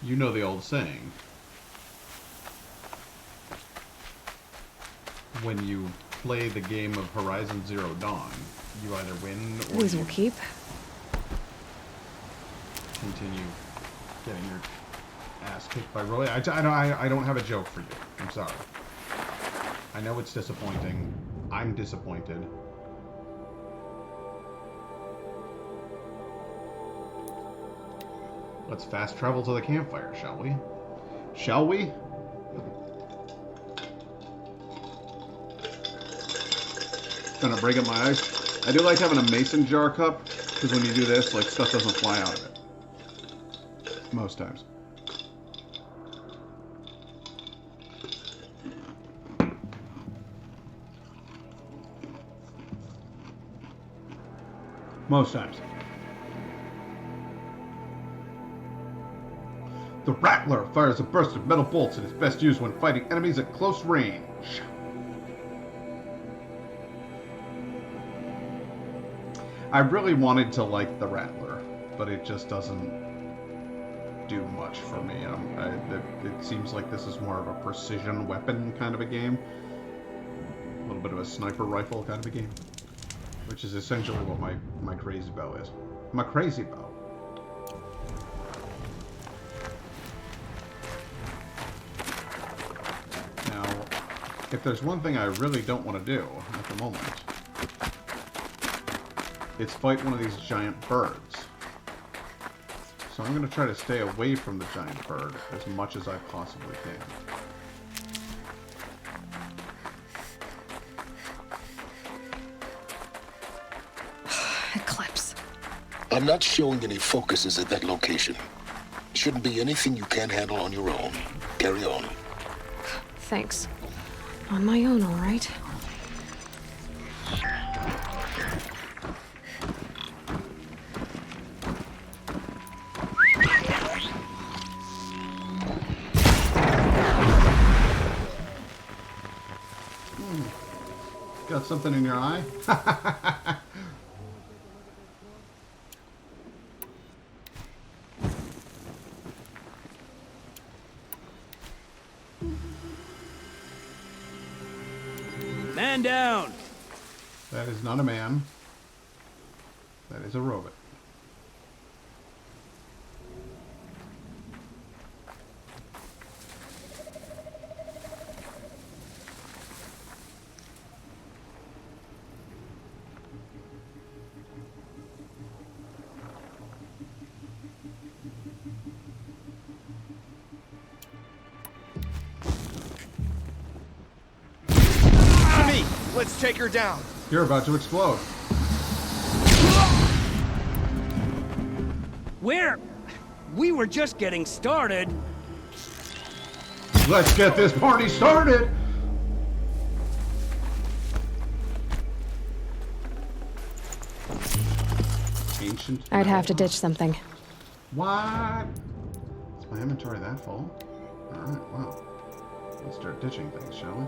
You know the old saying. When you play the game of Horizon Zero Dawn, you either win or These will keep. continue getting your ass kicked by Roy. I don't have a joke for you. I'm sorry. I know it's disappointing. I'm disappointed. Let's fast travel to the campfire, shall we? Shall we? Gonna break up my ice. I do like having a mason jar cup, because when you do this, like, stuff doesn't fly out of it. Most times. Most times. The Rattler fires a burst of metal bolts and is best used when fighting enemies at close range. I really wanted to like the Rattler, but it just doesn't do much for me. It seems like this is more of a precision weapon kind of a game. A little bit of a sniper rifle kind of a game. Which is essentially what my crazy bow is. My crazy bow. Now, if there's one thing I really don't want to do at the moment, it's fight one of these giant birds. So I'm going to try to stay away from the giant bird as much as I possibly can. Eclipse. I'm not showing any focuses at that location. Shouldn't be anything you can't handle on your own. Carry on. Thanks. On my own, all right. Got something in your eye? Man down! That is not a man. That is a robot. Let's take her down. You're about to explode. Where? We were just getting started. Let's get this party started! Ancient. I'd have to ditch something. What? Is my inventory that full? Alright, well. Let's start ditching things, shall we?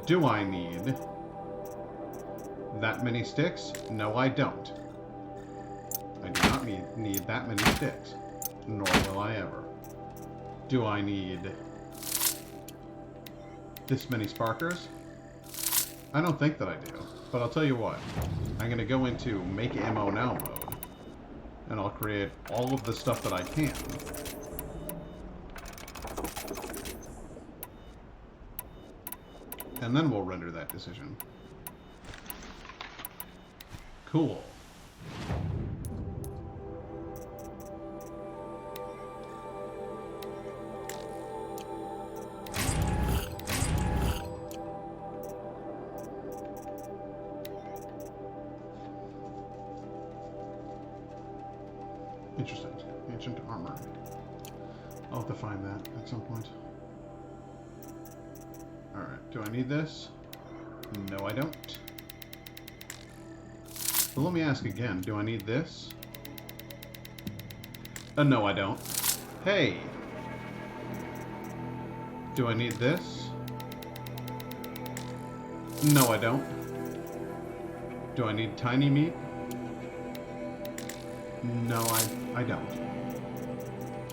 Do I need that many sticks? No, I don't. I do not need that many sticks. Nor will I ever. Do I need this many sparkers? I don't think that I do. But I'll tell you what. I'm going to go into Make Ammo Now mode. And I'll create all of the stuff that I can. And then we'll render that decision. Cool. Interesting. Ancient armor. I'll have to find that at some point. Alright, do I need this? No, I don't. But let me ask again, do I need this? No, I don't. Hey! Do I need this? No, I don't. Do I need tiny meat? No, I don't.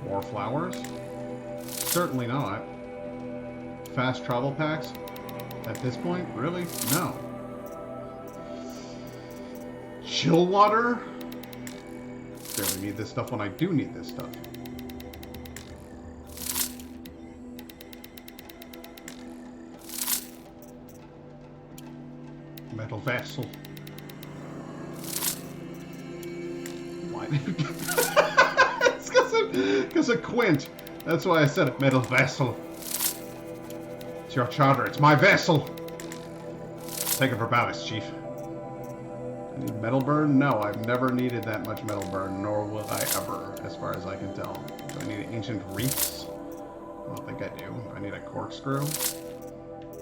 More flowers? Certainly not. Fast travel packs? At this point? Really? No. Chill water? Barely need this stuff when I do need this stuff. Metal vessel. Why did you get It's because of Quint. That's why I said it. Metal vessel. It's your charter. It's my vessel. Take it for ballast, Chief. I need metal burn? No, I've never needed that much metal burn, nor will I ever, as far as I can tell. Do I need ancient reefs? I don't think I do. Do I need a corkscrew?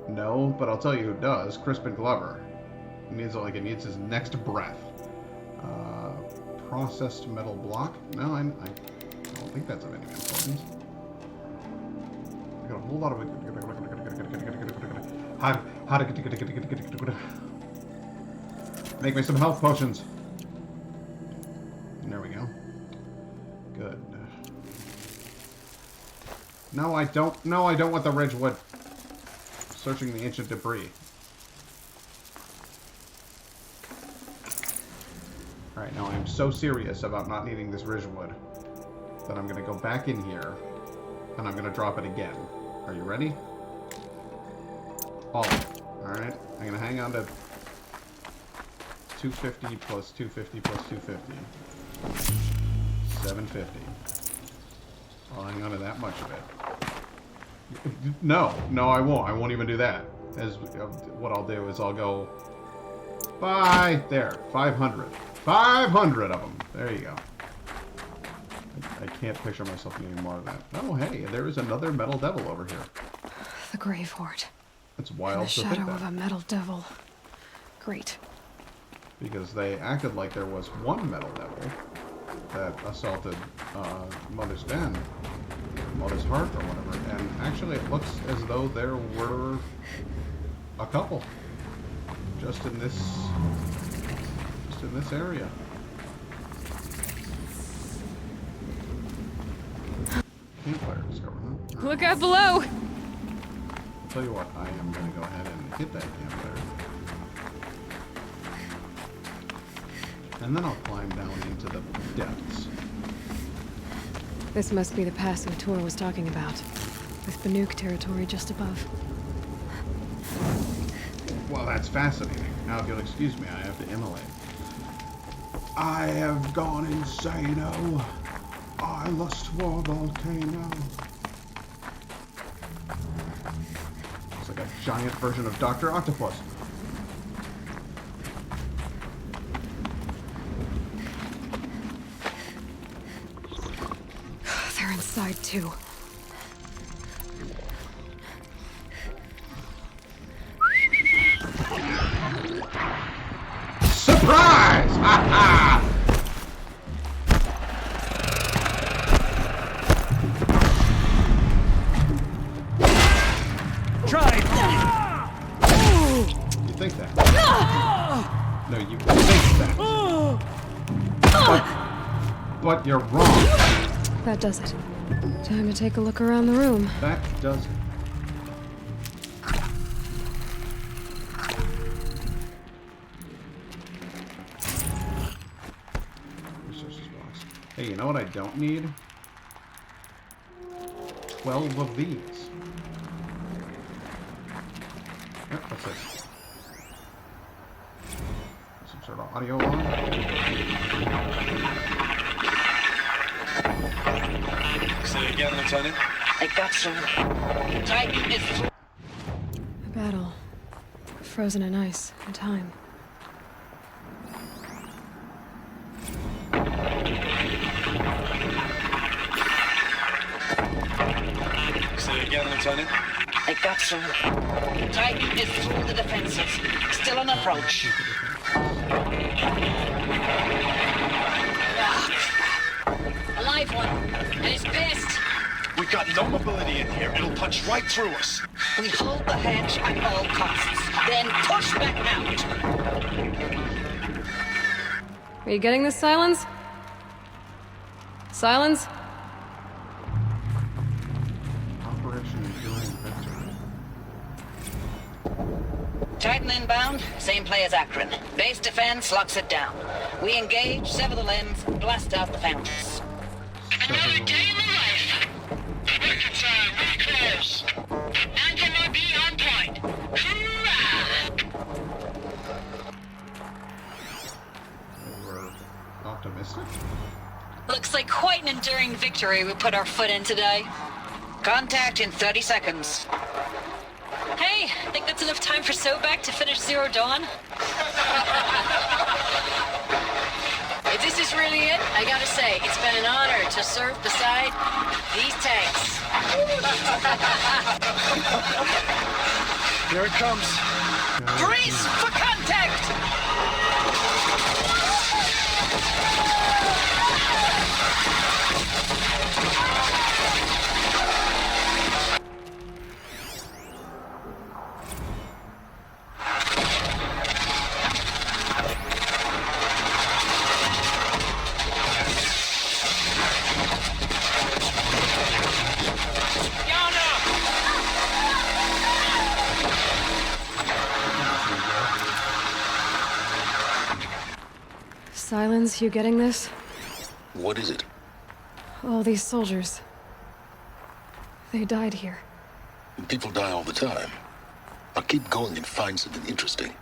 No, but I'll tell you who does. Crispin Glover. It needs his next breath. Processed metal block? No, I don't think that's of any importance. I got a whole lot of make me some health potions. There we go. Good. No, I don't. No, I don't want the Ridgewood. Searching the ancient debris. Alright, now I'm so serious about not needing this Ridgewood that I'm going to go back in here and I'm going to drop it again. Are you ready? All of it. Alright, I'm going to hang on to 250 plus 250 plus 250. 750. I'll hang on to that much of it. No, I won't. I won't even do that. What I'll do is I'll go... Bye! There. 500. 500 of them. There you go. I can't picture myself needing more of that. Oh, hey, there is another metal devil over here. The Grave Horde. It's wild The to think shadow of that. a metal devil. Great. Because they acted like there was one metal devil that assaulted Mother's Den, Mother's Heart or whatever, and actually it looks as though there were a couple just in this area. Campfire discovered, huh? Look out below! I'll tell you what, I am going to go ahead and hit that campfire. And then I'll climb down into the depths. This must be the pass Matur was talking about, with Banuk territory just above. Well, that's fascinating. Now, if you'll excuse me, I have to immolate. I have gone insano. I lust for volcano. It's like a giant version of Dr. Octopus. They're inside too. Surprise! Ha ha! Try! You think that? No, you think that. But you're wrong. That does it. Time to take a look around the room. That does it. Resources box. Hey, you know what I don't need? 12 of these. Yep, that's it. Some sort of audio log. Say it again, Lieutenant. I got some. Time is... A battle. Frozen in ice and time. Say it again, Lieutenant. I got some. Time is through the defenses. Still on approach. A live one. And it's pissed. We got no mobility in here. It'll punch right through us. We hold the hedge at all costs. Then push back out. Are you getting this, Silence? Silence? Titan inbound, same play as Akron. Base defense locks it down. We engage, sever the limbs, blast out the fountains. Another day in the life. Rockets are really close. Anthem will be on point. Hoorah! We're optimistic. Looks like quite an enduring victory we put our foot in today. Contact in 30 seconds. Hey, think that's enough time for Sobek to finish Zero Dawn? If this is really it, I gotta say, it's been an honor to serve beside these tanks. Here it comes. Brace for contact! Silence, you getting this? What is it? All these soldiers. They died here. People die all the time. Now keep going and find something interesting.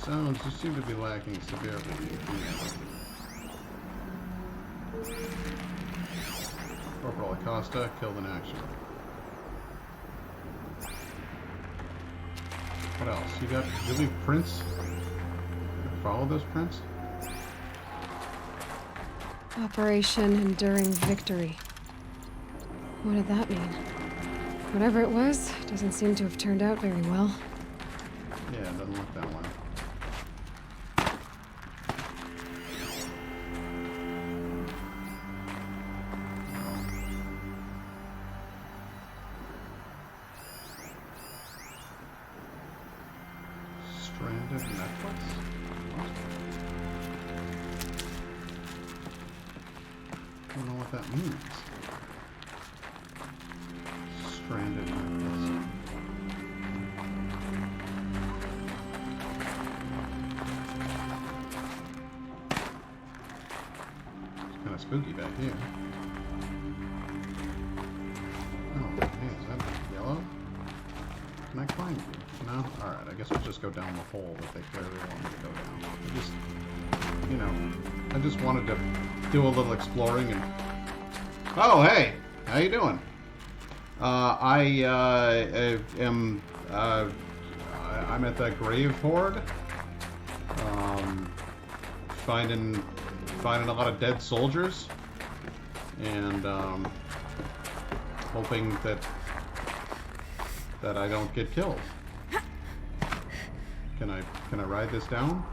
Sounds you seem to be lacking severely. Corporal Acosta killed in action. What else? You leave prints? Follow those prints? Operation Enduring Victory. What did that mean? Whatever it was, doesn't seem to have turned out very well. Yeah, it doesn't look that way. Stranded necklace? What? I don't know what that means. Stranded necklace. It's kind of spooky back here. Oh, hey, is that yellow? Can I climb here? No? Alright, I guess we'll just go down the hole that they clearly want me to go down. I just wanted to do a little exploring and... Oh, hey! How you doing? I'm at that grave hoard. Finding a lot of dead soldiers. And, hoping that I don't get killed. Can I ride this down?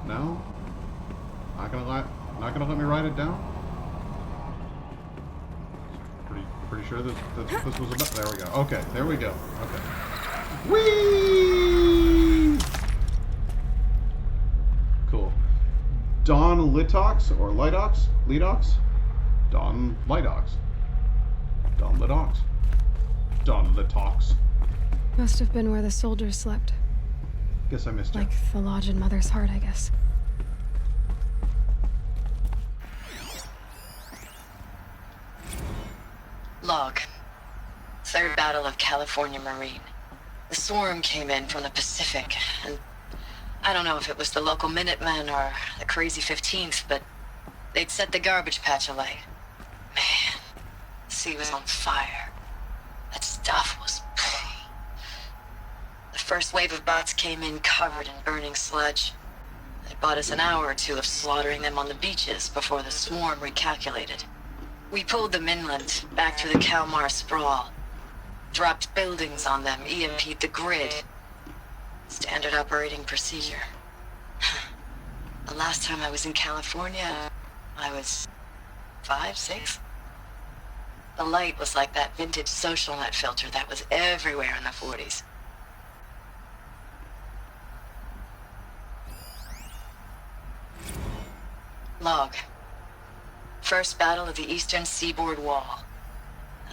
No? Not gonna let me ride it down? Pretty sure that's what this was about. There we go. Okay, there we go. Okay. Whee! Cool. Don Litox or Lidox? Lidox? Don Lidox. Don Lidox. Don Litox. Must have been where the soldiers slept. Guess I missed you. Like the lodge in Mother's Heart, I guess. Log. Third Battle of California Marine. The swarm came in from the Pacific, and I don't know if it was the local Minutemen or the crazy 15th, but they'd set the garbage patch alight. Man, the sea was on fire. That stuff was... The first wave of bots came in covered in burning sludge. It bought us an hour or two of slaughtering them on the beaches before the swarm recalculated. We pulled them inland, back through the Kalmar sprawl. Dropped buildings on them, EMP'd the grid. Standard operating procedure. The last time I was in California, I was 5, 6? The light was like that vintage social net filter that was everywhere in the 40s. Log. First battle of the Eastern Seaboard Wall.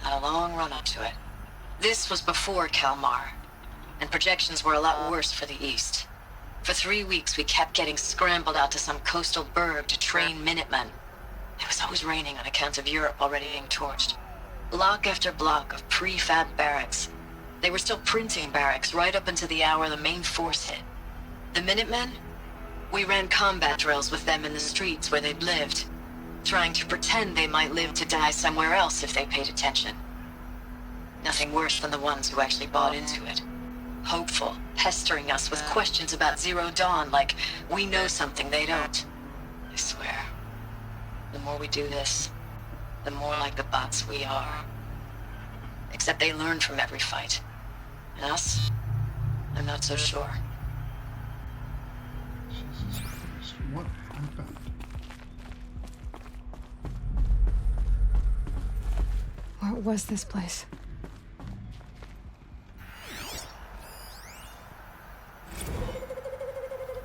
Had a long run up to it. This was before Kalmar, and projections were a lot worse for the east. For 3 weeks, we kept getting scrambled out to some coastal burg to train Minutemen. It was always raining on account of Europe already being torched. Block after block of prefab barracks. They were still printing barracks right up until the hour the main force hit. The Minutemen? We ran combat drills with them in the streets where they'd lived, trying to pretend they might live to die somewhere else if they paid attention. Nothing worse than the ones who actually bought into it. Hopeful, pestering us with questions about Zero Dawn like we know something they don't. I swear, the more we do this, the more like the bots we are. Except they learn from every fight. And us? I'm not so sure. Jesus Christ, what happened? What was this place?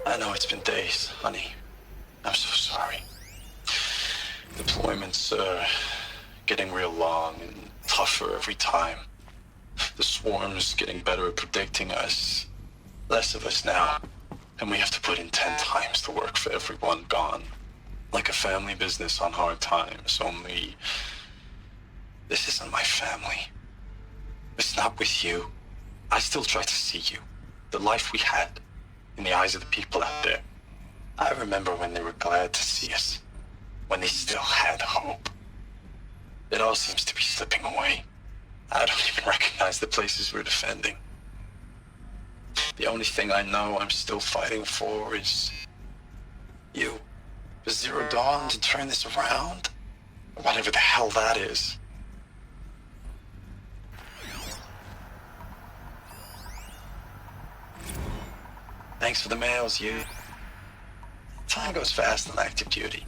I know it's been days, honey. I'm so sorry. Deployments are getting real long and tougher every time. The swarm's getting better at predicting us. Less of us now. And we have to put in 10 times the work for everyone gone. Like a family business on hard times, only... this isn't my family. It's not with you. I still try to see you. The life we had. In the eyes of the people out there. I remember when they were glad to see us. When they still had hope. It all seems to be slipping away. I don't even recognize the places we're defending. The only thing I know I'm still fighting for is... you. For Zero Dawn to turn this around? Or whatever the hell that is. Thanks for the mails, you. Time goes fast on active duty.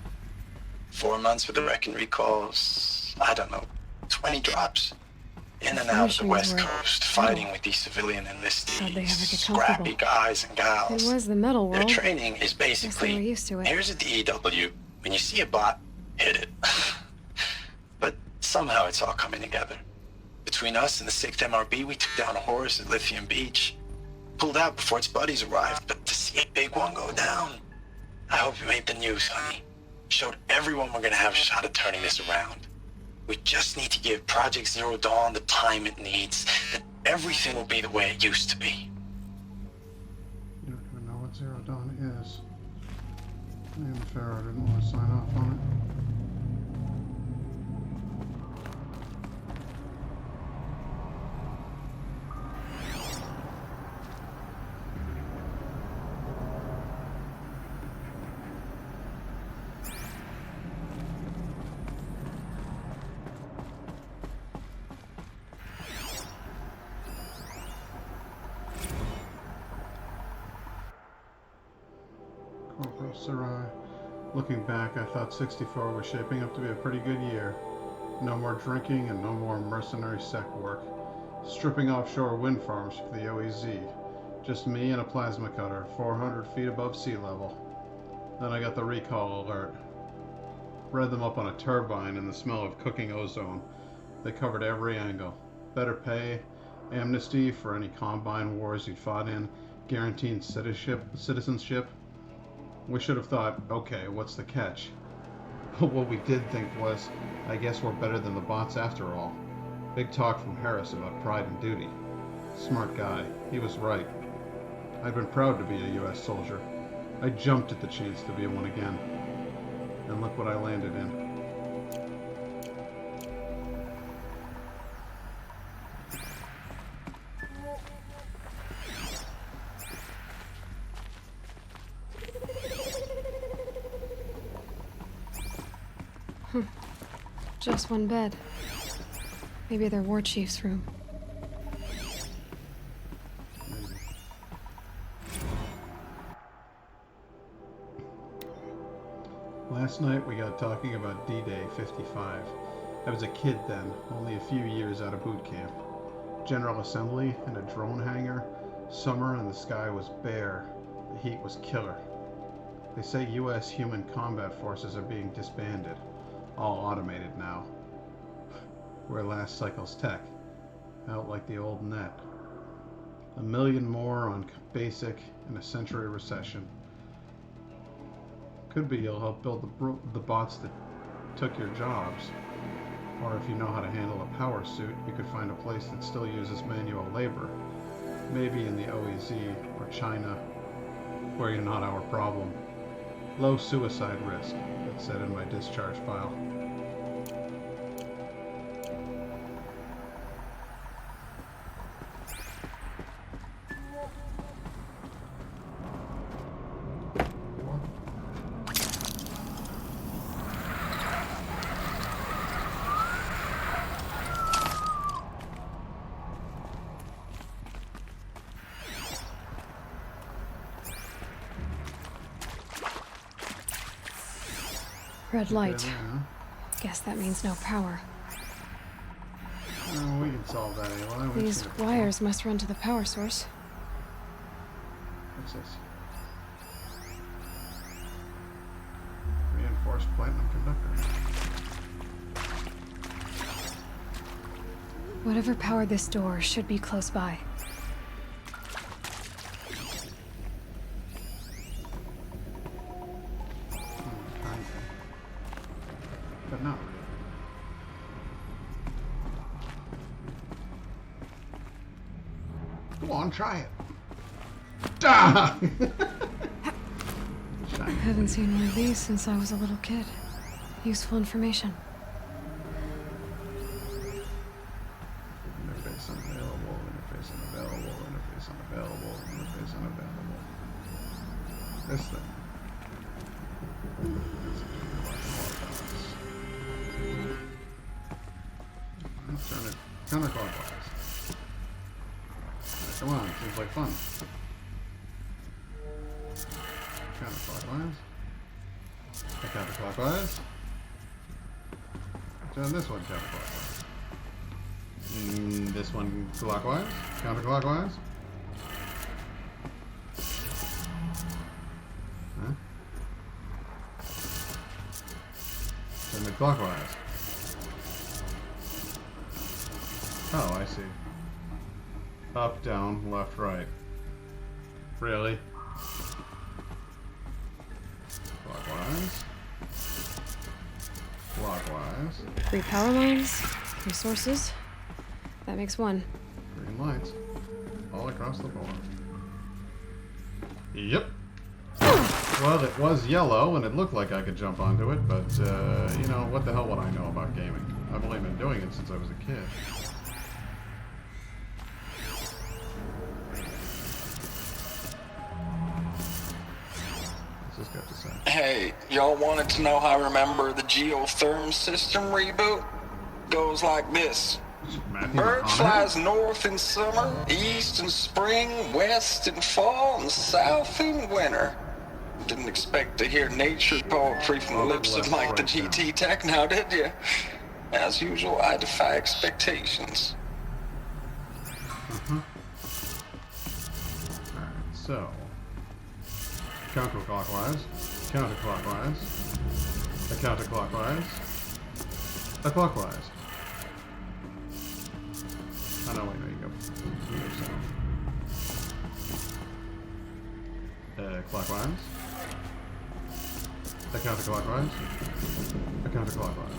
4 months with the wreck and recalls, I don't know, 20 drops. In and out of the West Coast, fighting with these civilian enlistees, scrappy guys and gals. It was the metal world. Their training is basically, used to it. here's a DEW, when you see a bot, hit it. But somehow it's all coming together. Between us and the 6th MRB, we took down a horse at Lithium Beach. Pulled out before its buddies arrived, but to see a big one go down. I hope you made the news, honey. Showed everyone we're gonna have a shot at turning this around. We just need to give Project Zero Dawn the time it needs, then everything will be the way it used to be. You don't even know what Zero Dawn is. Damn fair, I didn't want to sign off on it. Corporal Sarai. Looking back, I thought 64 was shaping up to be a pretty good year. No more drinking and no more mercenary sec work. Stripping offshore wind farms for the OEZ. Just me and a plasma cutter, 400 feet above sea level. Then I got the recall alert. Read them up on a turbine and the smell of cooking ozone. They covered every angle. Better pay, amnesty for any Combine wars you'd fought in, guaranteed citizenship. We should have thought, okay, what's the catch? But what we did think was, I guess we're better than the bots after all. Big talk from Harris about pride and duty. Smart guy. He was right. I'd been proud to be a U.S. soldier. I jumped at the chance to be one again. And look what I landed in. Just one bed. Maybe their war chief's room. Last night we got talking about D-Day 55. I was a kid then, only a few years out of boot camp. General Assembly in a drone hangar. Summer and the sky was bare. The heat was killer. They say U.S. human combat forces are being disbanded. All automated now. where last cycle's tech. Out like the old net. 1 million more on basic and a century recession. Could be you'll help build the bots that took your jobs. Or if you know how to handle a power suit, you could find a place that still uses manual labor. Maybe in the OEZ or China, where you're not our problem. Low suicide risk, it said in my discharge file. Red light. Guess that means no power. Oh, we can solve that, Aloy. These wires must run to the power source. What's this? Reinforced platinum conductor. Whatever powered this door should be close by. But no. Go on, try it. Ah! I haven't seen one of these since I was a little kid. Useful information. Interface unavailable, interface unavailable, interface unavailable, interface unavailable. This thing. Let's turn it counterclockwise. Come on, seems like fun. Counterclockwise. Counterclockwise. Turn this one counterclockwise. This one clockwise. Counterclockwise. Huh? Turn it clockwise. Oh, I see. Up, down, left, right. Really? Clockwise. Clockwise. 3 power lines, 3 sources. That makes 1. Green lights. All across the board. Yep. Well, it was yellow, and it looked like I could jump onto it, but, you know, what the hell would I know about gaming? I've only been doing it since I was a kid. What's this got to say? Hey, y'all wanted to know how I remember the geotherm system reboot? Goes like this. Bird flies north in summer, east in spring, west in fall, and south in winter. Didn't expect to hear nature poetry from the lips of Mike the GT Tech now, did you? As usual, I defy expectations. Alright, so. Counterclockwise. Counterclockwise. A counterclockwise. A clockwise. Oh no, wait, there you go. Clockwise. A counterclockwise. A counterclockwise.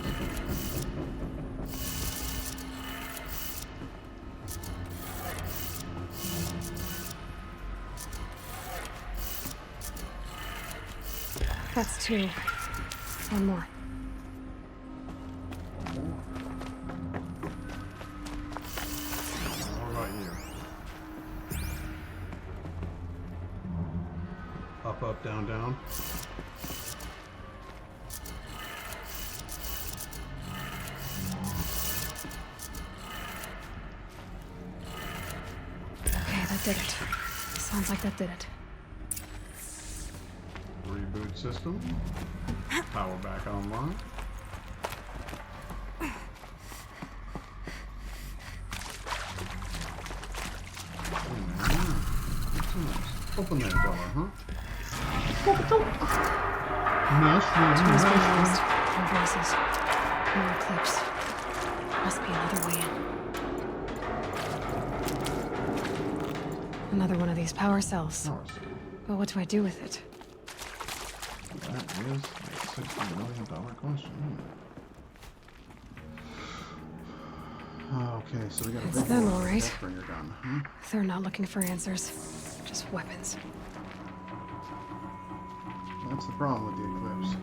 That's 2. 1 more. What about you? Up, up, down, down. Okay, that did it. Sounds like that did it. Reboot system. Power back online. Open that door, huh? Mushrooms. No voices. No eclipse. Must be another way in. Another one of these power cells. But what do I do with it? That is a $60 million question. Okay, so we got a It's big them, old all right. Deathbringer gun, huh? They're not looking for answers. Just weapons. That's the problem with the Eclipse.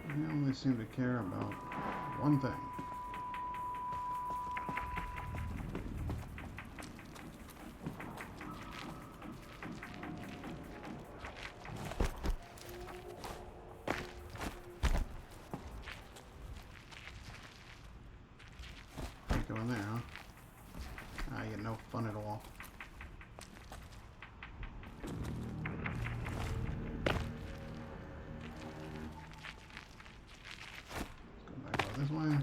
They only seem to care about one thing. Can't go in there, huh? Ah, you got no fun at all. This way.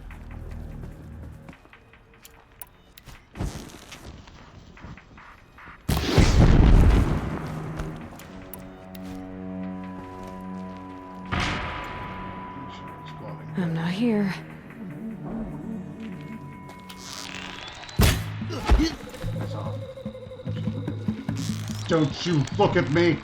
I'm not here. That's off. Don't you look at me!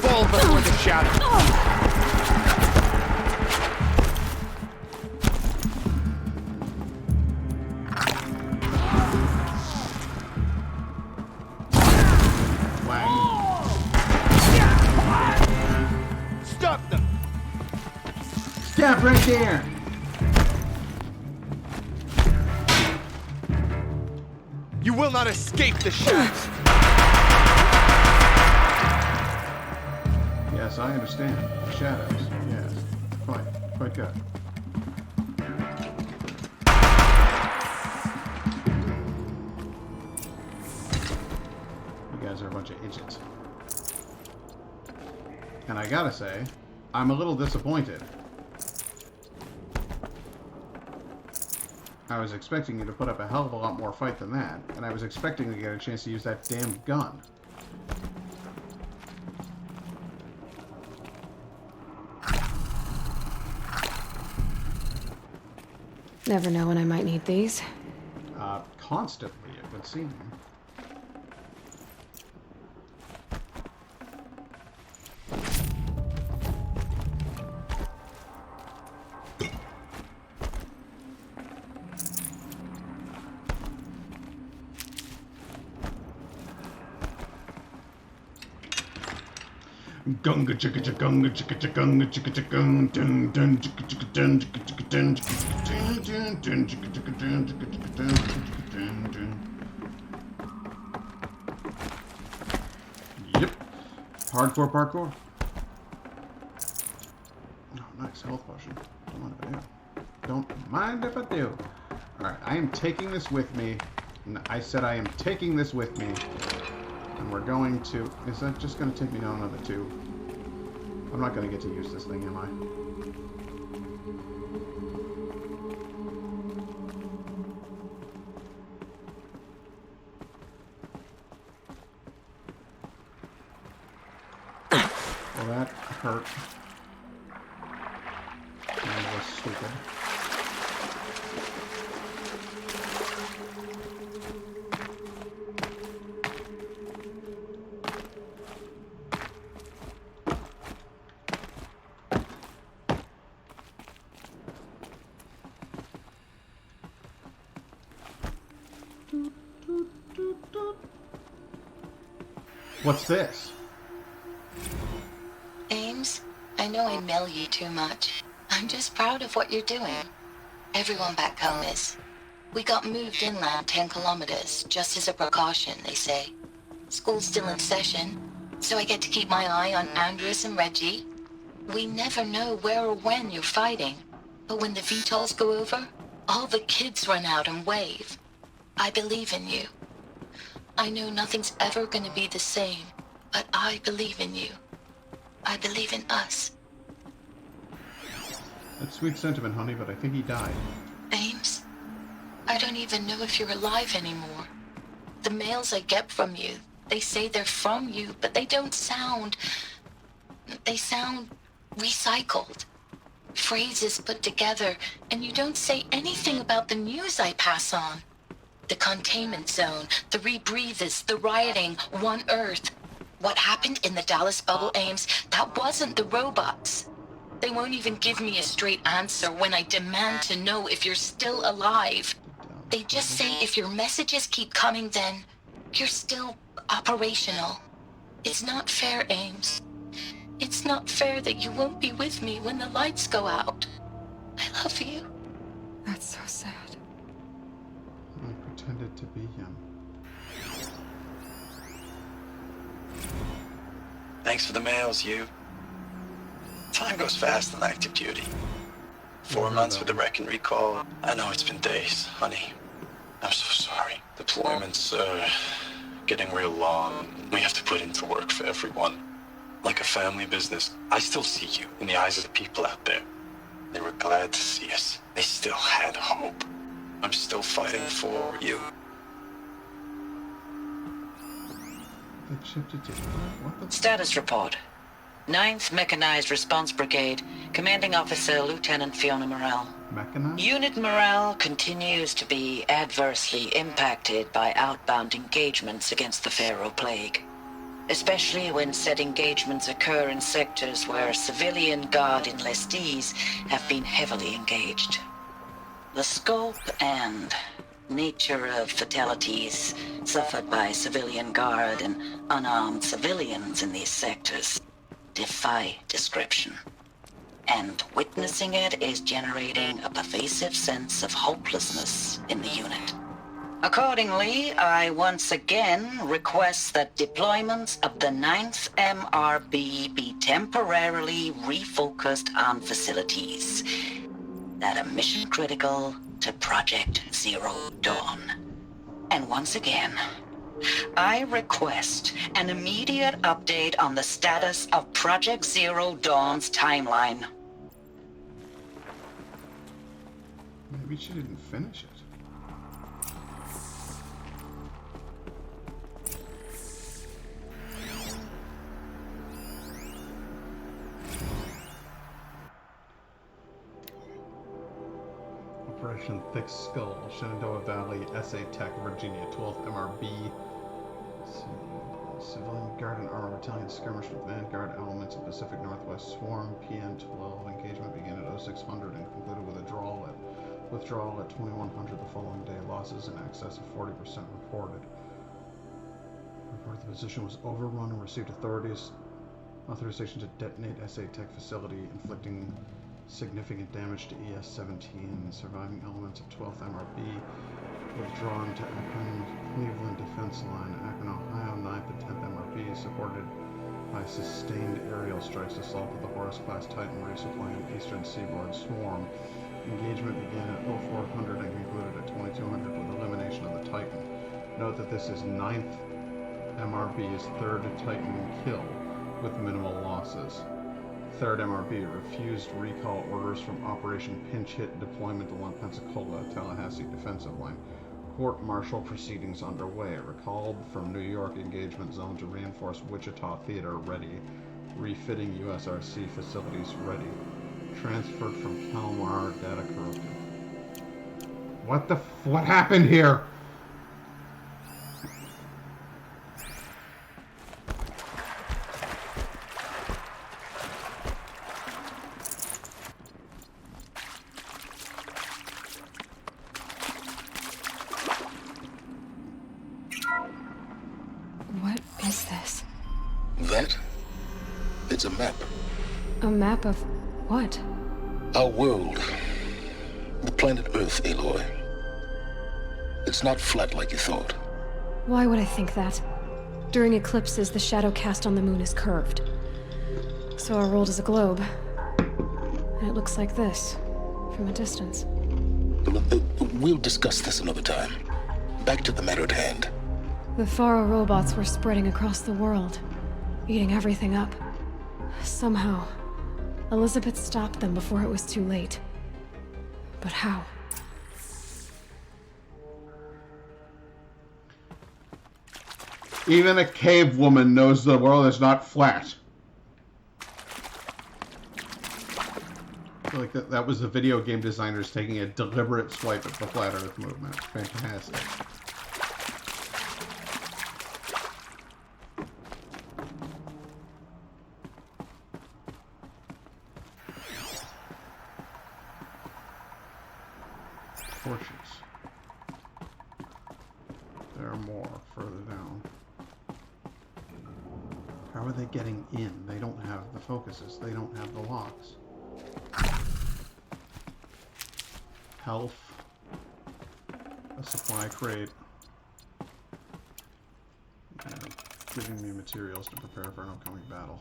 Fall before the shadow. Stop them! Stop right there! You will not escape the shadows. Yes, I understand. The shadows. Yes. Quite good. You guys are a bunch of idiots. And I gotta say, I'm a little disappointed. I was expecting you to put up a hell of a lot more fight than that, and I was expecting to get a chance to use that damn gun. Never know when I might need these. Constantly, it would seem. Gunga chicka gunga chicka gunga chicka gung dun dun chicka chicka dun chicka chicka dun chicka dun dun chicka chicka dun chicka chicka dun chicka dun dun. Yep. Hardcore parkour. Oh, nice health potion. Don't mind if I do. Don't mind if I do. Alright, I am taking this with me. I said I am taking this with me. And we're going to... Is that just going to take me down another tube? I'm not going to get to use this thing, am I? Well, that hurt. And was stupid. What's this? Ames, I know I mail you too much. I'm just proud of what you're doing. Everyone back home is. We got moved inland 10 kilometers, just as a precaution, they say. School's still in session, so I get to keep my eye on Andres and Reggie. We never know where or when you're fighting, but when the VTOLs go over, all the kids run out and wave. I believe in you. I know nothing's ever gonna be the same, but I believe in you. I believe in us. That's sweet sentiment, honey, but I think he died. Ames, I don't even know if you're alive anymore. The mails I get from you, they say they're from you, but they don't sound... They sound recycled. Phrases put together, and you don't say anything about the news I pass on. The containment zone, the rebreathers, the rioting, One Earth. What happened in the Dallas bubble, Ames, that wasn't the robots. They won't even give me a straight answer when I demand to know if you're still alive. They just say if your messages keep coming, then you're still operational. It's not fair, Ames. It's not fair that you won't be with me when the lights go out. I love you. That's so sad. I pretended to be him. Thanks for the mails, you. Time goes fast on active duty. 4 months with the wreck and recall. I know it's been days, honey. I'm so sorry. Deployments are getting real long. We have to put into work for everyone. Like a family business. I still see you in the eyes of the people out there. They were glad to see us. They still had hope. I'm still fighting for you. They shifted to what the Status report. 9th Mechanized Response Brigade, Commanding Officer Lieutenant Fiona Morrell. mechanized? Unit morale continues to be adversely impacted by outbound engagements against the Pharaoh Plague, especially when said engagements occur in sectors where civilian guard enlistees have been heavily engaged. The scope and nature of fatalities suffered by civilian guard and unarmed civilians in these sectors defy description. And witnessing it is generating a pervasive sense of hopelessness in the unit. Accordingly, I once again request that deployments of the 9th MRB be temporarily refocused on facilities that are mission critical to Project Zero Dawn. And once again, I request an immediate update on the status of Project Zero Dawn's timeline. Maybe she didn't finish it. Operation Thick Skull, Shenandoah Valley, SA Tech, Virginia, 12th MRB. Civilian Guard and Armor Battalion skirmish with Vanguard elements of Pacific Northwest Swarm. PN-12 engagement began at 0600 and concluded with withdrawal at 2100 the following day. Losses in excess of 40% reported. The position was overrun and received authorization to detonate SA Tech facility, inflicting significant damage to ES-17. Surviving elements of 12th MRB withdrawn to Akron, Cleveland Defense Line, Akron, Ohio. 9th and 10th MRB supported by sustained aerial strikes assaulted the Horus-class Titan resupplying Eastern Seaboard Swarm. Engagement began at 0400 and concluded at 2200 with elimination of the Titan. Note that this is 9th MRB's 3rd Titan kill with minimal losses. 3rd MRB refused recall orders from Operation Pinch Hit deployment along Pensacola, Tallahassee defensive line. Court-martial proceedings underway. Recalled from New York engagement zone to reinforce Wichita Theater ready. Refitting USRC facilities ready. Transferred from Kalmar, data corrupted. What happened here? What is this? That? It's a map. A map of what? Our world. The planet Earth, Aloy. It's not flat like you thought. Why would I think that? During eclipses, the shadow cast on the moon is curved. So our world is a globe. And it looks like this, from a distance. We'll discuss this another time. Back to the matter at hand. The Faro robots were spreading across the world, eating everything up. Somehow, Elizabeth stopped them before it was too late. But how? Even a cave woman knows the world is not flat. I feel like that was the video game designers taking a deliberate swipe at the flat Earth movement. Fantastic. Torches. There are more further down. How are they getting in? They don't have the focuses. They don't have the locks. Health. A supply crate. And giving me materials to prepare for an upcoming battle.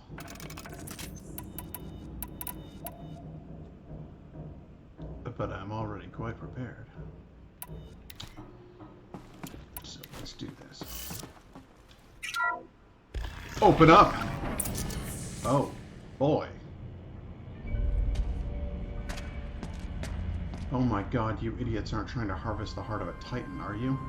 But I'm already quite prepared. So let's do this. Open up! Oh, boy. Oh my god, you idiots aren't trying to harvest the heart of a Titan, are you?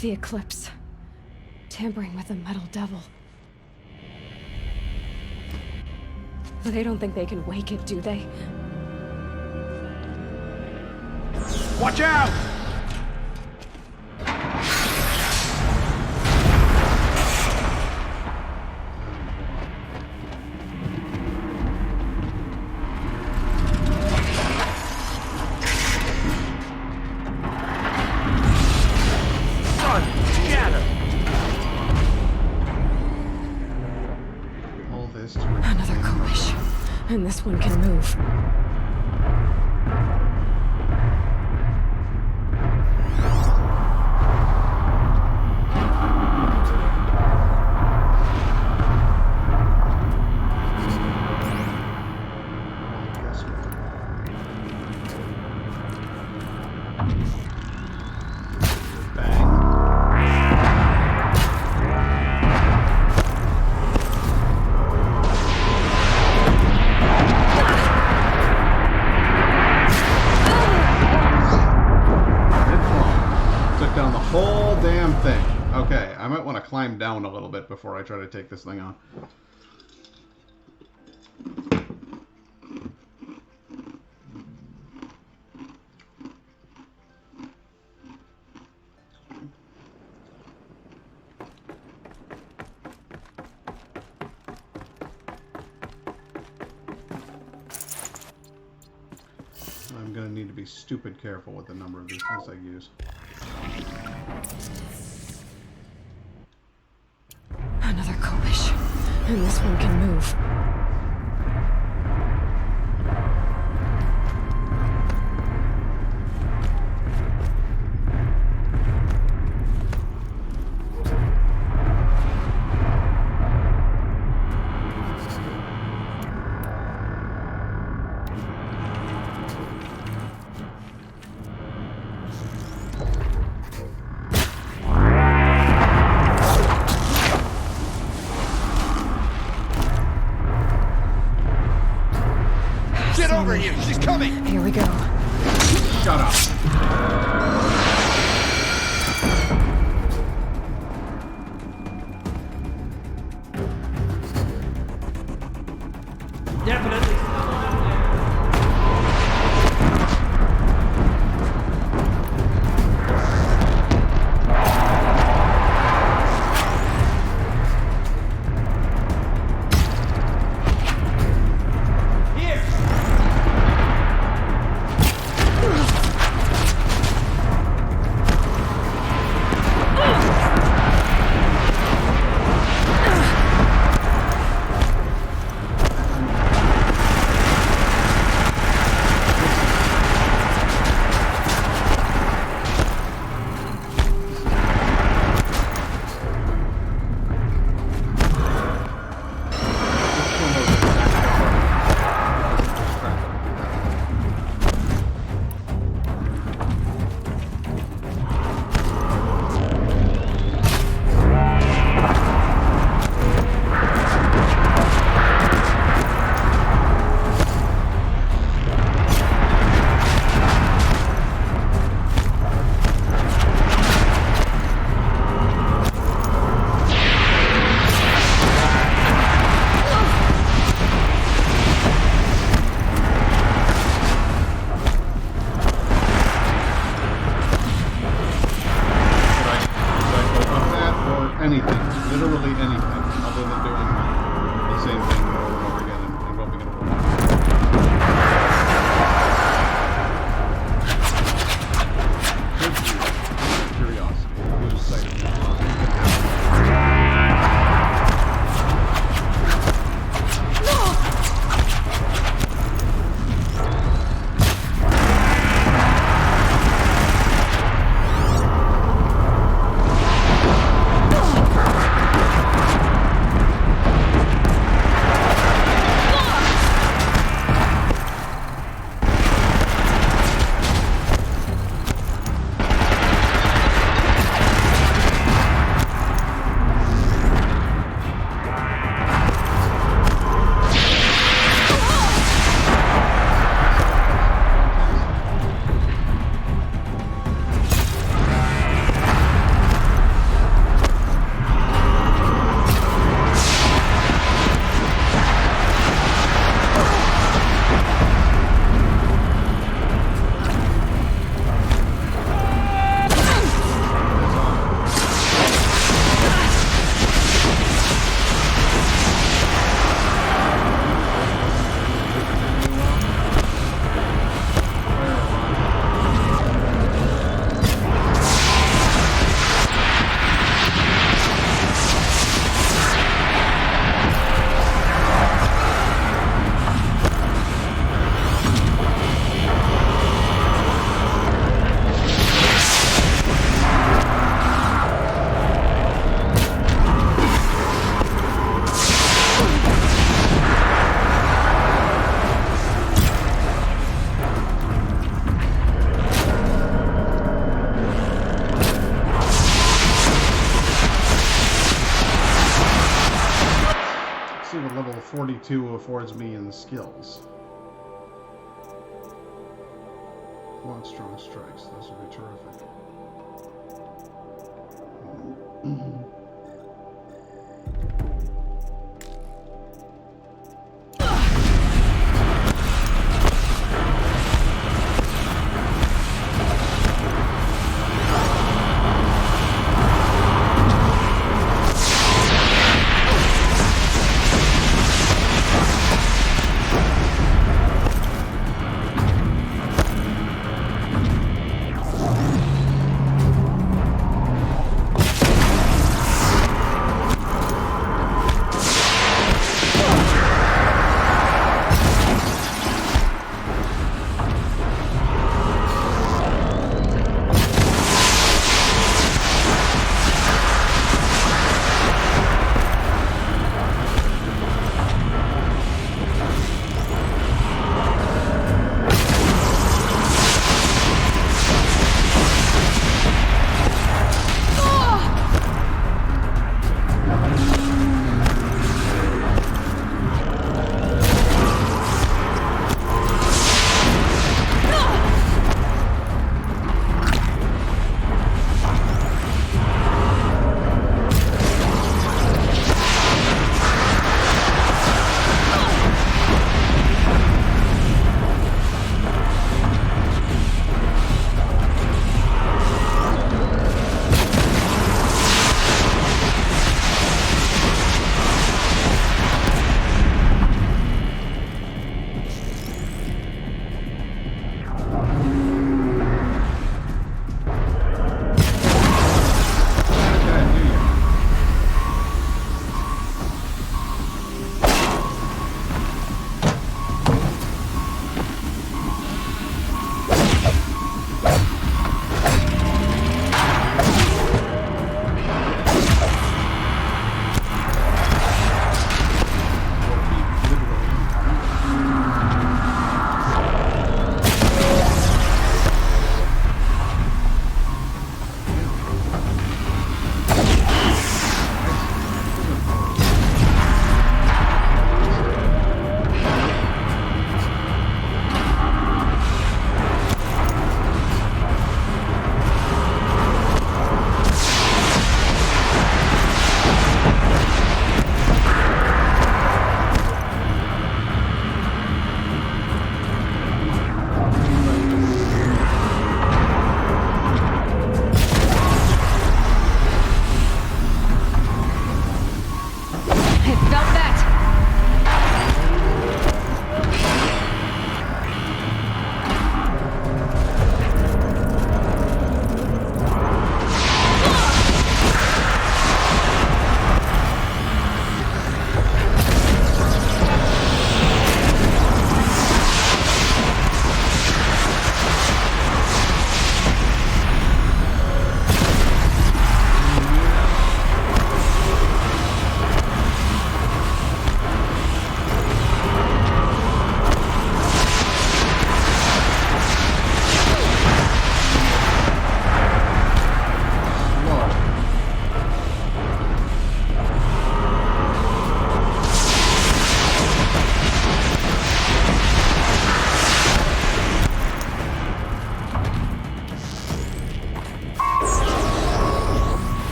The Eclipse. Tampering with the Metal Devil. They don't think they can wake it, do they? Watch out! Another coalition. And this one can move. Climb down a little bit before I try to take this thing on. I'm gonna need to be stupid careful with the number of these things I use. Another coalition. And this one can move. Over here, she's coming! Here we go. Shut up. Definitely. 42 affords me in skills. One strong strikes. Those would be terrific.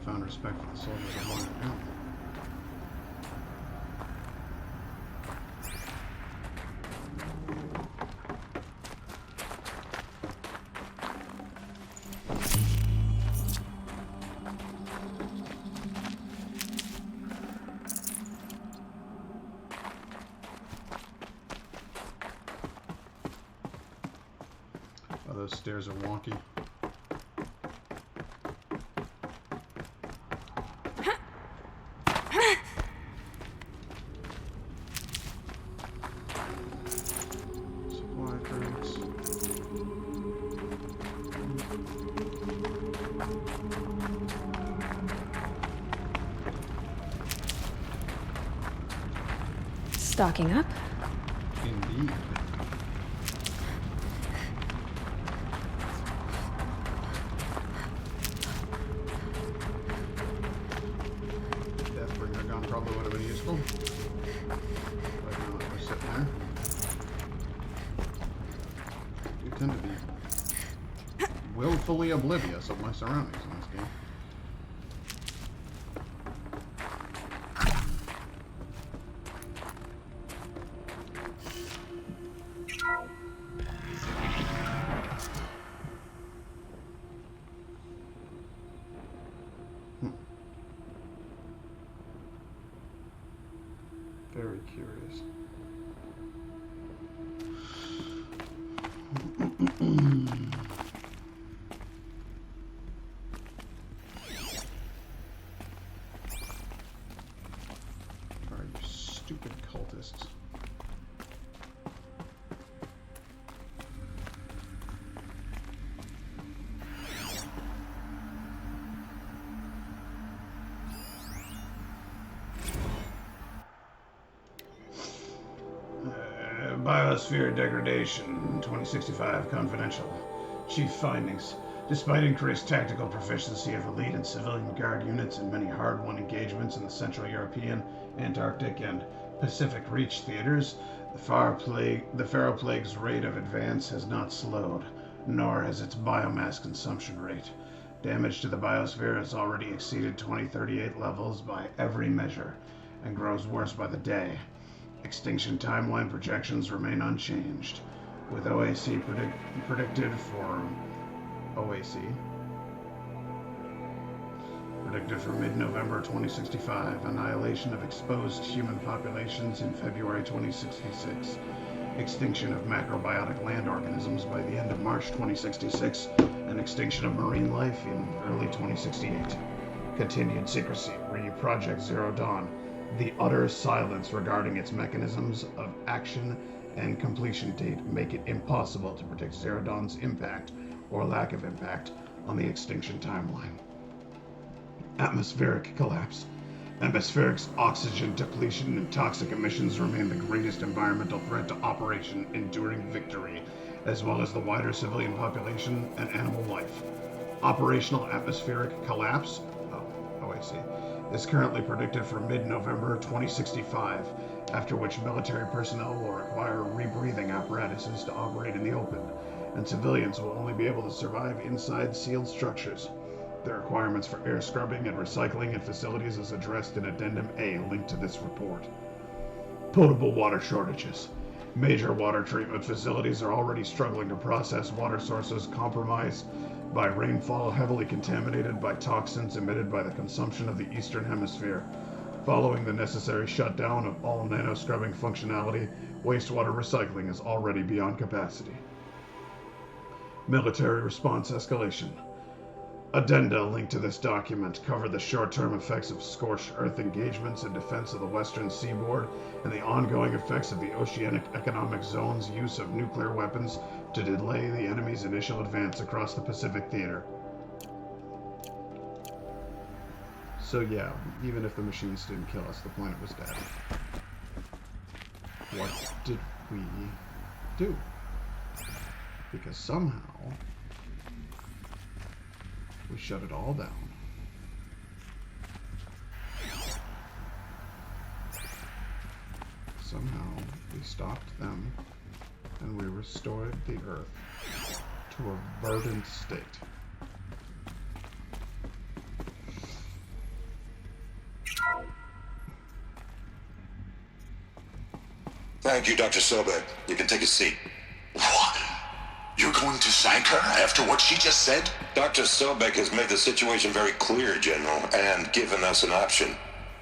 newfound respect for the soldiers of long ago. Oh, those stairs are wonky. stocking up. Indeed. Deathbringer gun probably would have been useful. But now that we're sitting there. I do tend to be willfully oblivious of my surroundings in this game. Very curious. Alright, you stupid cultists. Biosphere degradation, 2065 confidential. Chief findings. Despite increased tactical proficiency of elite and civilian guard units and many hard-won engagements in the Central European, Antarctic, and Pacific Reach theaters, the Pharaoh Plague's rate of advance has not slowed, nor has its biomass consumption rate. Damage to the biosphere has already exceeded 2038 levels by every measure, and grows worse by the day. Extinction timeline projections remain unchanged, with OAC predicted for mid-November 2065, annihilation of exposed human populations in February 2066, extinction of macrobiotic land organisms by the end of March 2066, and extinction of marine life in early 2068. Continued secrecy, Project Zero Dawn. The utter silence regarding its mechanisms of action and completion date make it impossible to predict Zero Dawn's impact or lack of impact on the extinction timeline. Atmospheric collapse. Atmospheric oxygen depletion and toxic emissions remain the greatest environmental threat to Operation Enduring Victory, as well as the wider civilian population and animal life. Operational atmospheric collapse, is currently predicted for mid-November 2065, after which military personnel will require rebreathing apparatuses to operate in the open, and civilians will only be able to survive inside sealed structures. The requirements for air scrubbing and recycling in facilities is addressed in Addendum A linked to this report. Potable water shortages. Major water treatment facilities are already struggling to process water sources compromised by rainfall heavily contaminated by toxins emitted by the consumption of the Eastern Hemisphere. Following the necessary shutdown of all nano-scrubbing functionality, wastewater recycling is already beyond capacity. Military response escalation. Addenda linked to this document cover the short-term effects of scorched earth engagements in defense of the western seaboard and the ongoing effects of the Oceanic Economic Zone's use of nuclear weapons to delay the enemy's initial advance across the Pacific theater. So yeah, even if the machines didn't kill us, the planet was dead. What did we do? Because somehow we shut it all down. Somehow we stopped them and we restored the Earth to a verdant state. Thank you, Dr. Sobek. You can take a seat. What? You're going to thank her after what she just said? Dr. Sobek has made the situation very clear, General, and given us an option.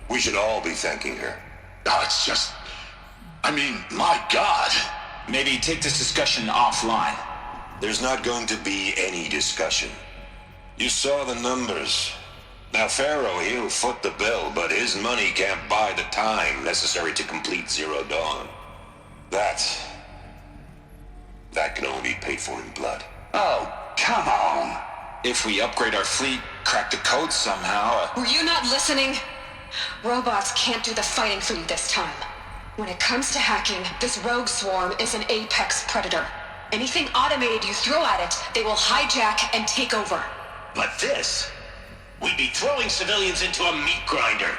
We should all be thanking her. Oh, it's just... I mean, my God. Maybe take this discussion offline. There's not going to be any discussion. You saw the numbers. Now, Pharaoh, he'll foot the bill, but his money can't buy the time necessary to complete Zero Dawn. That can only be paid for in blood. Oh, come on. If we upgrade our fleet, crack the code somehow... Were you not listening? Robots can't do the fighting for you this time. When it comes to hacking, this rogue swarm is an apex predator. Anything automated you throw at it, they will hijack and take over. But this, we'd be throwing civilians into a meat grinder.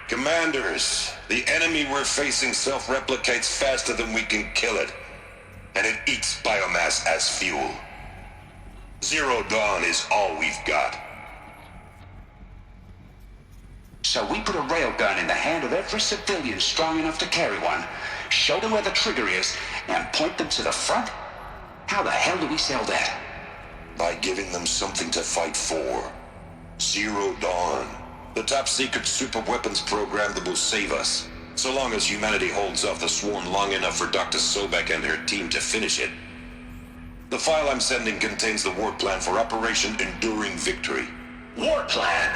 Commanders, the enemy we're facing self-replicates faster than we can kill it. And it eats biomass as fuel. Zero Dawn is all we've got. So we put a railgun in the hand of every civilian strong enough to carry one, show them where the trigger is, and point them to the front? How the hell do we sell that? By giving them something to fight for. Zero Dawn. The top secret superweapons program that will save us. So long as humanity holds off the swarm long enough for Dr. Sobek and her team to finish it. The file I'm sending contains the war plan for Operation Enduring Victory. War plan?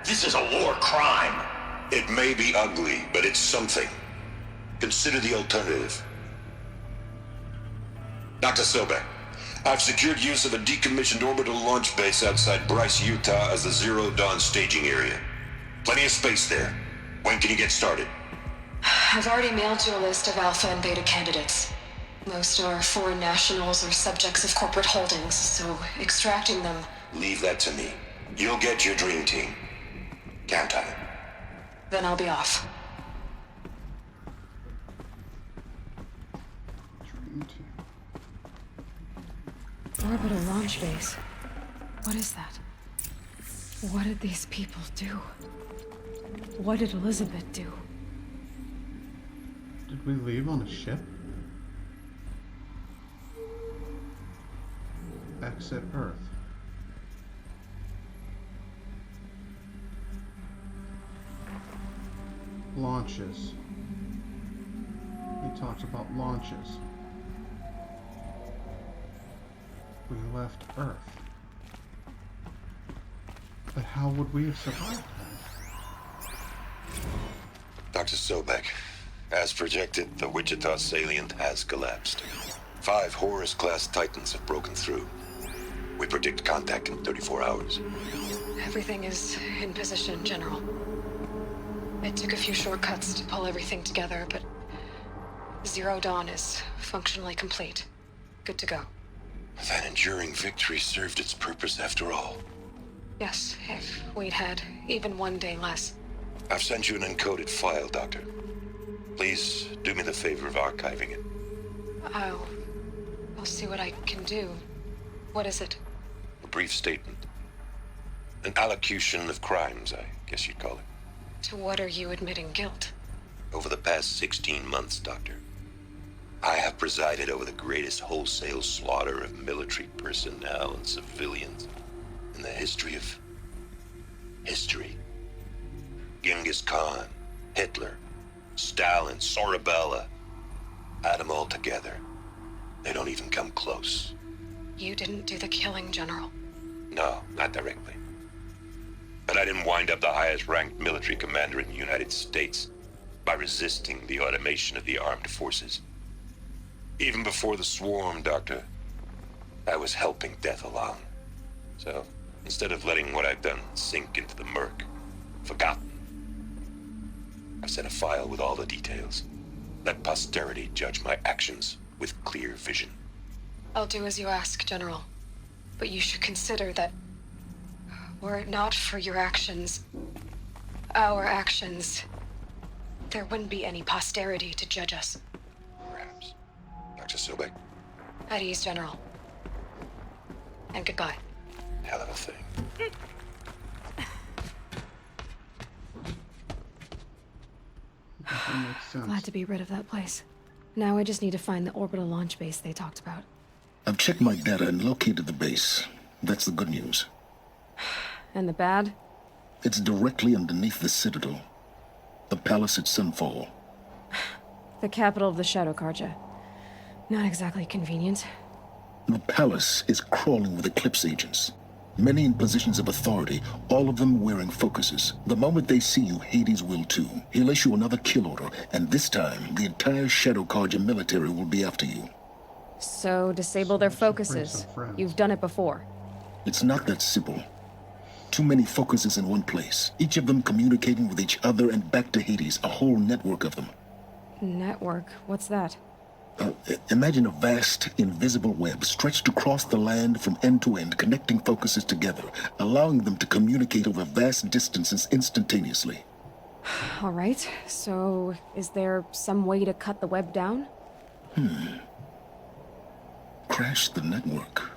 This is a war crime. It may be ugly, but it's something. Consider the alternative. Dr. Sobek, I've secured use of a decommissioned orbital launch base outside Bryce, Utah as the Zero Dawn staging area. Plenty of space there. When can you get started? I've already mailed you a list of Alpha and Beta candidates. Most are foreign nationals or subjects of corporate holdings, so extracting them... Leave that to me. You'll get your dream team. Count on it. Then I'll be off. Orbital launch base. What is that? What did these people do? What did Elizabeth do? Did we leave on a ship? Exit Earth. Launches. He talks about launches. We left Earth. But how would we have survived that? Dr. Sobek, as projected, the Wichita salient has collapsed. 5 Horus-class Titans have broken through. We predict contact in 34 hours. Everything is in position, General. It took a few shortcuts to pull everything together, but Zero Dawn is functionally complete. Good to go. That enduring victory served its purpose after all. Yes, if we'd had even one day less. I've sent you an encoded file, Doctor. Please do me the favor of archiving it. I'll see what I can do. What is it? A brief statement. An allocution of crimes, I guess you'd call it. To what are you admitting guilt? Over the past 16 months, Doctor, I have presided over the greatest wholesale slaughter of military personnel and civilians in the history of history. Genghis Khan, Hitler, Stalin, Sorabella, add them all together. They don't even come close. You didn't do the killing, General. No, not directly. But I didn't wind up the highest-ranked military commander in the United States by resisting the automation of the armed forces. Even before the swarm, Doctor, I was helping death along. So, instead of letting what I've done sink into the murk, forgotten, I've sent a file with all the details. Let posterity judge my actions with clear vision. I'll do as you ask, General. But you should consider that were it not for your actions, our actions, there wouldn't be any posterity to judge us. Perhaps. Dr. Sobek? At ease, General. And goodbye. Hell of a thing. That makes sense. Glad to be rid of that place. Now I just need to find the orbital launch base they talked about. I've checked my data and located the base. That's the good news. And the bad? It's directly underneath the Citadel. The palace at Sunfall. The capital of the Shadow Carja. Not exactly convenient. The palace is crawling with Eclipse agents. Many in positions of authority, all of them wearing focuses. The moment they see you, Hades will too. He'll issue another kill order, and this time, the entire Shadow Carja military will be after you. So, disable their focuses. You've done it before. It's not that simple. Too many focuses in one place, each of them communicating with each other and back to Hades, a whole network of them. Network? What's that? Imagine a vast, invisible web stretched across the land from end to end, connecting focuses together, allowing them to communicate over vast distances instantaneously. All right, so is there some way to cut the web down? Crash the network.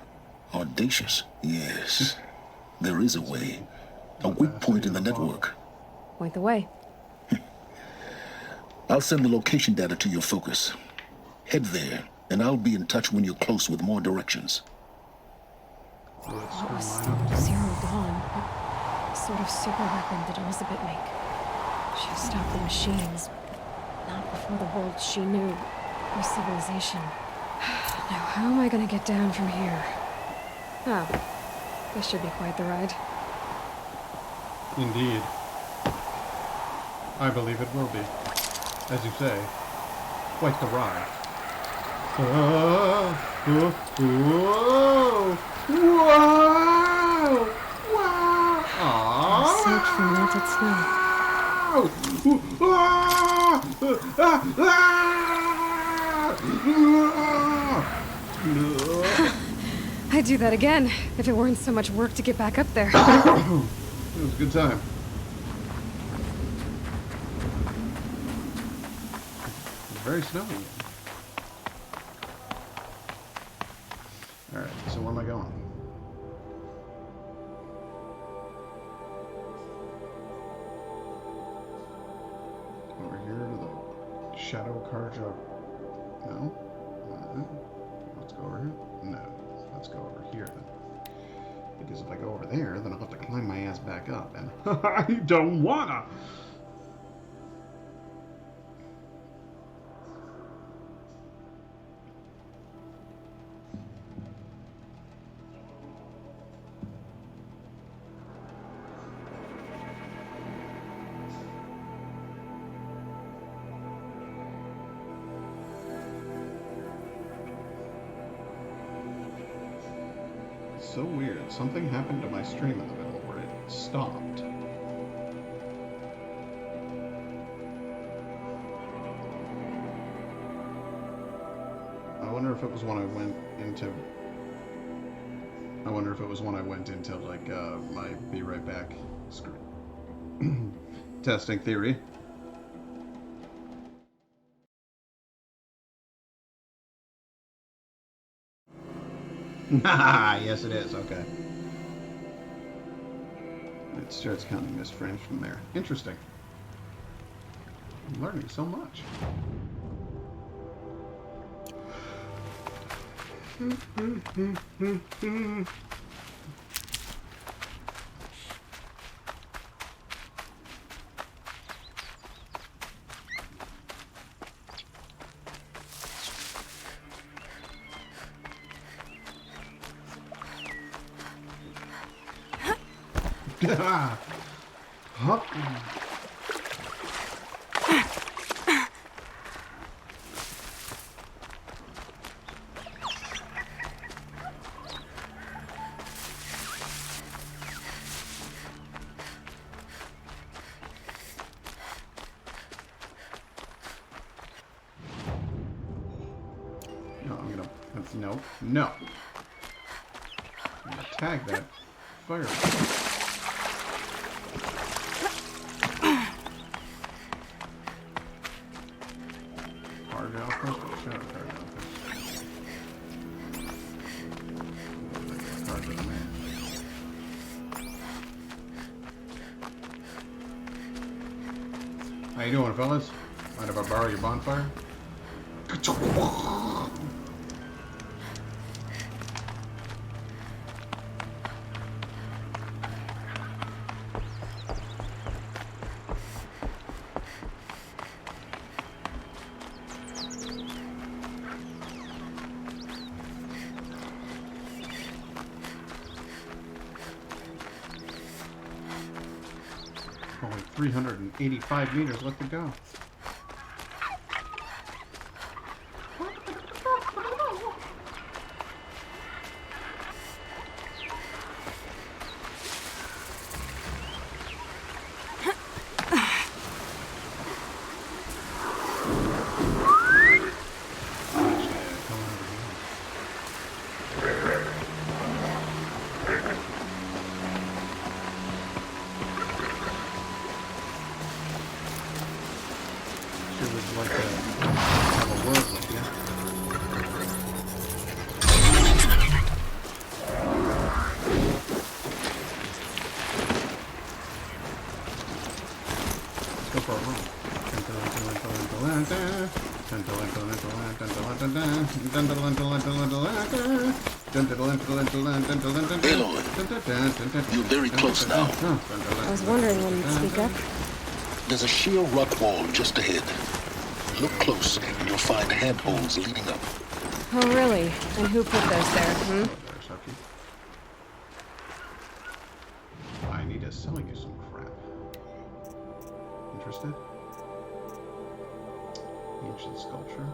Audacious. Yes. There is a way. A weak point in the network. Point the way. I'll send the location data to your focus. Head there, and I'll be in touch when you're close with more directions. What was Zero Dawn? What sort of super weapon did Elizabeth make? She stopped the machines. Not before the world she knew. Or civilization. Now, how am I gonna get down from here? Oh, this should be quite the ride. Indeed. I believe it will be. As you say, quite the ride. Whoa! Whoa! Whoa! Whoa! Search for melted snow. I'd do that again, if it weren't so much work to get back up there. It was a good time. It's very snowy. Alright, so where am I going? Over here to the Shadow Karja. No? Let's go over here. No. Let's go over here then. Because if I go over there, then I'll have to climb my ass back up, and I don't wanna! So weird. Something happened to my stream in the middle where it stopped. I wonder if it was when I went into... like, my Be Right Back screen. Testing theory. Yes, it is. Okay. It starts counting as frames from there. Interesting. I'm learning so much. Huh? No, I'm gonna... That's... No. No! I'm gonna tag that fire. How you doing, fellas? Mind if I borrow your bonfire? Only 385 meters left to go. Aloy, you're very close now. I was wondering when you'd speak up. There's a sheer rock wall just ahead. Look close, and you'll find handholds leading up. Oh, really? And who put those there, I need to sell you some crap. Interested? Ancient sculpture.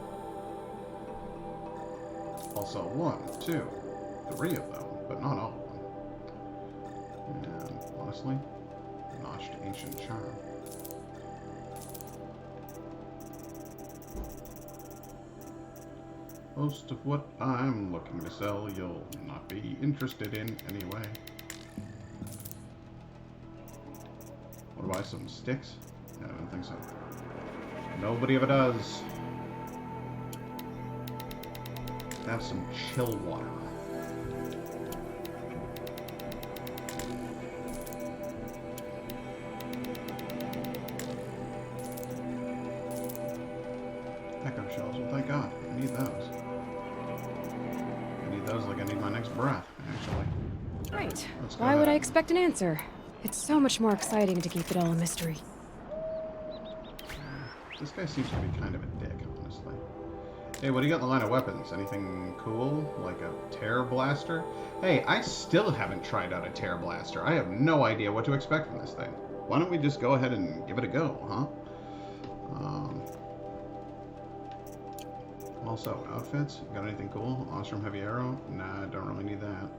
Also 1, 2, 3 of them, but not all of them. And honestly, notched ancient charm. Most of what I'm looking to sell, you'll not be interested in anyway. What do I buy? Some sticks? No, I don't think so. Nobody ever does. Have some chill water. Echo shells. Well, thank God. I need those. I need those like I need my next breath, actually. Right. Why would I expect an answer? It's so much more exciting to keep it all a mystery. This guy seems to be kind of a dick, honestly. Hey, what do you got in the line of weapons? Anything cool? Like a tear blaster? Hey, I still haven't tried out a tear blaster. I have no idea what to expect from this thing. Why don't we just go ahead and give it a go, huh? Also, outfits. Got anything cool? Ostrom Heavy Arrow? Nah, I don't really need that.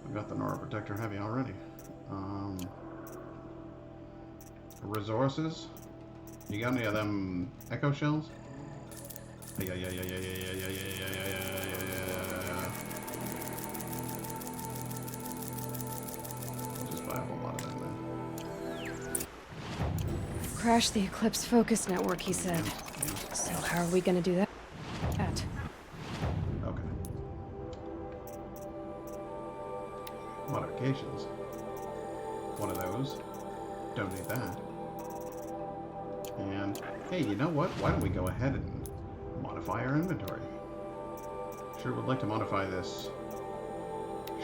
I've got the Nora Protector Heavy already. Resources? You got any of them echo shells? Yeah. I'll just buy a whole lot of them then. Crash the Eclipse focus network, he said. So how are we gonna do that? Okay. Modifications. One of those. Don't need that. And, hey, you know what? Why don't we go ahead and modify our inventory? Sure would like to modify this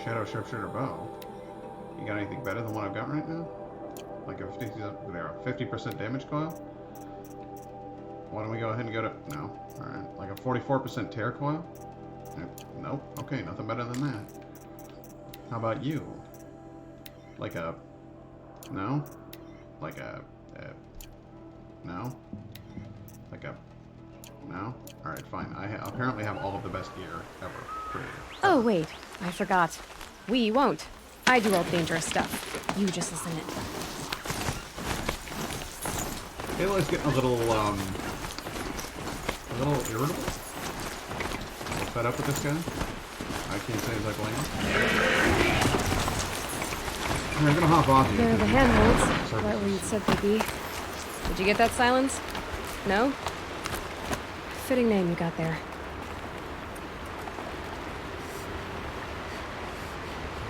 Shadow Sharpshooter bow. You got anything better than what I've got right now? Like a 50% damage coil? Why don't we go ahead and go to... No. Alright. Like a 44% tear coil? Nope. Okay, nothing better than that. How about you? Like a... No? Like a... No? Like a... No? Alright, fine. I apparently have all of the best gear ever created. Oh, wait. I forgot. We won't. I do all the dangerous stuff. You just listen in. Aloy's getting a little irritable. A little fed up with this guy. I can't say as I blame him. I'm gonna hop off you. There are the handholds. Right where you said they'd be. Did you get that, Silence? No? Fitting name you got there.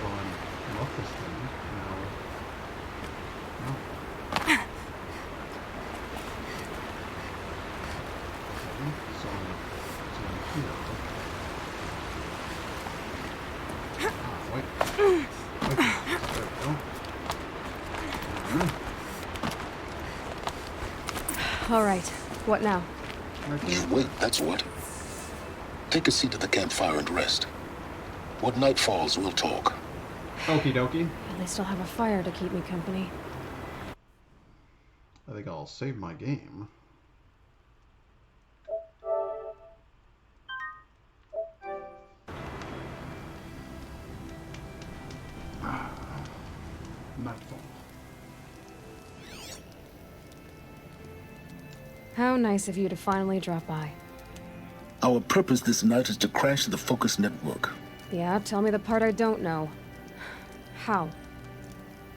Well, I love this thing. No. So here. Wait. There we go. All right. What now? You wait, that's what. Take a seat at the campfire and rest. When night falls, we'll talk. Okie dokie. At least I'll have a fire to keep me company. I think I'll save my game. Nightfall. How nice of you to finally drop by. Our purpose this night is to crash the focus network. Yeah, tell me the part I don't know. How?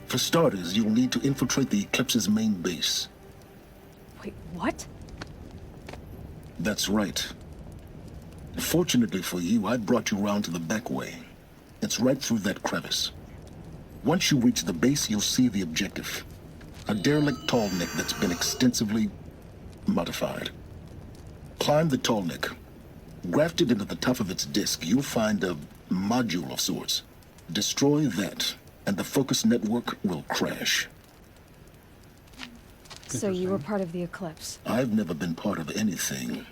For starters, you'll need to infiltrate the Eclipse's main base. Wait, what? That's right. Fortunately for you, I brought you round to the back way. It's right through that crevice. Once you reach the base, you'll see the objective. A derelict tall neck that's been extensively modified. Climb the tall neck. Grafted into the top of its disk, you'll find a module of sorts. Destroy that, and the focus network will crash. So you were part of the Eclipse? I've never been part of anything.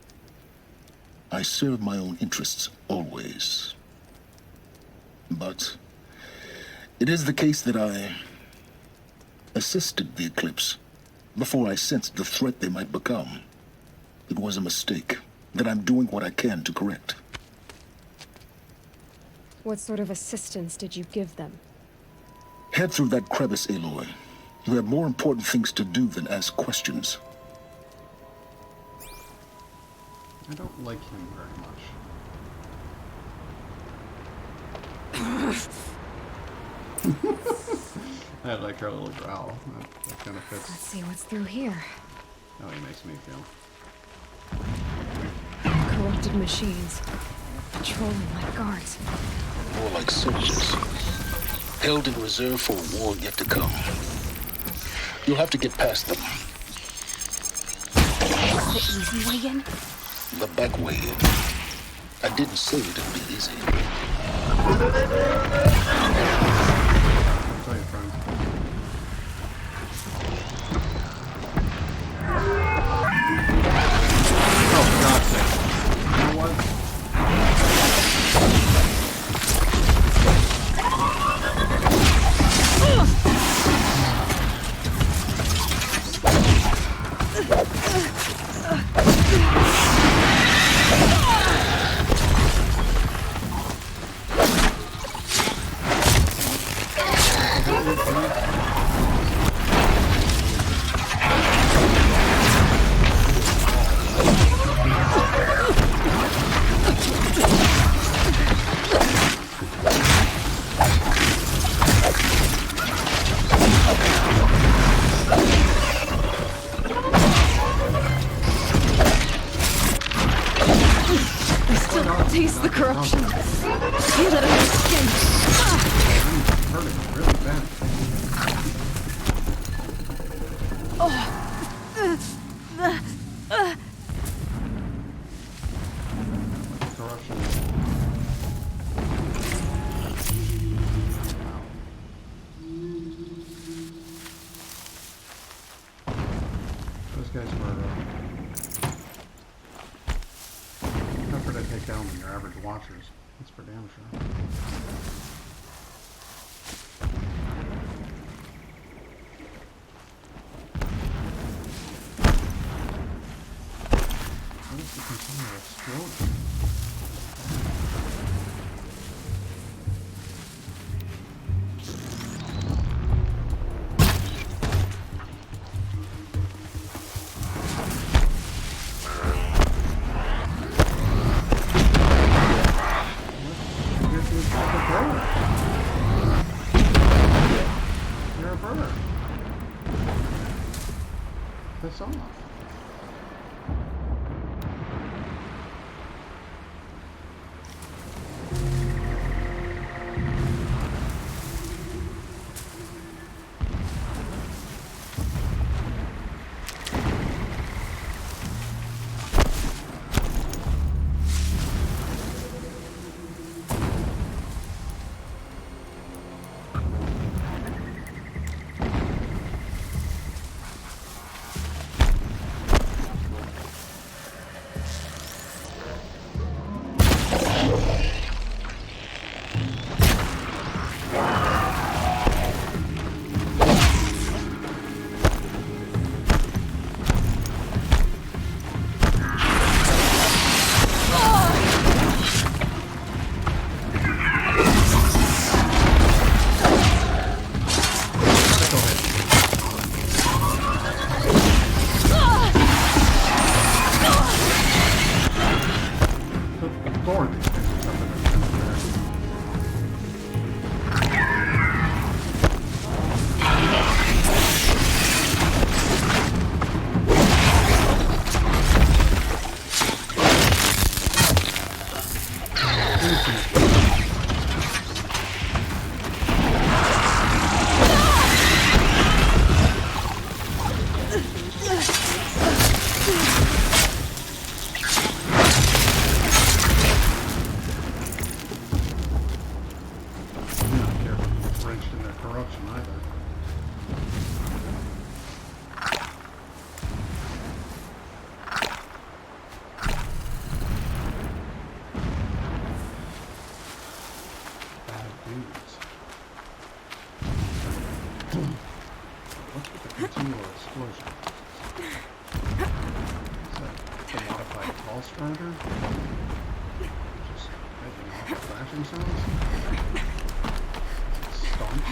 I serve my own interests, always. But it is the case that I assisted the Eclipse before I sensed the threat they might become. It was a mistake that I'm doing what I can to correct. What sort of assistance did you give them? Head through that crevice, Aloy. You have more important things to do than ask questions. I don't like him very much. I like her little growl. That kind of fits. Let's see what's through here. How he makes me feel. Corrupted machines. Patrolling like guards. More like soldiers. Held in reserve for a war yet to come. You'll have to get past them. The easy way in? The back way in. I didn't say it'd be easy. Tell your friend. Oh, for God's sake. You know what? Taste the corruption. Feel it in your skin. Hurting really bad. Corruption. Those guys were tougher to take down than your average watchers. That's for damn sure. What is the container exploding? You're a bird. Piss off. wrenched in their corruption either. Bad dudes. What's with the continual explosion? Is that the modified pulse starter? Just making all the flashing sounds? Stomps?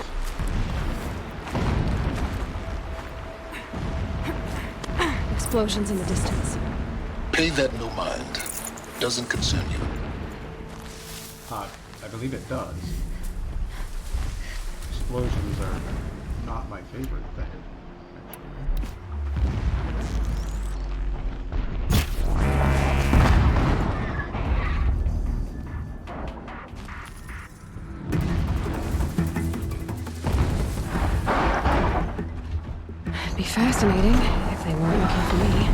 Explosions in the distance. Pay that no mind. Doesn't concern you. I believe it does. Explosions are not my favorite thing, It'd be fascinating if they weren't looking for me.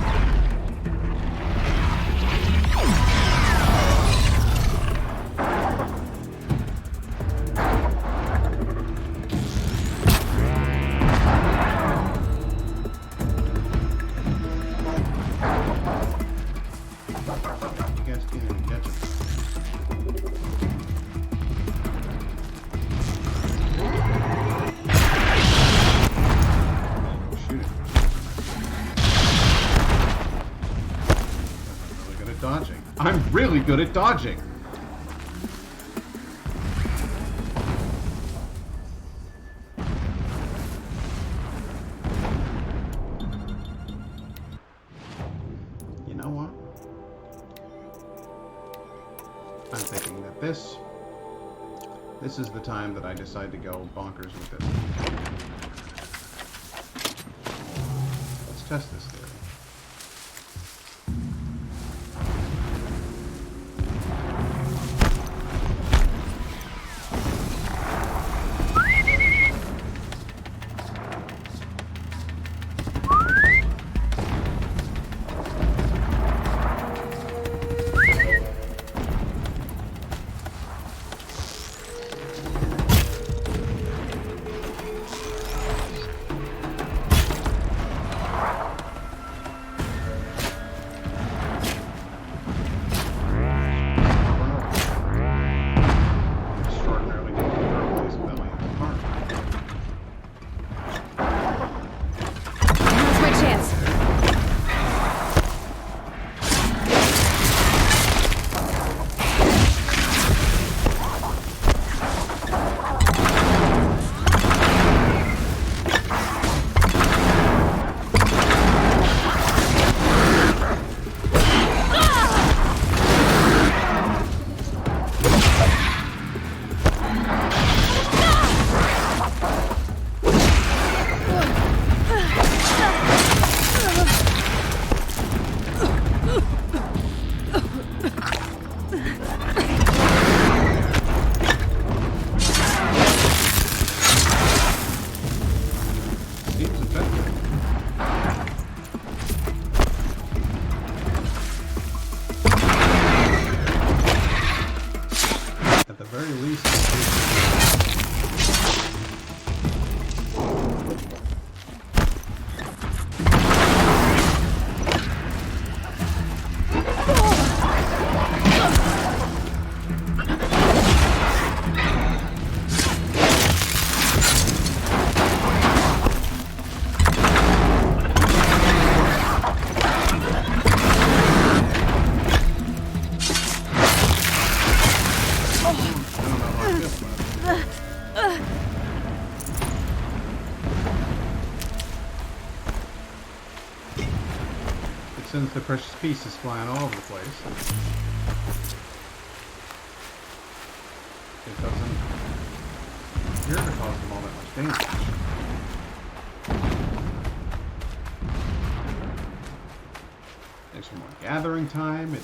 You guys can't even catch it. Shoot it. I'm really good at dodging. I'm really good at dodging! You know what? I'm thinking that this is the time that I decide to go bonkers with this. Let's test this theory. Extraordinarily good for a civilian park. Now's my chance. Seems effective. At the very least, it sends the precious pieces flying all over the place. It doesn't appear to cause them all that much damage. Extra more gathering time.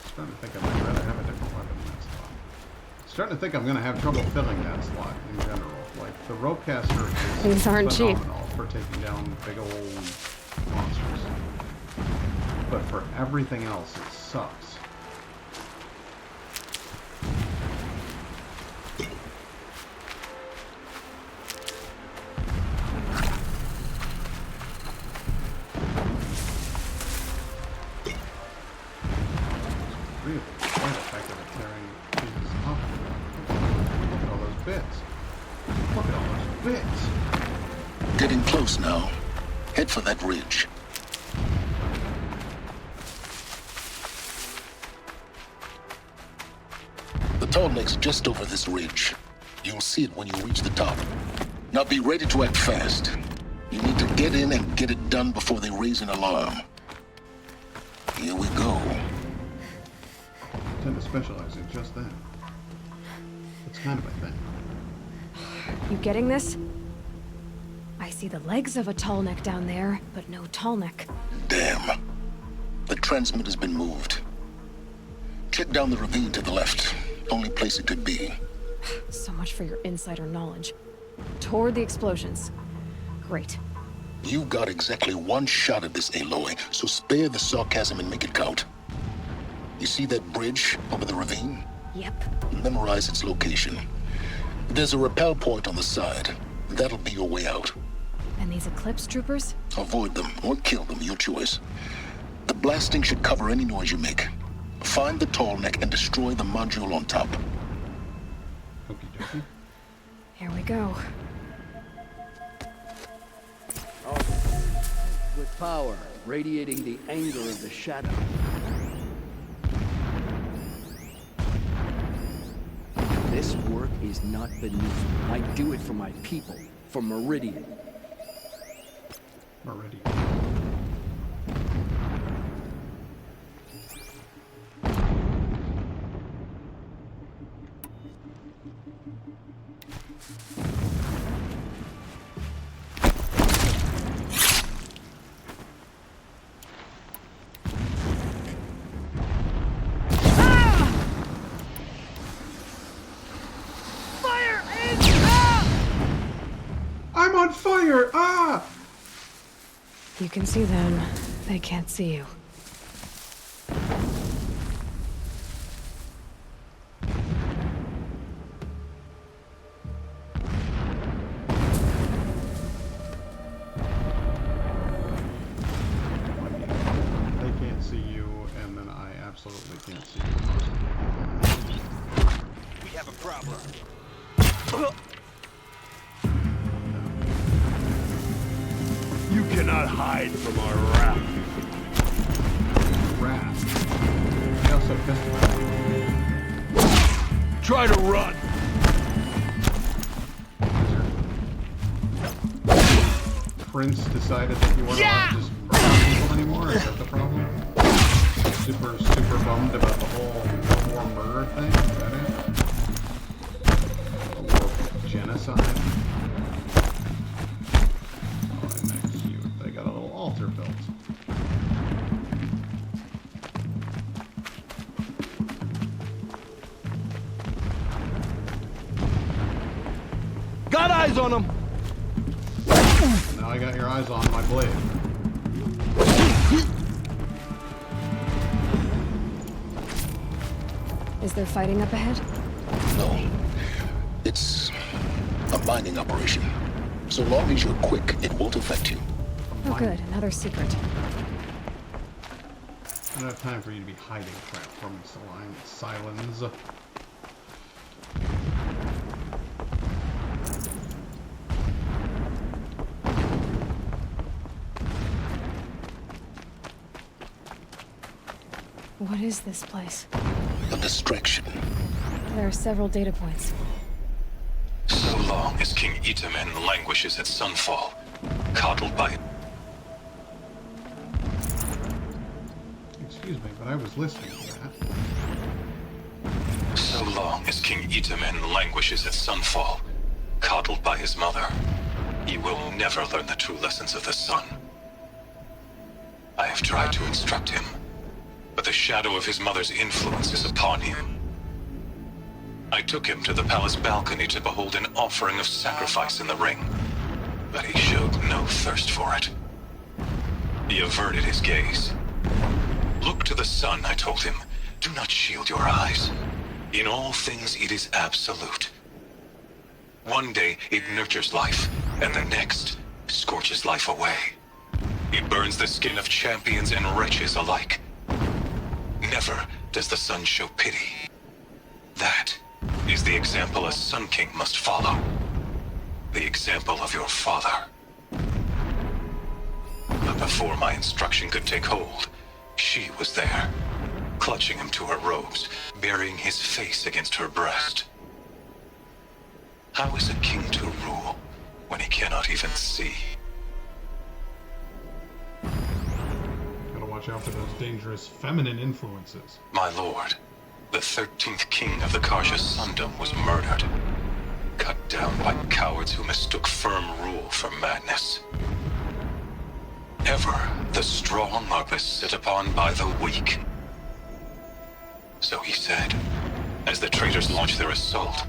Starting to think I might rather have a different weapon in that slot. Starting to think I'm going to have trouble filling that slot in general. Like, the ropecaster is Things aren't cheap. phenomenal for taking down big old monsters. But for everything else, it sucks. quite effective at tearing things up. Look at all those bits. Look at all those bits. Getting close now. Head for that ridge. The tall neck's just over this ridge. You'll see it when you reach the top. Now be ready to act fast. You need to get in and get it done before they raise an alarm. Here we go. I tend to specialize in just that. It's kind of my thing. You getting this? I see the legs of a tall neck down there, but no tall neck. Damn. The transmitter's been moved. Check down the ravine to the left. Only place it could be. So much for your insider knowledge. Toward the explosions. Great. You've got exactly one shot at this, Aloy, so spare the sarcasm and make it count. You see that bridge over the ravine? Yep. Memorize its location. There's a rappel point on the side. That'll be your way out. And these Eclipse troopers? Avoid them or kill them, your choice. The blasting should cover any noise you make. Find the tall neck and destroy the module on top. Okie dokie. Here we go. With power, radiating the anger of the shadow. This work is not beneath me. I do it for my people, for Meridian. Meridian. I'm on fire! Ah! You can see them. They can't see you. They can't see you, and then I absolutely can't see you. We have a problem. You cannot hide from our wrath. Wrath. They also pissed. Try to run. Prince decided that you weren't allowed to just murder people anymore? Is that the problem? Super bummed about the whole World War murder thing? Is that it? A war of genocide? Oh, isn't that cute? They got a little altar built. Got eyes on them. Now I got your eyes on my blade. Is there fighting up ahead? No. It's a mining operation. So long as you're quick, it won't affect you. Oh good, another secret. I don't have time for you to be hiding crap from me, Silence. What is this place? A distraction. There are several data points. So long as King Itamen languishes at Sunfall, coddled by... Excuse me, but I was listening to that. So long as King Itamen languishes at Sunfall, coddled by his mother, he will never learn the true lessons of the sun. I have tried to instruct him, but the shadow of his mother's influence is upon him. I took him to the palace balcony to behold an offering of sacrifice in the ring, but he showed no thirst for it. He averted his gaze. Look to the sun, I told him. Do not shield your eyes. In all things it is absolute. One day it nurtures life, and the next scorches life away. It burns the skin of champions and wretches alike. Never does the sun show pity. That is the example a Sun King must follow. The example of your father. But before my instruction could take hold, she was there, clutching him to her robes, burying his face against her breast. How is a king to rule when he cannot even see? Gotta watch out for those dangerous feminine influences. My lord, the 13th king of the Karja Sundom was murdered. Cut down by cowards who mistook firm rule for madness. Ever the strong are beset upon by the weak. So he said, as the traitors launched their assault.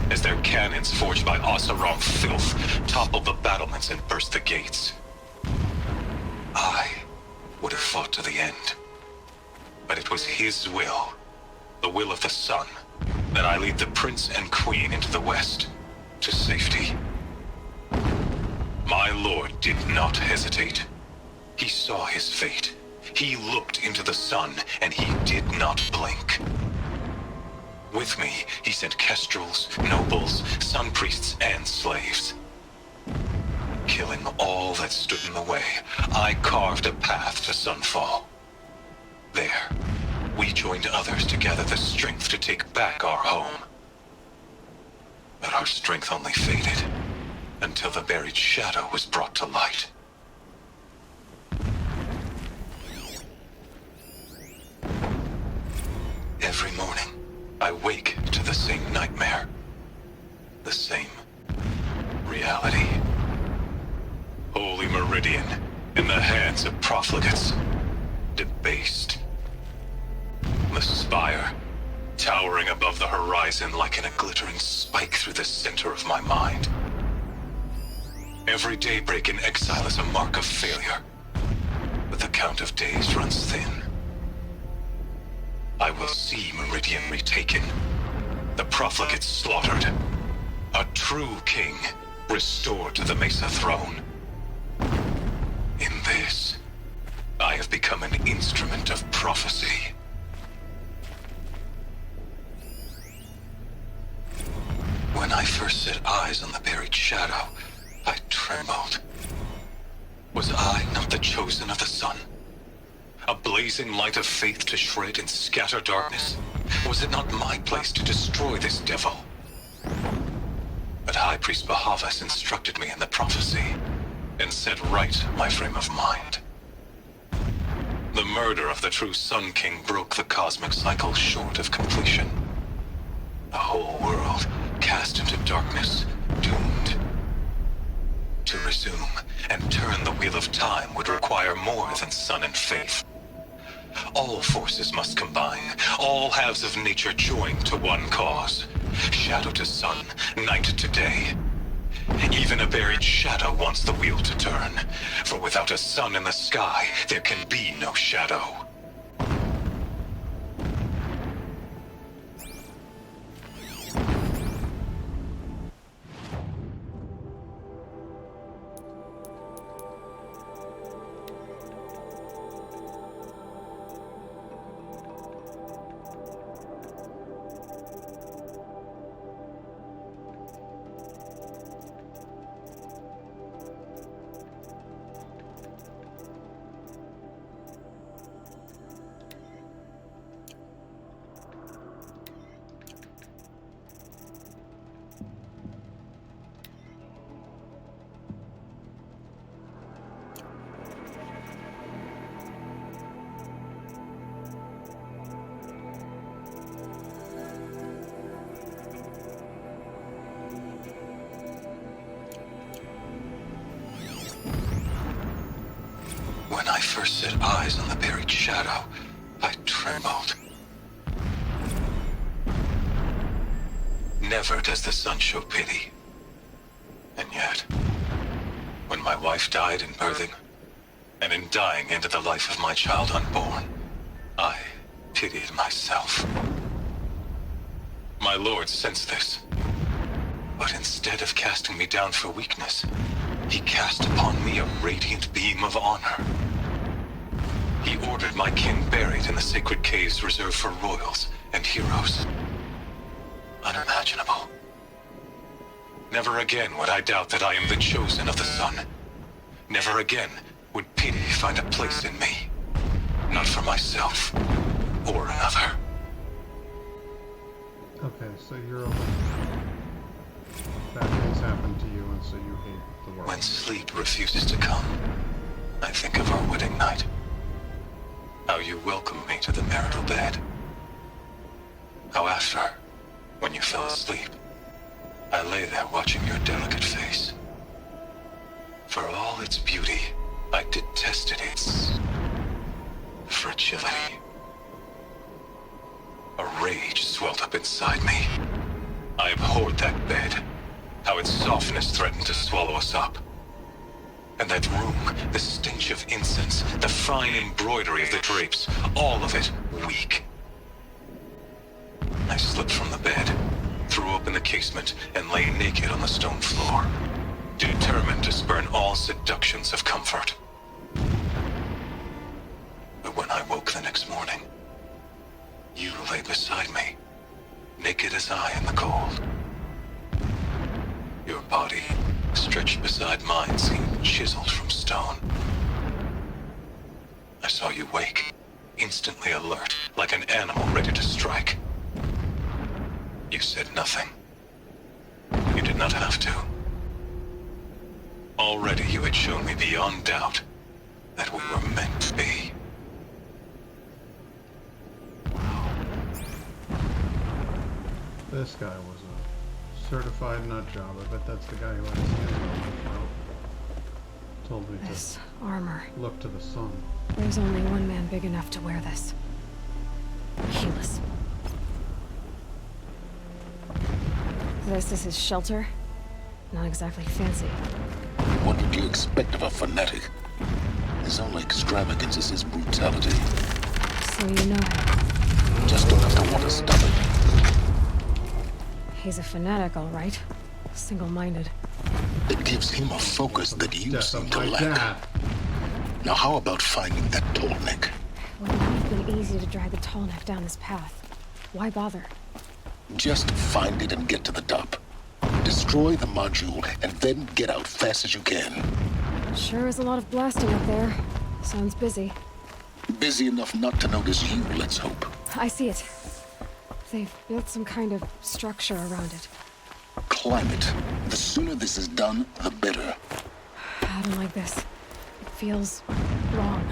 As their cannons forged by Oseram filth toppled the battlements and burst the gates. I would have fought to the end. But it was his will, the will of the sun, that I lead the prince and queen into the west, to safety. My lord did not hesitate. He saw his fate. He looked into the sun, and he did not blink. With me, he sent kestrels, nobles, sun priests, and slaves. Killing all that stood in the way, I carved a path to sunfall. There, we joined others to gather the strength to take back our home. But our strength only faded until the buried shadow was brought to light. Every morning, I wake to the same nightmare. The same reality. Holy Meridian, in the hands of profligates. Debased. The spire, towering above the horizon like a glittering spike through the center of my mind. Every daybreak in exile is a mark of failure, but the count of days runs thin. I will see Meridian retaken, the profligates slaughtered, a true king restored to the Mesa throne. In this, I have become an instrument of prophecy. When I first set eyes on the buried shadow, I trembled. Was I not the chosen of the sun? A blazing light of faith to shred and scatter darkness? Was it not my place to destroy this devil? But High Priest Bahavas instructed me in the prophecy, and set right my frame of mind. The murder of the true Sun King broke the cosmic cycle short of completion. The whole world cast into darkness, doomed. To resume and turn the wheel of time would require more than sun and faith. All forces must combine, all halves of nature join to one cause. Shadow to sun, night to day. Even a buried shadow wants the wheel to turn, for without a sun in the sky, there can be no shadow. When I first set eyes on the buried shadow, I trembled. Never does the sun show pity. And yet, when my wife died in birthing, and in dying ended the life of my child unborn, I pitied myself. My lord sensed this, but instead of casting me down for weakness, he cast upon me a radiant beam of honor. He He ordered my kin buried in the sacred caves reserved for royals and heroes. Unimaginable. Never again would I doubt that I am the chosen of the sun. Never again would pity find a place in me. Not for myself or another. Okay, so you're a bad things happen to you, and so you hate the world. When sleep refuses to come, I think of our wedding night. How you welcomed me to the marital bed. How after, when you fell asleep, I lay there watching your delicate face. For all its beauty, I detested its fragility. A rage swelled up inside me. I abhorred that bed, how its softness threatened to swallow us up. And that room, the stench of incense, the fine embroidery of the drapes, all of it weak. I slipped from the bed, threw open the casement, and lay naked on the stone floor, determined to spurn all seductions of comfort. But when I woke the next morning, you lay beside me, naked as I in the cold. Your body, stretched beside mine, seemed chiseled from stone. I saw you wake, instantly alert, like an animal ready to strike. You said nothing. You did not have to. Already you had shown me beyond doubt that we were meant to be. This guy was a certified nut job. I bet that's the guy who had his hand on my throat. Told me This to armor. look to the sun. There's only one man big enough to wear this. Helis. This is his shelter. Not exactly fancy. What did you expect of a fanatic? His only extravagance is his brutality. So you know him. Just enough to want to stop it. He's a fanatic, all right. Single-minded. It gives him a focus that you seem to lack. Dad. Now how about finding that tall neck? It would not have been easy to drag the tall neck down this path. Why bother? Just find it and get to the top. Destroy the module and then get out fast as you can. Sure is a lot of blasting up there. Sounds busy. Busy enough not to notice you, let's hope. I see it. They've built some kind of structure around it. Climb it. The sooner this is done, the better. I don't like this. It feels wrong.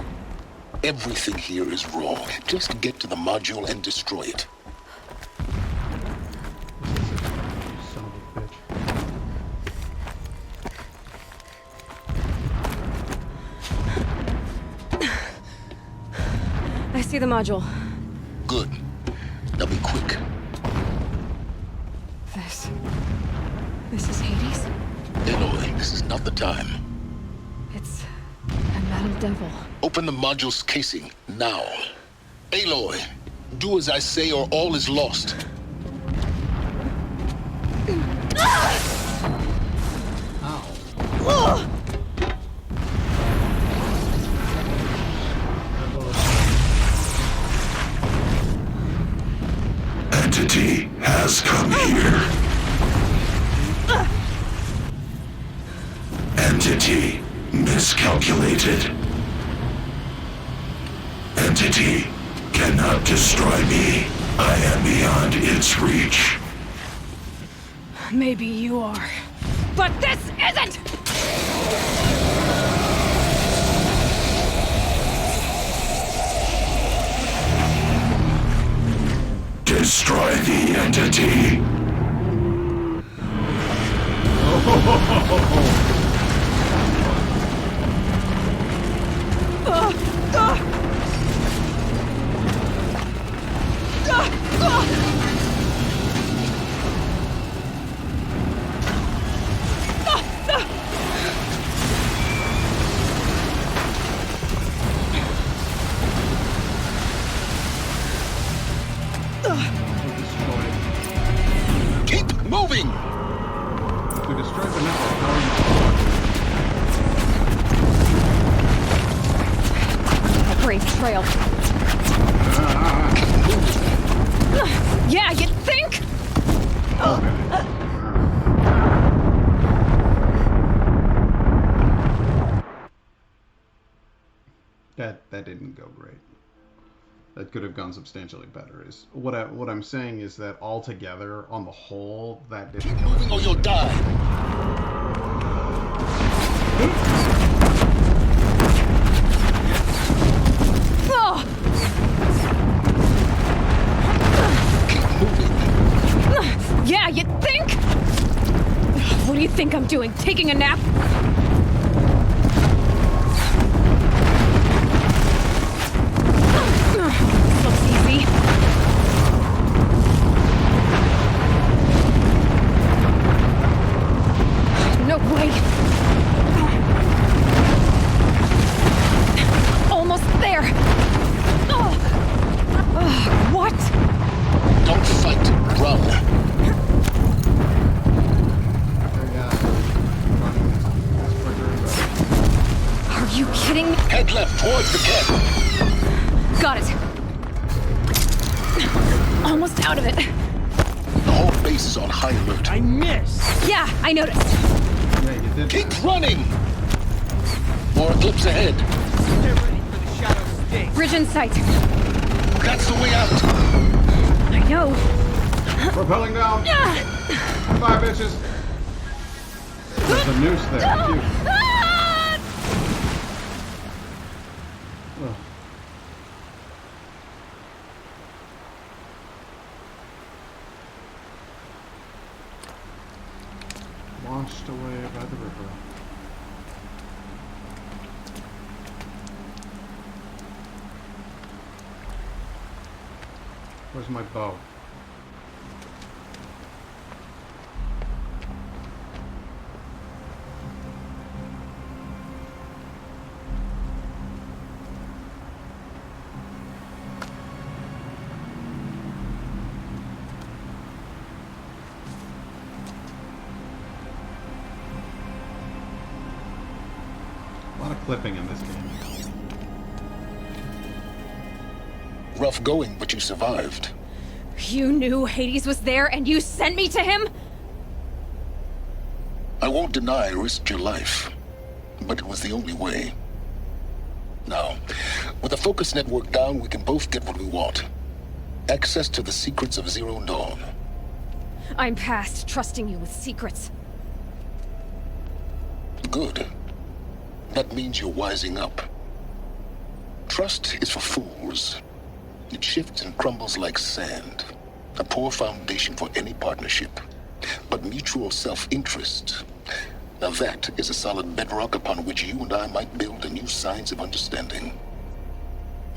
Everything here is wrong. Just get to the module and destroy it. Son of a bitch. I see the module. Good. Now be quick. This is Hades? Aloy, this is not the time. It's a metal devil. Open the module's casing, now. Aloy, do as I say or all is lost. Ow. Entity has come here. Entity miscalculated. Entity cannot destroy me. I am beyond its reach. Maybe you are. But this isn't! Destroy the entity. Keep moving! To destroy the network, how are you? brave trail. Yeah, you'd think? That didn't go great. That could have gone substantially better. Is what I'm saying is that altogether, on the whole, that didn't. Keep moving or you'll die. Yeah, you think? What do you think I'm doing? Taking a nap? Looks easy. No way. Almost there. What? Don't fight. Run. Are you kidding me? Head left towards the camp. Got it. Almost out of it. The whole base is on high alert. I missed. Yeah, I noticed. Yeah, you did. Keep running. More eclipse ahead. Get ready for the shadow sting. Bridge in sight. That's the way out. I know. Propelling down. Bye, bitches. There's a noose there. Cute. Ugh. Washed away by the river. Where's my bow? A lot of clipping in this game. Rough going, but you survived. You knew Hades was there and you sent me to him? I won't deny I risked your life, but it was the only way. Now, with the focus network down, we can both get what we want. Access to the secrets of Zero Dawn. I'm past trusting you with secrets. Good. That means you're wising up. Trust is for fools. It shifts and crumbles like sand. A poor foundation for any partnership. But mutual self-interest, now that is a solid bedrock upon which you and I might build a new science of understanding.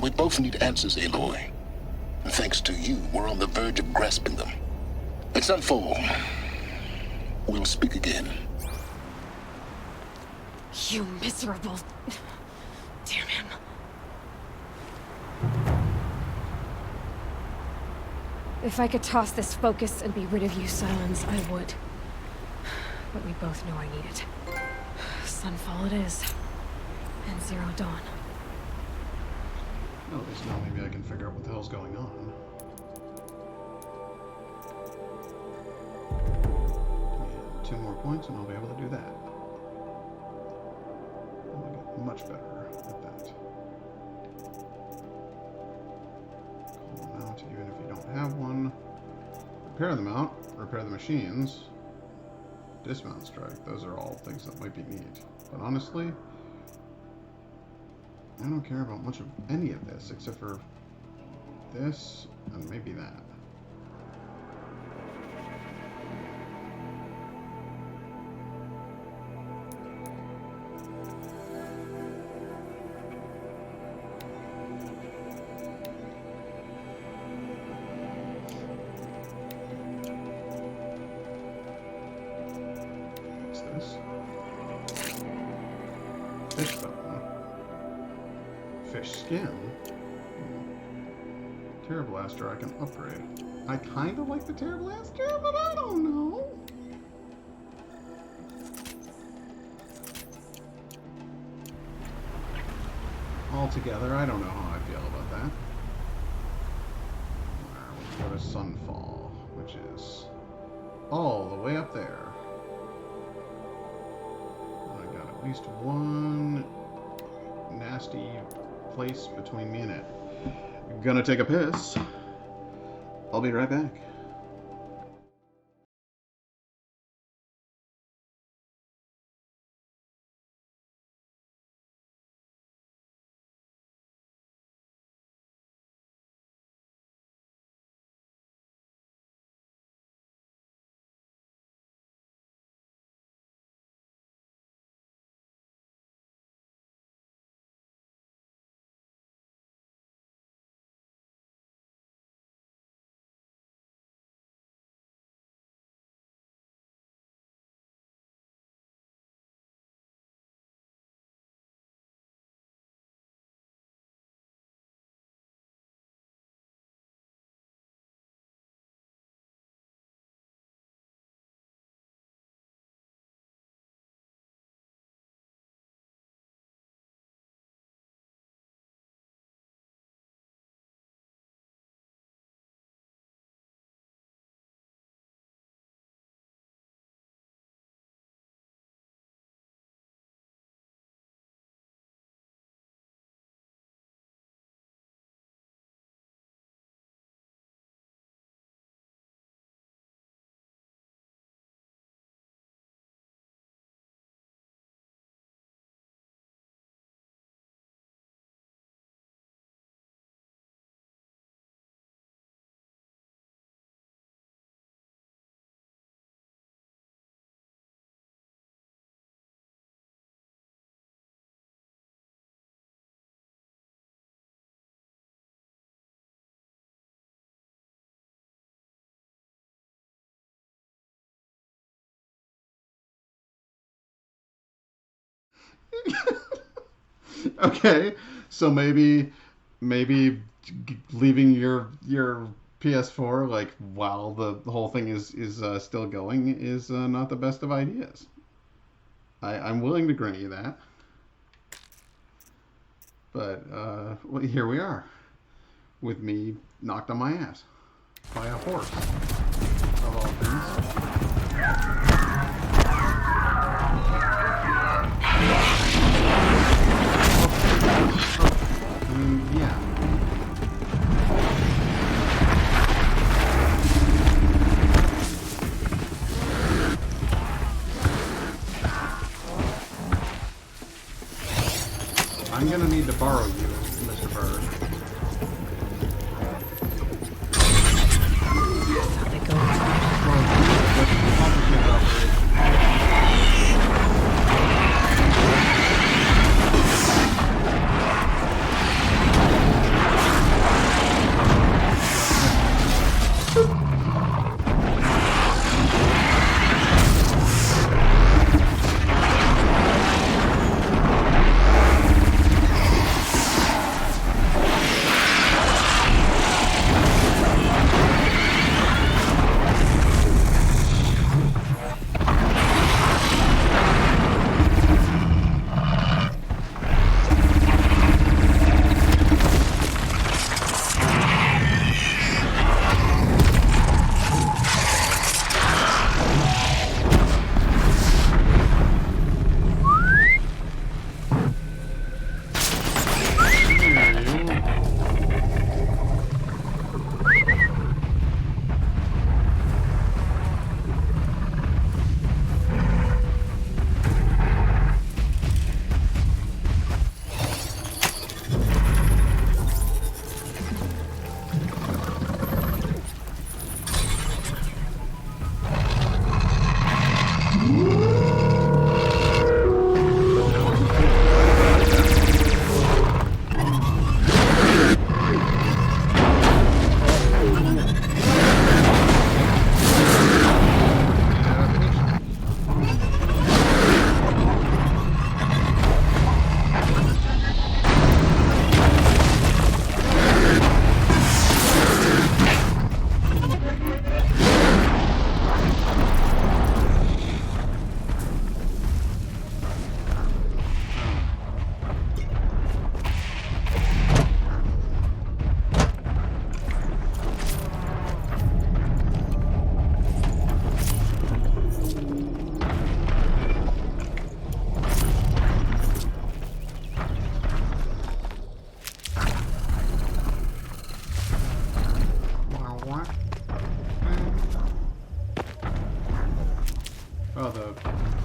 We both need answers, Aloy. And thanks to you, we're on the verge of grasping them. Let's unfold. We'll speak again. You miserable... Damn him. If I could toss this focus and be rid of you, Silence, I would. But we both know I need it. Sunfall it is. And Zero Dawn. Well, at least now maybe I can figure out what the hell's going on. And 2 more points and I'll be able to do that. I'll get much better at that. Call mount even if you don't have one. Repair the mount, repair the machines, dismount strike. Those are all things that might be neat. But honestly, I don't care about much of any of this except for this and maybe that. What's this? Fish bone. Fish skin. Terrablaster I can upgrade. I kind of like the Terrablaster, but I don't know. altogether. I don't know how I feel about that. We'll go to Sunfall, which is all the way up there. I got at least one nasty place between me and it. Gonna take a piss. I'll be right back. Okay, so maybe leaving your PS4 like while the whole thing is still going is not the best of ideas. I'm willing to grant you that, but well, here we are with me knocked on my ass by a horse of all things. Yeah. I'm gonna need to borrow you, Mr. Bird. That's how they go.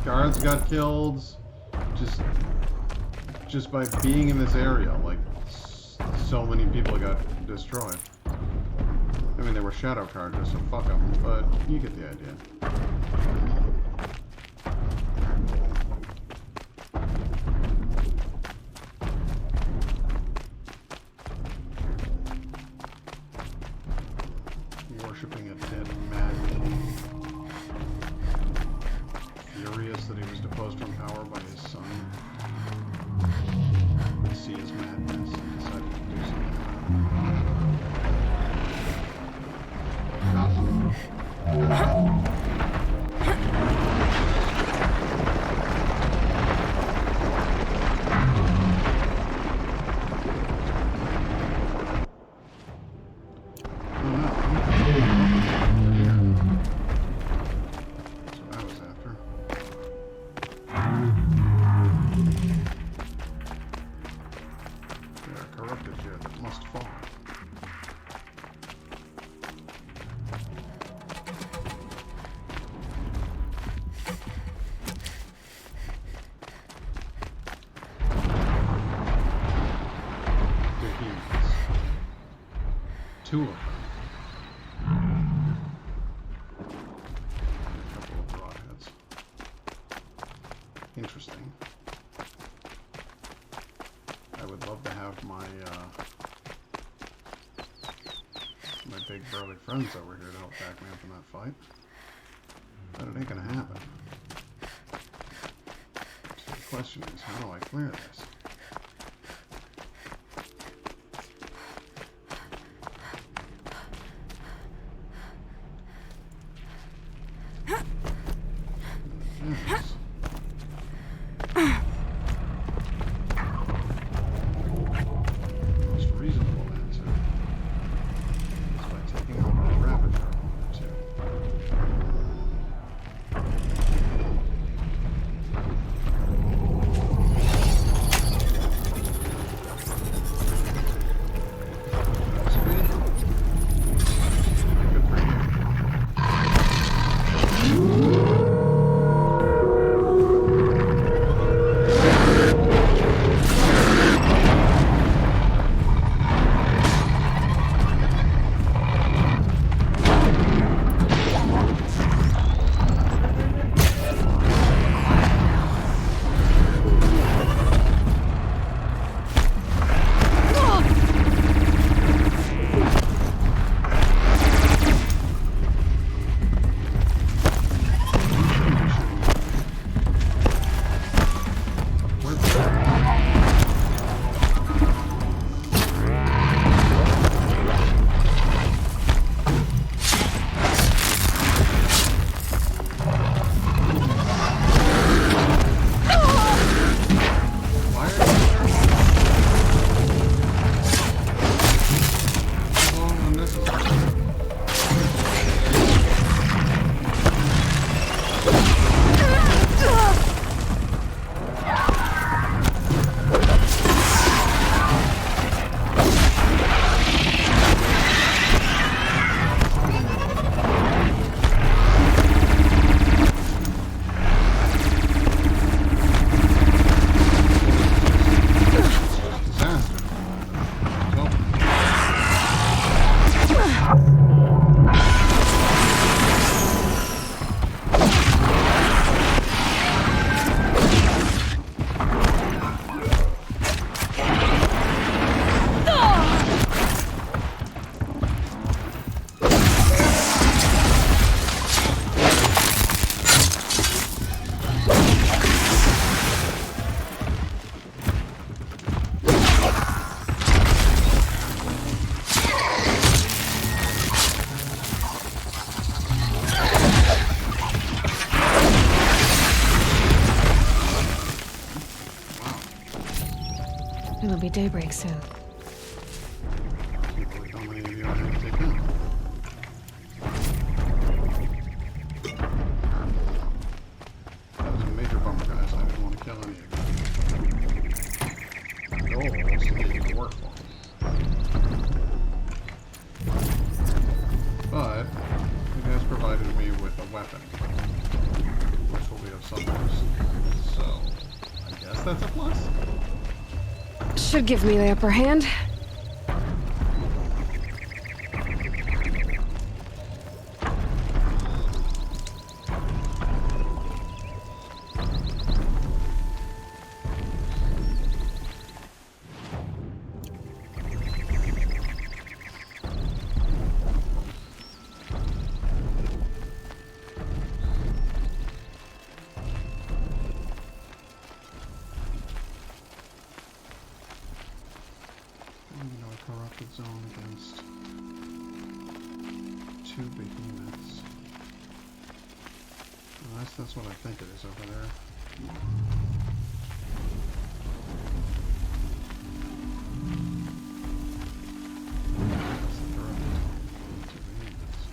Guards got killed just by being in this area. Like, so many people got destroyed. I mean, they were shadow charges, so fuck them, but you get the idea. Worshipping a dead mad king. Furious that he was deposed from power by his son. Could see his madness and decided to do something two of them. A couple of broadheads. Interesting. I would love to have my my big burly friends over here to help back me up in that fight. But it ain't gonna happen. So the question is, how do I clear this? It'll be daybreak soon. That was a major bummer, guys. I didn't want to kill any of you. The goal was to make it work for me. But you guys provided me with a weapon. which will be of some use. So, I guess that's a plus. Should give me the upper hand. Corrupted zone against 2 behemoths. Well, that's what I think it is over there. That's the corrupted zone. 2 behemoths.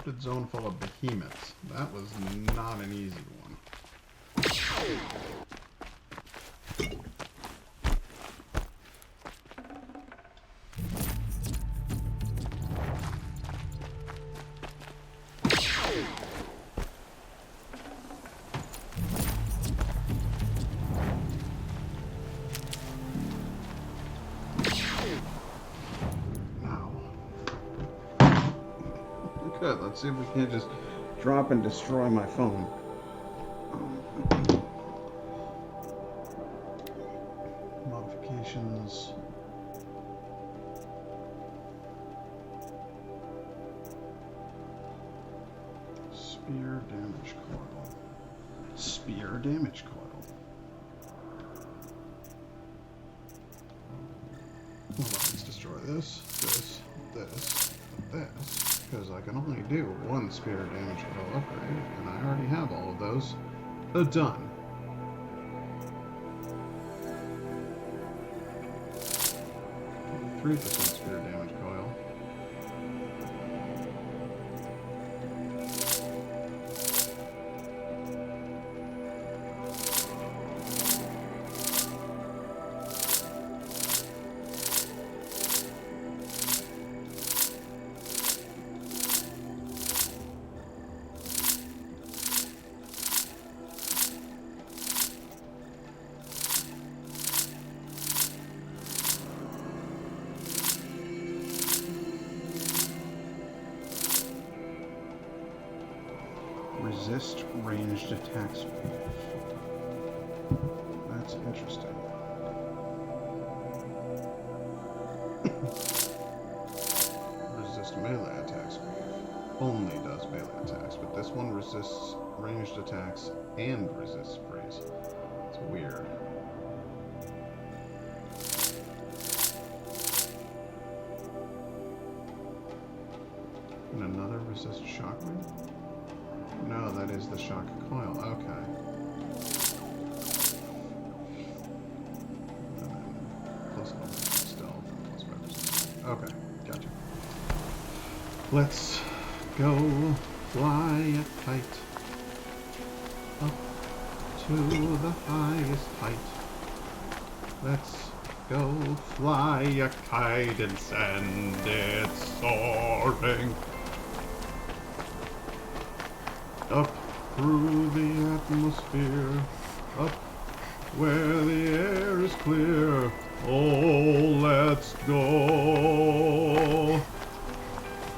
Corrupted zone full of behemoths. That was not an easy one. Good, let's see if we can't just drop and destroy my phone. Modifications. Spear damage coil. Spear damage coil. Well, let's destroy this, this, this, this. Because I can only do one spear damage coil upgrade, and I already have all of those. Done. .3% spear damage coil. Resist ranged attacks. That's interesting. Resist melee attacks. Only does melee attacks, but this one resists ranged attacks and resists freeze. It's weird. And another resist shockwave? No, that is the shock coil. Okay. Plus 11% stealth, plus 5%. Okay, gotcha. Let's go fly a kite up to the highest height. Let's go fly a kite and send it soaring up through the atmosphere, up where the air is clear. Oh, let's go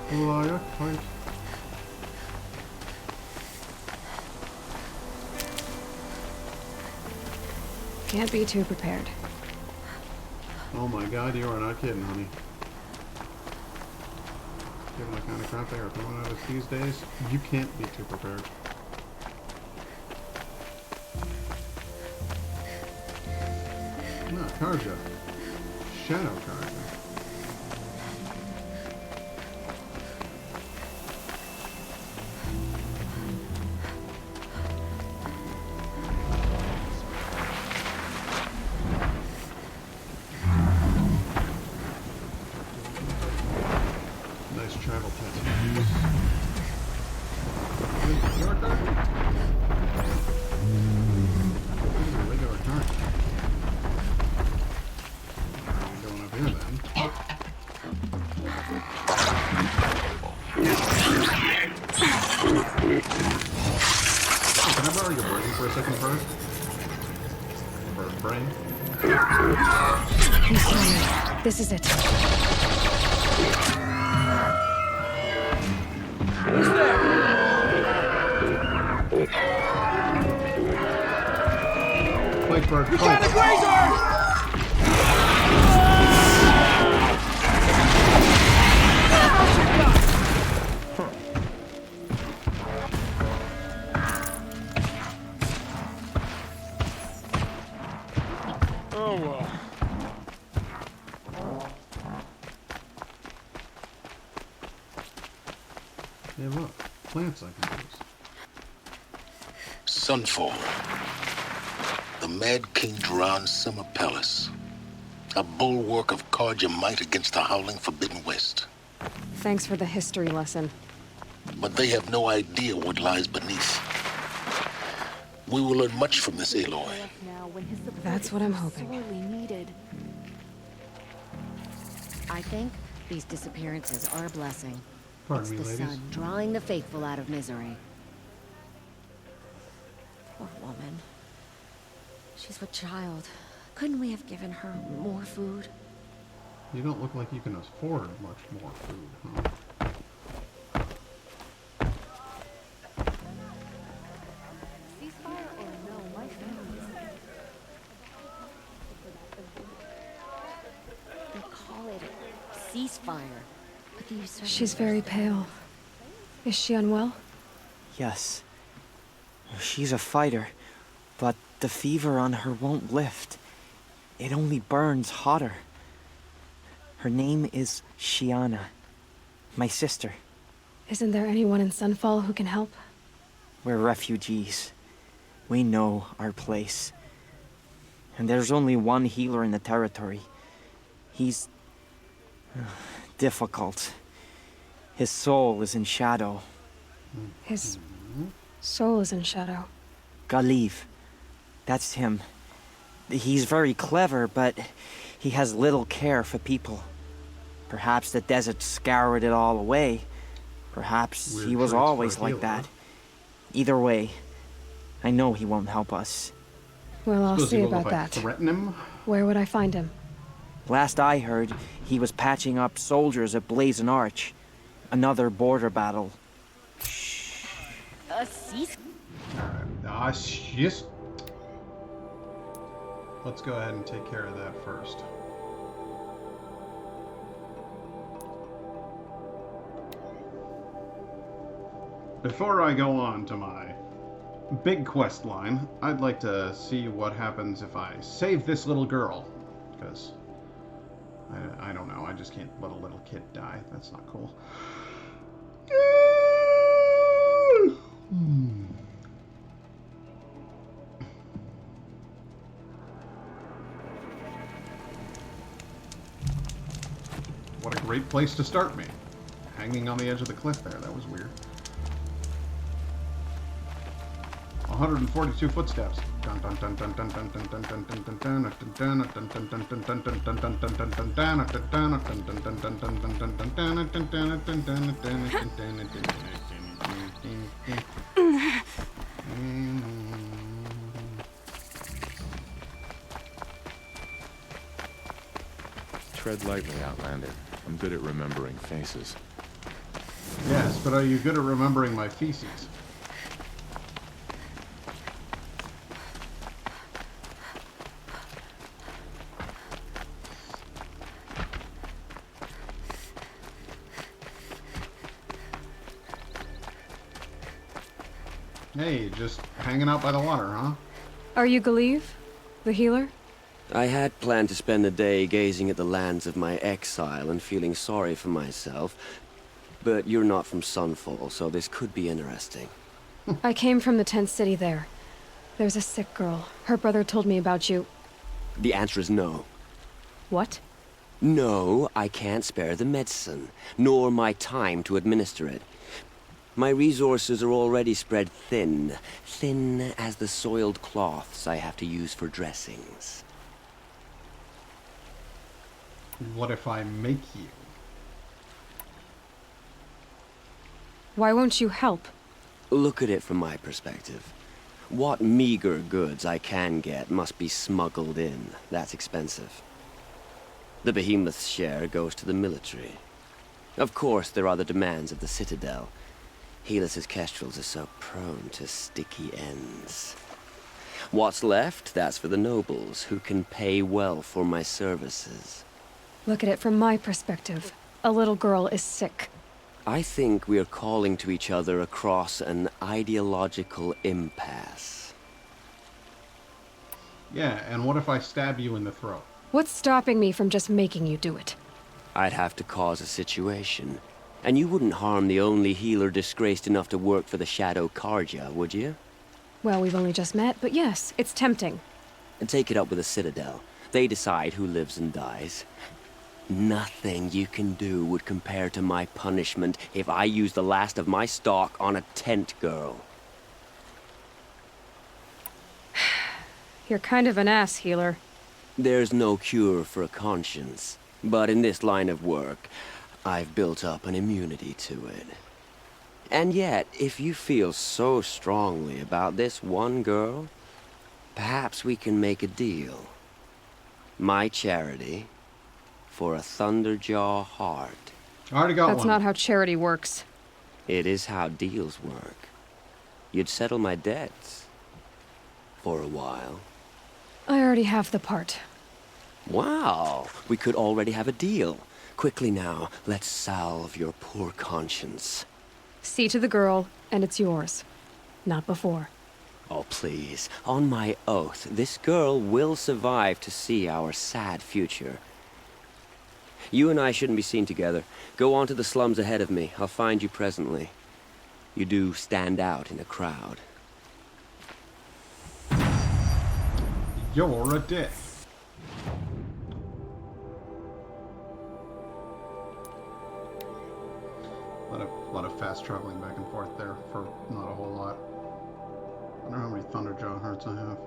fly a kite. Can't be too prepared. Oh my god, you are not kidding, honey. Given the kind of crap they are throwing at us these days, you can't be too prepared. No, Karja. Shadow Karja. Nice travel tattoos. Your card? Regular card. Going up here then. Can I borrow your brain for a second first? Bird brain? He's coming. This is it. Who's there? Fight, bird, You fight. got a grazer! Oh well. Hey, look. Plants I can use. Sunfall. The Mad King Duran's summer palace. A bulwark of Karja might against the howling Forbidden West. Thanks for the history lesson. but they have no idea what lies beneath. We will learn much from this Aloy. That's what I'm hoping. I think these disappearances are a blessing. Pardon It's me, the ladies. sun drawing the faithful out of misery. Poor woman. She's a child. Couldn't we have given her more food? You don't look like you can afford much more food, huh? Ceasefire or no, my family's... They call it ceasefire. But the usurper... She's very pale. Is she unwell? Yes. She's a fighter, but the fever on her won't lift. It only burns hotter. Her name is Shiana, my sister. Isn't there anyone in Sunfall who can help? We're refugees. We know our place. And there's only one healer in the territory. He's... difficult. His soul is in shadow. His soul is in shadow. Galiv. That's him. He's very clever, but he has little care for people. Perhaps the desert scoured it all away. Perhaps Weird he was traits for always a like healer. that. Either way, I know he won't help us. Well, I'll Suppose see you will about if I that. threaten him? Where would I find him? Last I heard, he was patching up soldiers at Blazon Arch. Another border battle. A cease... Alright, yes. Let's go ahead and take care of that first. Before I go on to my big quest line, I'd like to see what happens if I save this little girl. Because, I don't know, I just can't let a little kid die. That's not cool. What a great place to start me. Hanging on the edge of the cliff there. That was weird. 142 footsteps. Tread lightly, Outlander. I'm good at remembering faces. Yes, but are you good at remembering my feces? Hey, just hanging out by the water, huh? Are you Galiv? The healer? I had planned to spend the day gazing at the lands of my exile and feeling sorry for myself, but you're not from Sunfall, so this could be interesting. I came from the tent city there. There's a sick girl. Her brother told me about you. The answer is no. What? No, I can't spare the medicine, nor my time to administer it. My resources are already spread thin, thin as the soiled cloths I have to use for dressings. What if I make you? Why won't you help? Look at it from my perspective. What meager goods I can get must be smuggled in. That's expensive. The behemoth's share goes to the military. Of course, there are the demands of the Citadel. Helis's kestrels are so prone to sticky ends. What's left, that's for the nobles, who can pay well for my services. Look at it from my perspective. A little girl is sick. I think we are calling to each other across an ideological impasse. Yeah, and what if I stab you in the throat? What's stopping me from just making you do it? I'd have to cause a situation. And you wouldn't harm the only healer disgraced enough to work for the Shadow Carja, would you? Well, we've only just met, but yes, it's tempting. And take it up with the Citadel. They decide who lives and dies. Nothing you can do would compare to my punishment if I used the last of my stock on a tent girl. You're kind of an ass, healer. There's no cure for a conscience, but in this line of work, I've built up an immunity to it. And yet, if you feel so strongly about this one girl, perhaps we can make a deal. My charity for a Thunderjaw heart. I already got one. That's not how charity works. It is how deals work. You'd settle my debts. For a while. I already have the part. Wow, we could already have a deal. Quickly now, let's salve your poor conscience. See to the girl, and it's yours. Not before. Oh, please. On my oath, this girl will survive to see our sad future. You and I shouldn't be seen together. Go on to the slums ahead of me. I'll find you presently. You do stand out in a crowd. You're a dick. A lot of fast traveling back and forth there for not a whole lot. I don't know how many Thunderjaw hearts I have.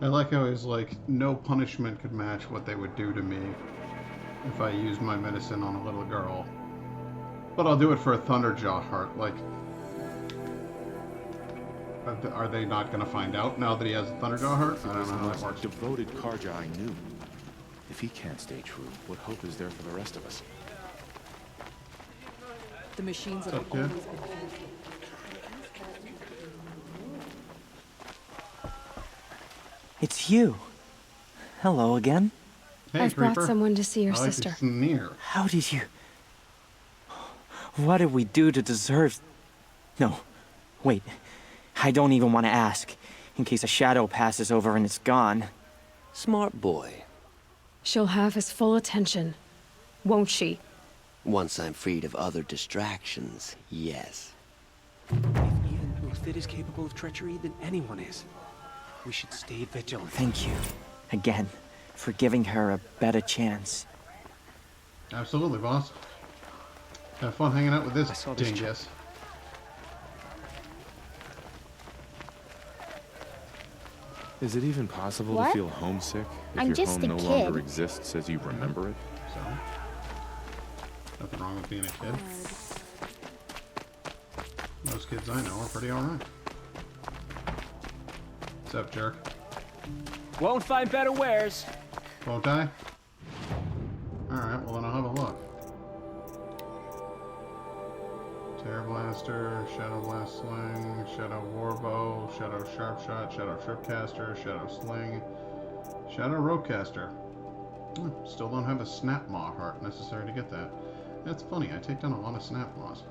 I like how he's like, no punishment could match what they would do to me if I used my medicine on a little girl. But I'll do it for a Thunderjaw heart. Like, are they not going to find out now that he has a Thunderjaw heart? I don't know how that works. Devoted Karja I knew. If he can't stay true, what hope is there for the rest of us? The machines What's have up, kid? always been. It's you. Hello again. Hey, I've brought Creeper. someone to see your I like sister. your sneer. How did you... What did we do to deserve... No. Wait. I don't even want to ask. In case a shadow passes over and it's gone. Smart boy. She'll have his full attention. Won't she? Once I'm freed of other distractions, yes. If even Uthid is capable of treachery, then anyone is. We should stay vigilant. Thank you. Again. For giving her a better chance. Absolutely, boss. Have fun hanging out with this dingus. Is it even possible What? to feel homesick if I'm your just home a no kid. longer exists as you remember it? So, nothing wrong with being a kid. Most kids I know are pretty alright. What's up, jerk? Won't find better wares. Won't I? Alright, well then I'll have a look. Terror Blaster, Shadow Blast Sling, Shadow Warbow, Shadow Sharpshot, Shadow Tripcaster, Shadow Sling, Shadow Ropecaster. Still don't have a Snap Maw heart necessary to get that. That's funny, I take down a lot of Snap Maws.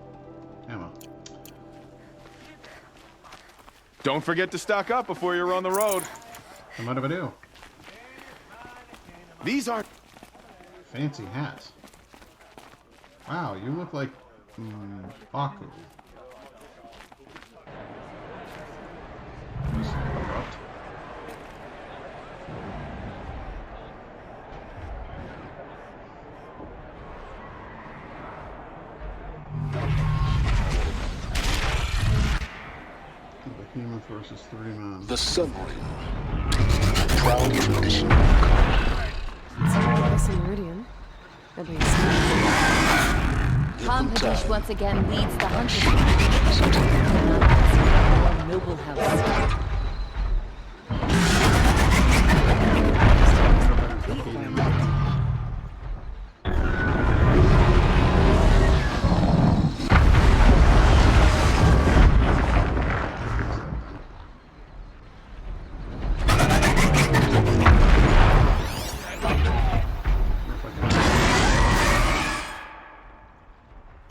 Ammo. Don't forget to stock up before you're on the road. And what do I do? These are fancy hats. Wow, you look like Baku. He's corrupt. Behemoth versus 3 men. The submarine. Proud tradition. It's a meridian. At least. Competition once again leads the hunters. Noble house.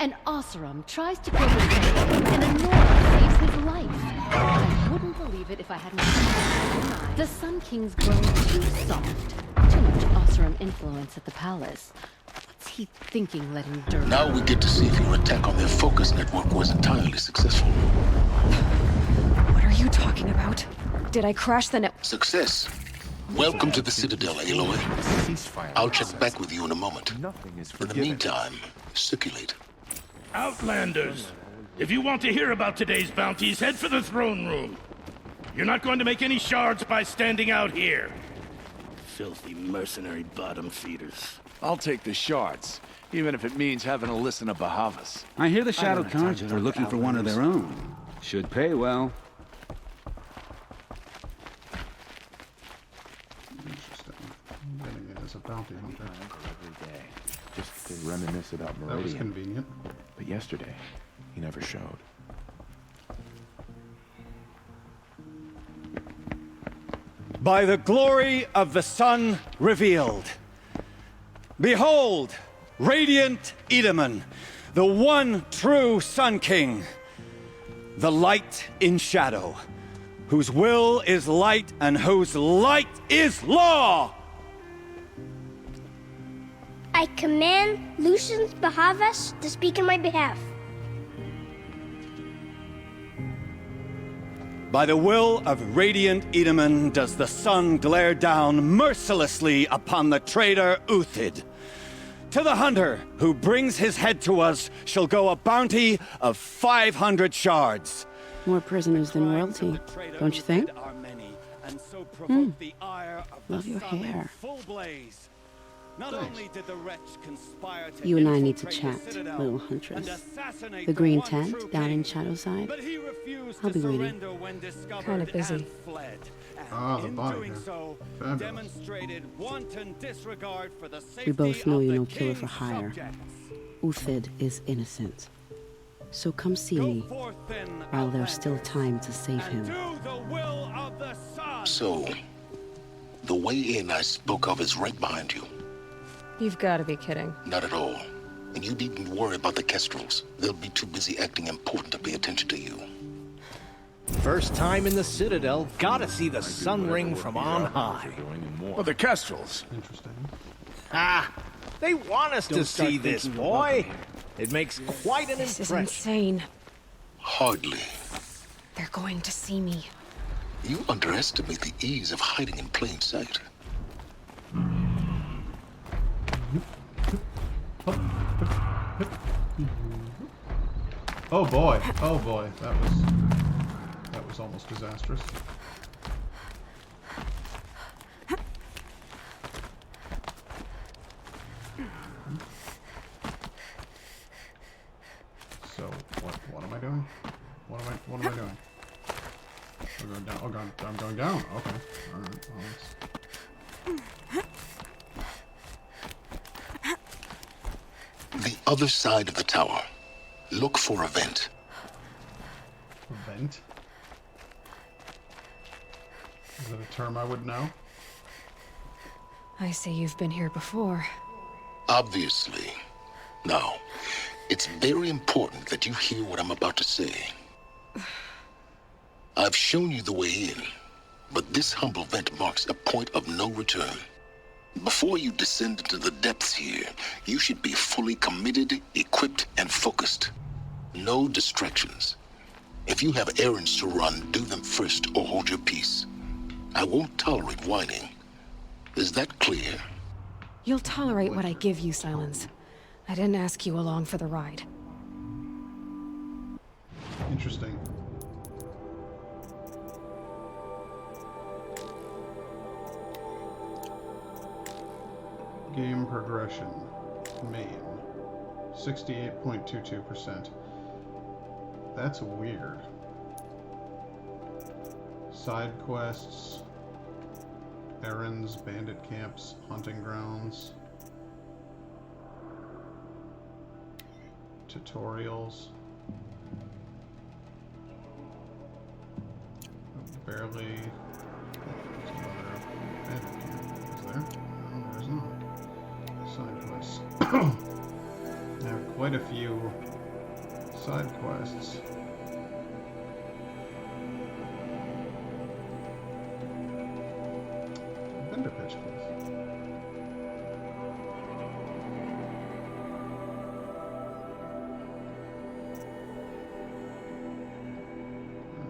An Oseram tries to kill his enemy, and a Nora saves his life. Wouldn't believe it if I hadn't seen it. The Sun King's grown too soft. Too much Osram influence at the palace. What's he thinking letting dirt? Now we get to see if your attack on their focus network was entirely successful. What are you talking about? Did I crash the net? Success. Welcome to the Citadel, Aloy. I'll check back with you in a moment. In the meantime, circulate. Outlanders, if you want to hear about today's bounties, head for the throne room. You're not going to make any shards by standing out here. Filthy mercenary bottom feeders. I'll take the shards, even if it means having to listen to Bahavas. I hear the Shadow Cards are looking for one of their own. Should pay well. Interesting. I'm getting it as a bounty hunter. Every day, just to reminisce about Meridian. That was convenient. But yesterday, he never showed. By the glory of the sun revealed. Behold, radiant Edaman, the one true Sun King. The light in shadow, whose will is light and whose light is law! I command Lucius Bahavas to speak in my behalf. By the will of radiant Edaman does the sun glare down mercilessly upon the traitor Uthid. To the hunter who brings his head to us shall go a bounty of 500 shards. More prisoners than royalty, don't you think? Love your hair. You and I need to chat, little huntress. The green tent down in Shadowside. I'll be waiting. Kind of busy. Ah, the body. Fabulous. We both know you're no killer for hire. Uthid is innocent. So come see me while there's still time to save him. So, the way in I spoke of is right behind you. You've got to be kidding. Not at all. And you needn't worry about the Kestrels. They'll be too busy acting important to pay attention to you. First time in the Citadel, gotta see the sun ring from on high. Well, the Kestrels. Interesting. Ah, they want us to see this, boy. It makes quite an This is impression. insane. Hardly. They're going to see me. You underestimate the ease of hiding in plain sight. Oh boy. Oh boy. That was almost disastrous. So what am I doing? What am I doing? I'm going down. Oh, I'm going down. Okay. All right. Well, The other side of the tower. Look for a vent. A vent? Is that a term I would know? I see you've been here before. Obviously. Now, it's very important that you hear what I'm about to say. I've shown you the way in, but this humble vent marks a point of no return. Before you descend into the depths here, you should be fully committed, equipped, and focused. No distractions. If you have errands to run, do them first or hold your peace. I won't tolerate whining. Is that clear? You'll tolerate what I give you, Silence. I didn't ask you along for the ride. Interesting. Game progression. Main. 68.22%. That's weird. Side quests. Errands, bandit camps, hunting grounds. Tutorials. Barely. There's another bandit camp. Is there? No, there's not. Side quests. There are quite a few side quests. damage, please.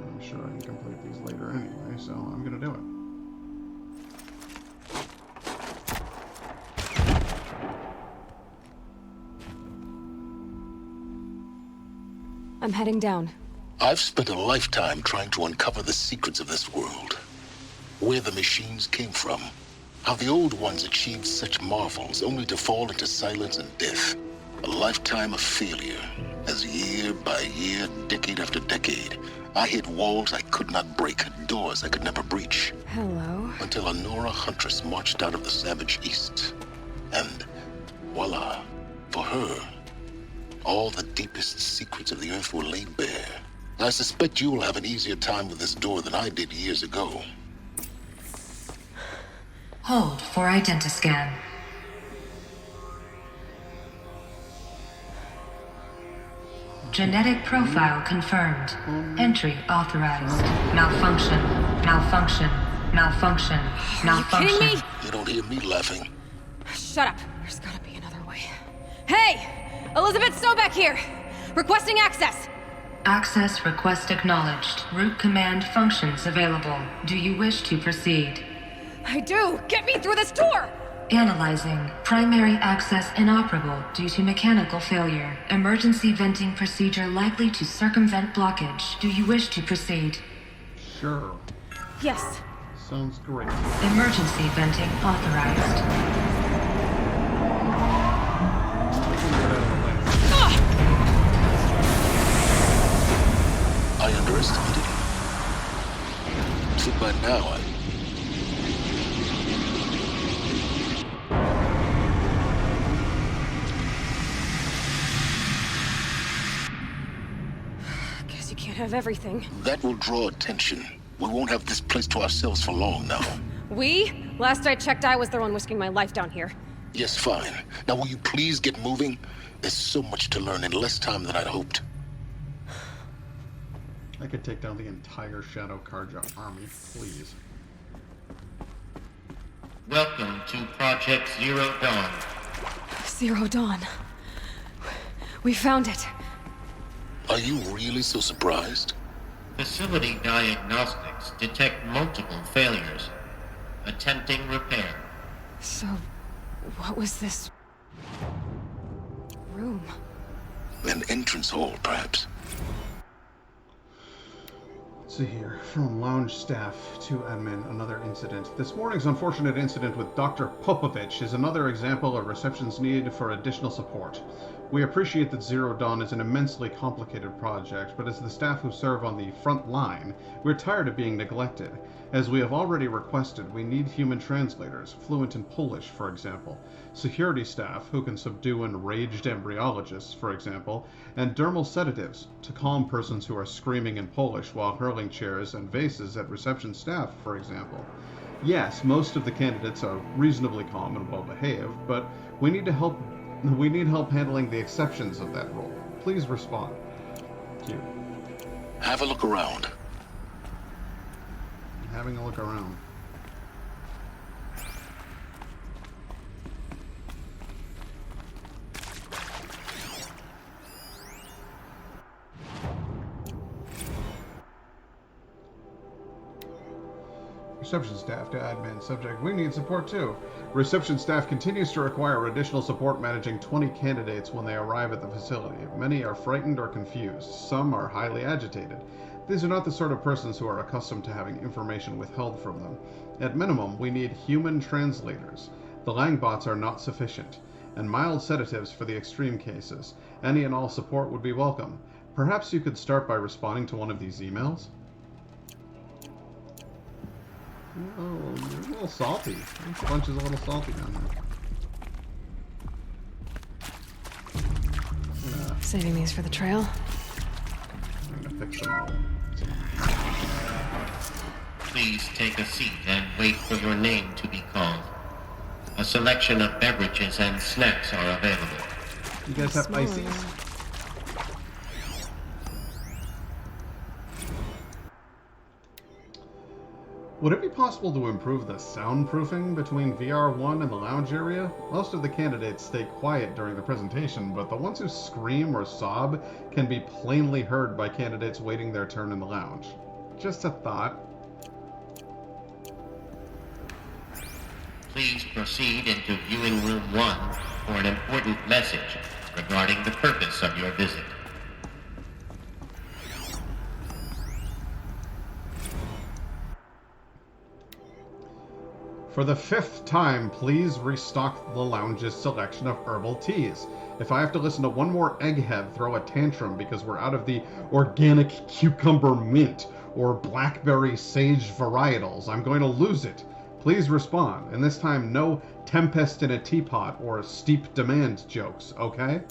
I'm sure I can complete these later anyway, so I'm gonna do it. I'm heading down. I've spent a lifetime trying to uncover the secrets of this world. Where the machines came from. How the old ones achieved such marvels only to fall into silence and death. A lifetime of failure. As year by year, decade after decade, I hit walls I could not break, doors I could never breach. Hello. Until a Nora huntress marched out of the savage east. And voila, for her, all the deepest secrets of the earth were laid bare. I suspect you'll have an easier time with this door than I did years ago. Hold for identiscan. Genetic profile confirmed. Entry authorized. Malfunction. Malfunction. Malfunction. Malfunction. Are you kidding me? You don't hear me laughing. Shut up. There's gotta be another way. Hey! Elizabeth Stoback here! Requesting access! Access request acknowledged. Root command functions available. Do you wish to proceed? I do! Get me through this door! Analyzing. Primary access inoperable due to mechanical failure. Emergency venting procedure likely to circumvent blockage. Do you wish to proceed? Sure. Yes. Sounds great. Emergency venting authorized. I underestimated you. So by now, Guess you can't have everything. that will draw attention. We won't have this place to ourselves for long now. We? Last I checked, I was the one risking my life down here. Yes, fine. Now will you please get moving? There's so much to learn in less time than I'd hoped. I could take down the entire Shadow Karja army, please. Welcome to Project Zero Dawn. Zero Dawn. We found it. Are you really so surprised? Facility diagnostics detect multiple failures. Attempting repair. So, what was this room? An entrance hall, perhaps. Let's see here. From lounge staff to admin, another incident. This morning's unfortunate incident with Dr. Popovich is another example of reception's need for additional support. We appreciate that Zero Dawn is an immensely complicated project, but as the staff who serve on the front line, we're tired of being neglected. As we have already requested, we need human translators, fluent in Polish, for example, security staff who can subdue enraged embryologists, for example, and dermal sedatives to calm persons who are screaming in Polish while hurling chairs and vases at reception staff, for example. Yes, most of the candidates are reasonably calm and well-behaved, but we need help handling the exceptions of that role. Please respond. Thank you. Have a look around. Having a look around. Reception staff to admin. Subject, we need support too. Reception staff continues to require additional support managing 20 candidates when they arrive at the facility. Many are frightened or confused. Some are highly agitated. These are not the sort of persons who are accustomed to having information withheld from them. At minimum, we need human translators. The Langbots are not sufficient, and mild sedatives for the extreme cases. Any and all support would be welcome. Perhaps you could start by responding to one of these emails? Oh, you're a little salty. This bunch is a little salty down here. Saving these for the trail. I'm gonna fix them all. Please take a seat and wait for your name to be called. A selection of beverages and snacks are available. You guys have ices? Would it be possible to improve the soundproofing between VR1 and the lounge area? Most of the candidates stay quiet during the presentation, but the ones who scream or sob can be plainly heard by candidates waiting their turn in the lounge. Just a thought. Please proceed into viewing room 1 for an important message regarding the purpose of your visit. For the 5th time, please restock the lounge's selection of herbal teas. If I have to listen to one more egghead throw a tantrum because we're out of the organic cucumber mint or blackberry sage varietals, I'm going to lose it. Please respond, and this time no tempest in a teapot or steep demand jokes, okay?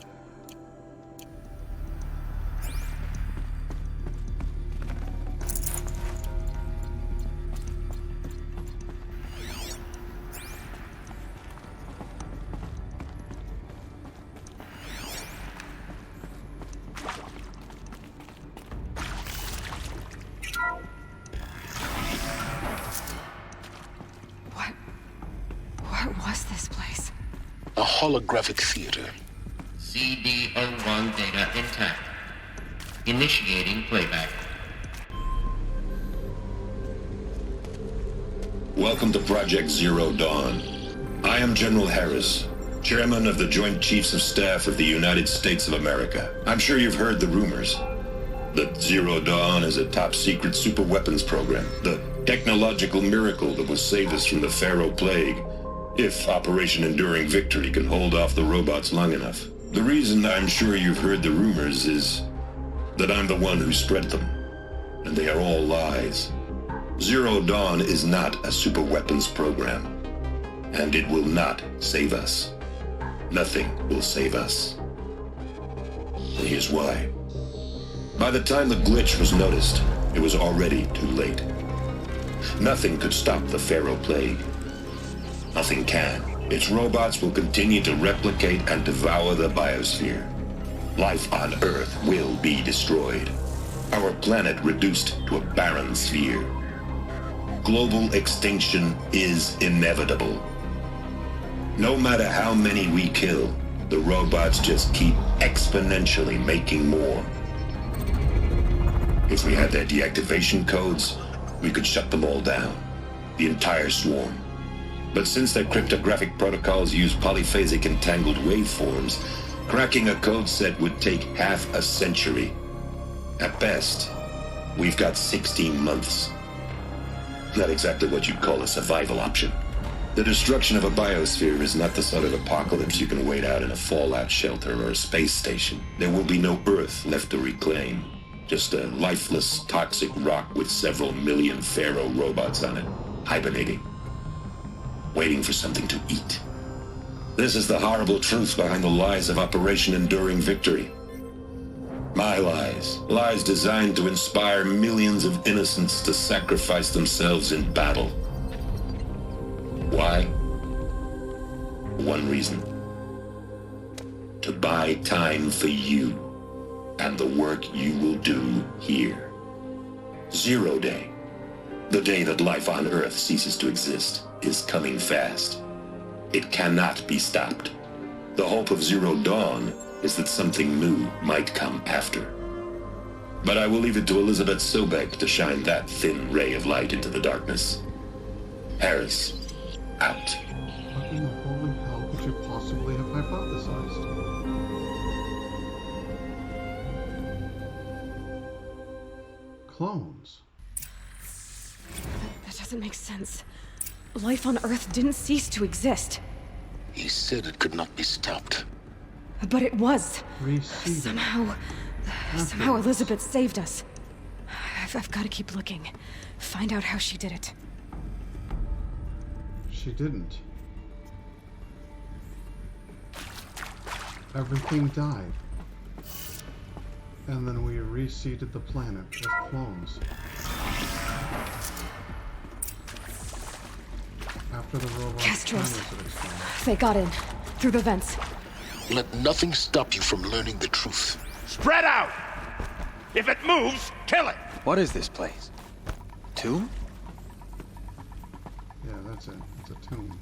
A holographic theater. CD01 data intact. Initiating playback. Welcome to Project Zero Dawn. I am General Harris, Chairman of the Joint Chiefs of Staff of the United States of America. I'm sure you've heard the rumors that Zero Dawn is a top-secret super-weapons program, the technological miracle that will save us from the Pharaoh Plague, if Operation Enduring Victory can hold off the robots long enough. The reason I'm sure you've heard the rumors is that I'm the one who spread them, and they are all lies. Zero Dawn is not a superweapons program, and it will not save us. Nothing will save us. And here's why. By the time the glitch was noticed, it was already too late. Nothing could stop the Pharaoh Plague. Nothing can. Its robots will continue to replicate and devour the biosphere. Life on Earth will be destroyed. Our planet reduced to a barren sphere. Global extinction is inevitable. No matter how many we kill, the robots just keep exponentially making more. If we had their deactivation codes, we could shut them all down. The entire swarm. But since their cryptographic protocols use polyphasic entangled waveforms, cracking a code set would take half a century. At best, we've got 16 months. Not exactly what you'd call a survival option. The destruction of a biosphere is not the sort of apocalypse you can wait out in a fallout shelter or a space station. There will be no Earth left to reclaim. Just a lifeless, toxic rock with several million Pharaoh robots on it, hibernating. Waiting for something to eat. This is the horrible truth behind the lies of Operation Enduring Victory. My lies. Lies designed to inspire millions of innocents to sacrifice themselves in battle. Why? One reason. To buy time for you and the work you will do here. Zero Day. The day that life on Earth ceases to exist is coming fast. It cannot be stopped. The hope of Zero Dawn is that something new might come after. But I will leave it to Elizabeth Sobek to shine that thin ray of light into the darkness. Harris, out. What in the holy hell could you possibly have hypothesized? Clones. That doesn't make sense. Life on Earth didn't cease to exist. He said it could not be stopped. But it was. Reseeded. Somehow Elizabeth saved us. I've got to keep looking. Find out how she did it. She didn't. Everything died. And then we reseeded the planet with clones. After the robots Castros. They got in. Through the vents. Let nothing stop you from learning the truth. Spread out! If it moves, kill it! What is this place? Tomb? that's it. It's a tomb.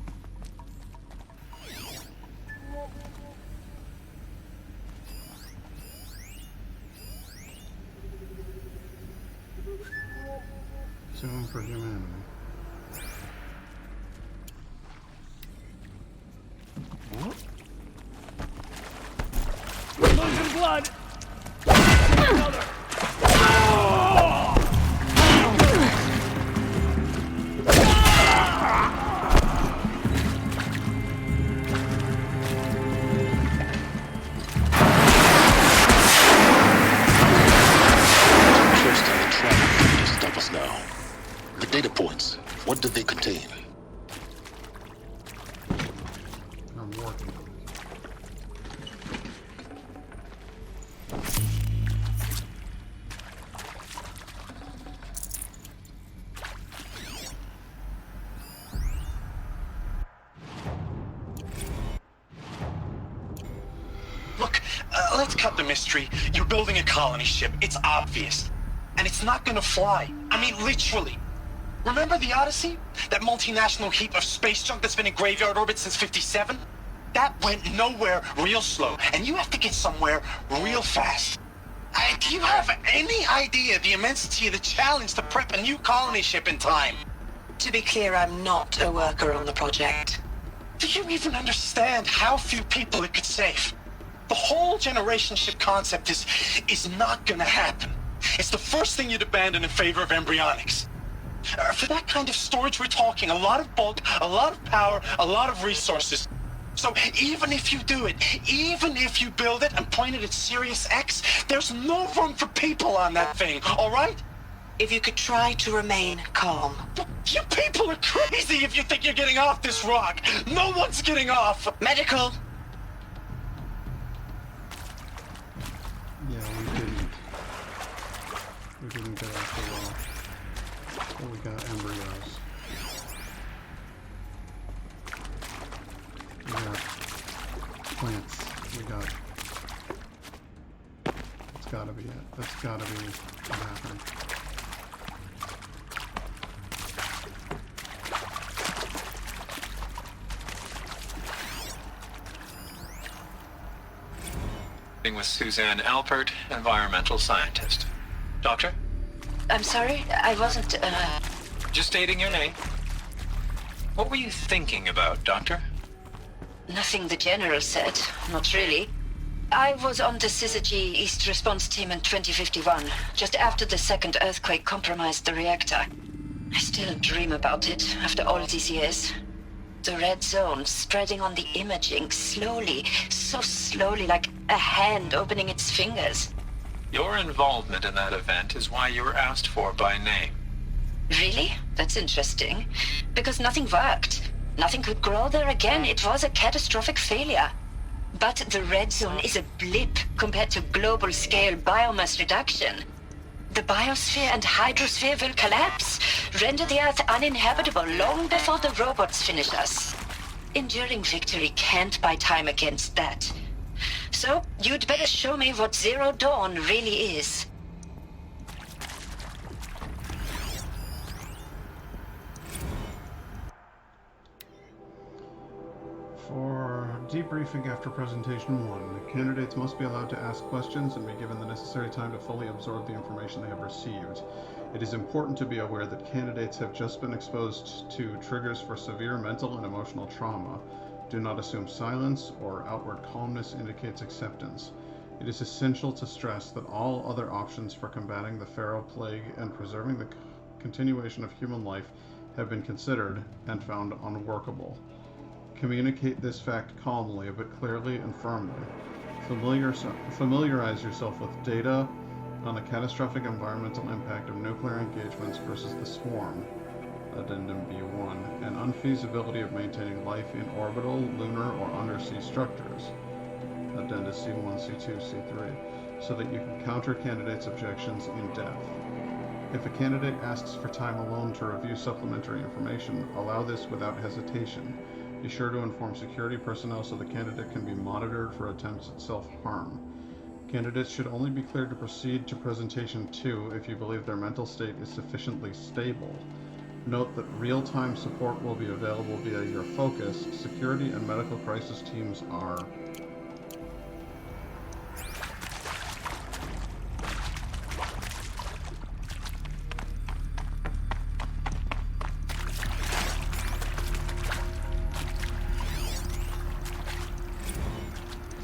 Tomb for humanity. Losing blood! Another! Now, the data points, what do they contain? I'm working. Look, let's cut the mystery. You're building a colony ship. It's obvious. And it's not gonna fly. I mean, literally. Remember the Odyssey? That multinational heap of space junk that's been in graveyard orbit since '57? That went nowhere real slow, and you have to get somewhere real fast. Do you have any idea the immensity of the challenge to prep a new colony ship in time? To be clear, I'm not a worker on the project. Do you even understand how few people it could save? The whole generation ship concept is not gonna happen. It's the first thing you'd abandon in favor of embryonics. For that kind of storage, we're talking a lot of bulk, a lot of power, a lot of resources. So even if you do it, even if you build it and point it at Sirius X, there's no room for people on that thing, all right? If you could try to remain calm. You people are crazy if you think you're getting off this rock. No one's getting off. Medical. Yeah, we didn't get off the rock. Well, we got embryos. We got plants. We got... That's gotta be it. That's gotta be what happened. With Suzanne Alpert, environmental scientist. Doctor? I'm sorry, I wasn't, Just stating your name. What were you thinking about, Doctor? Nothing the General said, not really. I was on the Syzygy East Response Team in 2051, just after the second earthquake compromised the reactor. I still dream about it, after all these years. The red zone spreading on the imaging, slowly, so slowly, like a hand opening its fingers. Your involvement in that event is why you were asked for by name. Really? That's interesting. Because nothing worked. Nothing could grow there again. It was a catastrophic failure. But the red zone is a blip compared to global-scale biomass reduction. The biosphere and hydrosphere will collapse, render the Earth uninhabitable long before the robots finish us. Enduring victory can't buy time against that. So, you'd better show me what Zero Dawn really is. For debriefing after presentation 1, candidates must be allowed to ask questions and be given the necessary time to fully absorb the information they have received. It is important to be aware that candidates have just been exposed to triggers for severe mental and emotional trauma. Do not assume silence or outward calmness indicates acceptance. It is essential to stress that all other options for combating the Pharaoh Plague and preserving the continuation of human life have been considered and found unworkable. Communicate this fact calmly but clearly and firmly. Familiarize yourself with data on the catastrophic environmental impact of nuclear engagements versus the swarm, Addendum B1, and unfeasibility of maintaining life in orbital, lunar, or undersea structures, Addenda C1, C2, C3, so that you can counter candidates' objections in depth. If a candidate asks for time alone to review supplementary information, allow this without hesitation. Be sure to inform security personnel so the candidate can be monitored for attempts at self-harm. Candidates should only be cleared to proceed to presentation 2 if you believe their mental state is sufficiently stable. Note that real-time support will be available via your focus. Security and medical crisis teams are.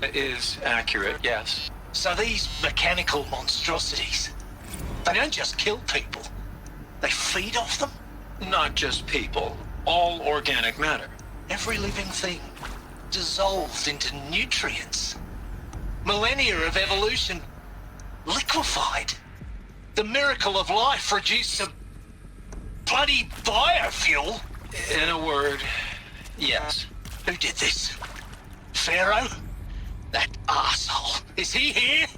It is accurate, yes. So these mechanical monstrosities, they don't just kill people, they feed off them? Not just people. All organic matter. Every living thing dissolved into nutrients. Millennia of evolution liquefied. The miracle of life reduced to bloody biofuel. In a word, yes. Who did this? Pharaoh? That asshole. Is he here?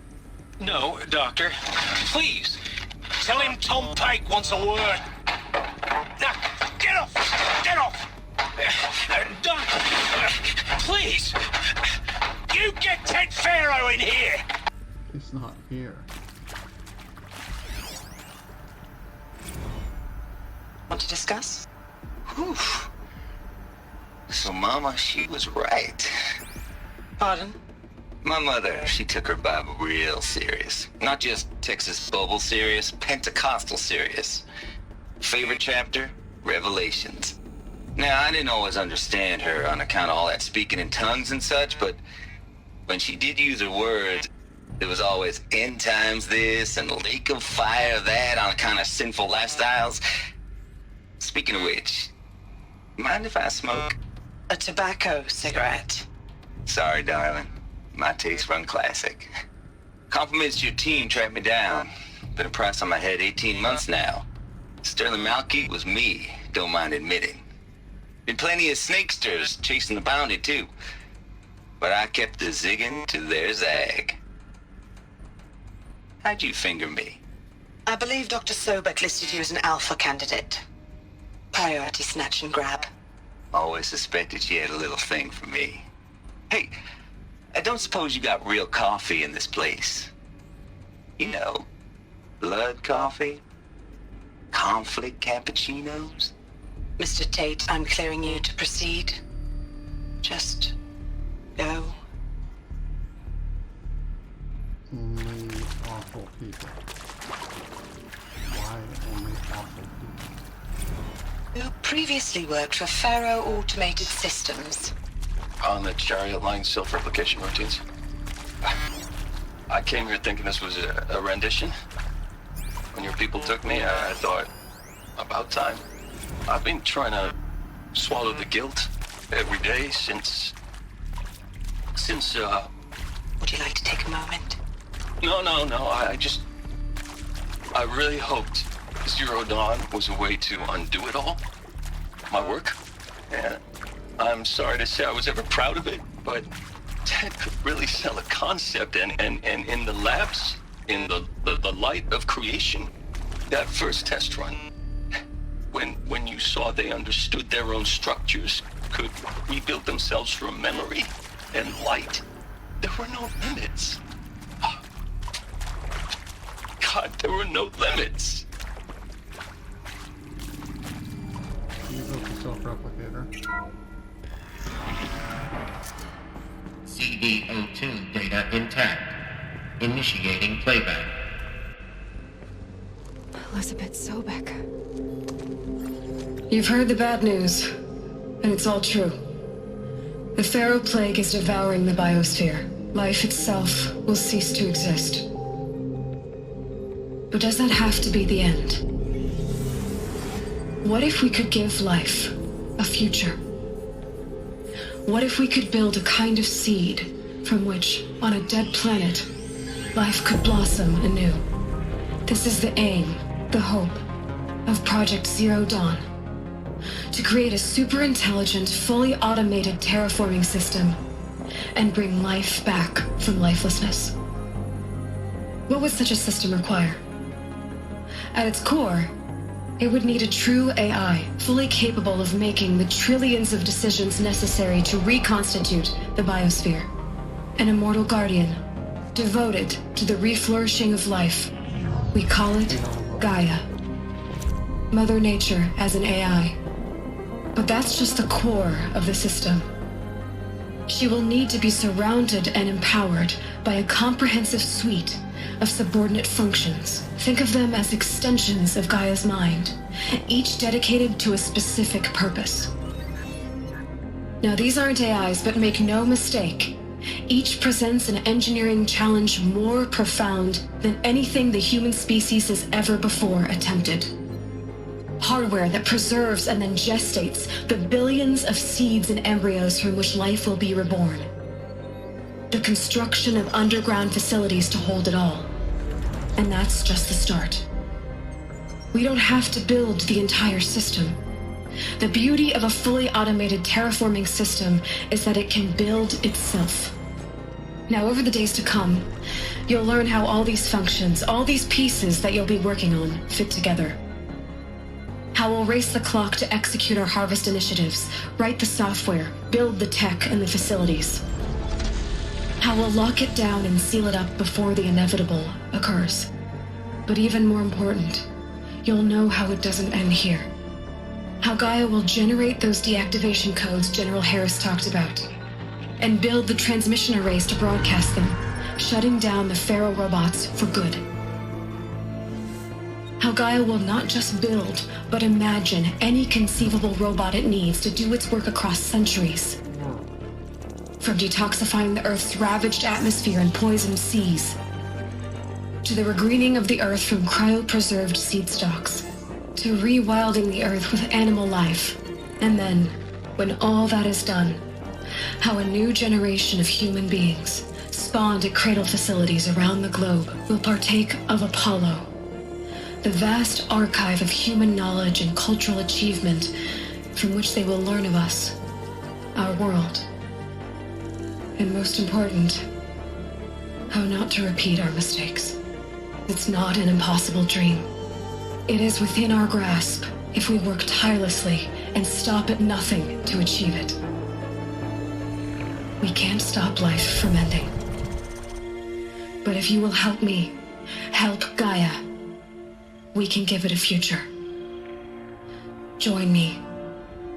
No, Doctor. Please, tell him Tom Pike wants a word. Now, get off! Get off! Doc, please! You get Ted Pharaoh in here! He's not here. Want to discuss? Whew. So Mama, she was right. Pardon? My mother, she took her Bible real serious. Not just Texas Bible serious, Pentecostal serious. Favorite chapter? Revelations. Now, I didn't always understand her on account of all that speaking in tongues and such, but when she did use her words, there was always end times this and lake of fire that on account of sinful lifestyles. Speaking of which, mind if I smoke? A tobacco cigarette. Sorry, darling. My taste run classic. Compliments to your team tracked me down. Been a price on my head 18 months now. Sterling Malky was me, don't mind admitting. Been plenty of snakesters chasing the bounty, too. But I kept the zigging to their zag. How'd you finger me? I believe Dr. Sobek listed you as an alpha candidate. Priority snatch and grab. Always suspected she had a little thing for me. Hey, I don't suppose you got real coffee in this place. You know, blood coffee? Conflict cappuccinos? Mr. Tate, I'm clearing you to proceed. Just go. Only awful people. Why only awful people? You previously worked for Pharaoh Automated Systems. On the chariot line self-replication routines. I came here thinking this was a rendition. When your people took me, I thought, about time. I've been trying to swallow the guilt every day since, Would you like to take a moment? No, I really hoped Zero Dawn was a way to undo it all. My work. And I'm sorry to say I was ever proud of it, but Ted could really sell a concept, and in the labs, in the light of creation, that first test run, when you saw they understood their own structures, could rebuild themselves from memory and light, there were no limits. God, there were no limits. You built the self-replicator. CD02 data intact. Initiating playback. Elizabeth Sobek. You've heard the bad news, and it's all true. The Pharaoh Plague is devouring the biosphere. Life itself will cease to exist. But does that have to be the end? What if we could give life a future? What if we could build a kind of seed from which, on a dead planet, life could blossom anew? This is the aim, the hope, of Project Zero Dawn. To create a super-intelligent, fully automated terraforming system and bring life back from lifelessness. What would such a system require? At its core, it would need a true AI, fully capable of making the trillions of decisions necessary to reconstitute the biosphere. An immortal guardian, devoted to the reflourishing of life. We call it Gaia. Mother Nature as an AI. But that's just the core of the system. She will need to be surrounded and empowered by a comprehensive suite of subordinate functions. Think of them as extensions of Gaia's mind, each dedicated to a specific purpose. Now, these aren't AIs, but make no mistake, each presents an engineering challenge more profound than anything the human species has ever before attempted. Hardware that preserves and then gestates the billions of seeds and embryos from which life will be reborn. The construction of underground facilities to hold it all. And that's just the start. We don't have to build the entire system. The beauty of a fully automated terraforming system is that it can build itself. Now, over the days to come, you'll learn how all these functions, all these pieces that you'll be working on, fit together. How we'll race the clock to execute our harvest initiatives, write the software, build the tech and the facilities. How we'll lock it down and seal it up before the inevitable occurs. But even more important, you'll know how it doesn't end here. How Gaia will generate those deactivation codes General Harris talked about, and build the transmission arrays to broadcast them, shutting down the Pharaoh robots for good. How Gaia will not just build, but imagine any conceivable robot it needs to do its work across centuries. From detoxifying the Earth's ravaged atmosphere and poisoned seas, to the regreening of the Earth from cryopreserved seed stalks, to rewilding the Earth with animal life. And then, when all that is done, how a new generation of human beings, spawned at cradle facilities around the globe, will partake of Apollo, the vast archive of human knowledge and cultural achievement from which they will learn of us, our world. And most important, how not to repeat our mistakes. It's not an impossible dream. It is within our grasp if we work tirelessly and stop at nothing to achieve it. We can't stop life from ending. But if you will help me, help Gaia, we can give it a future. Join me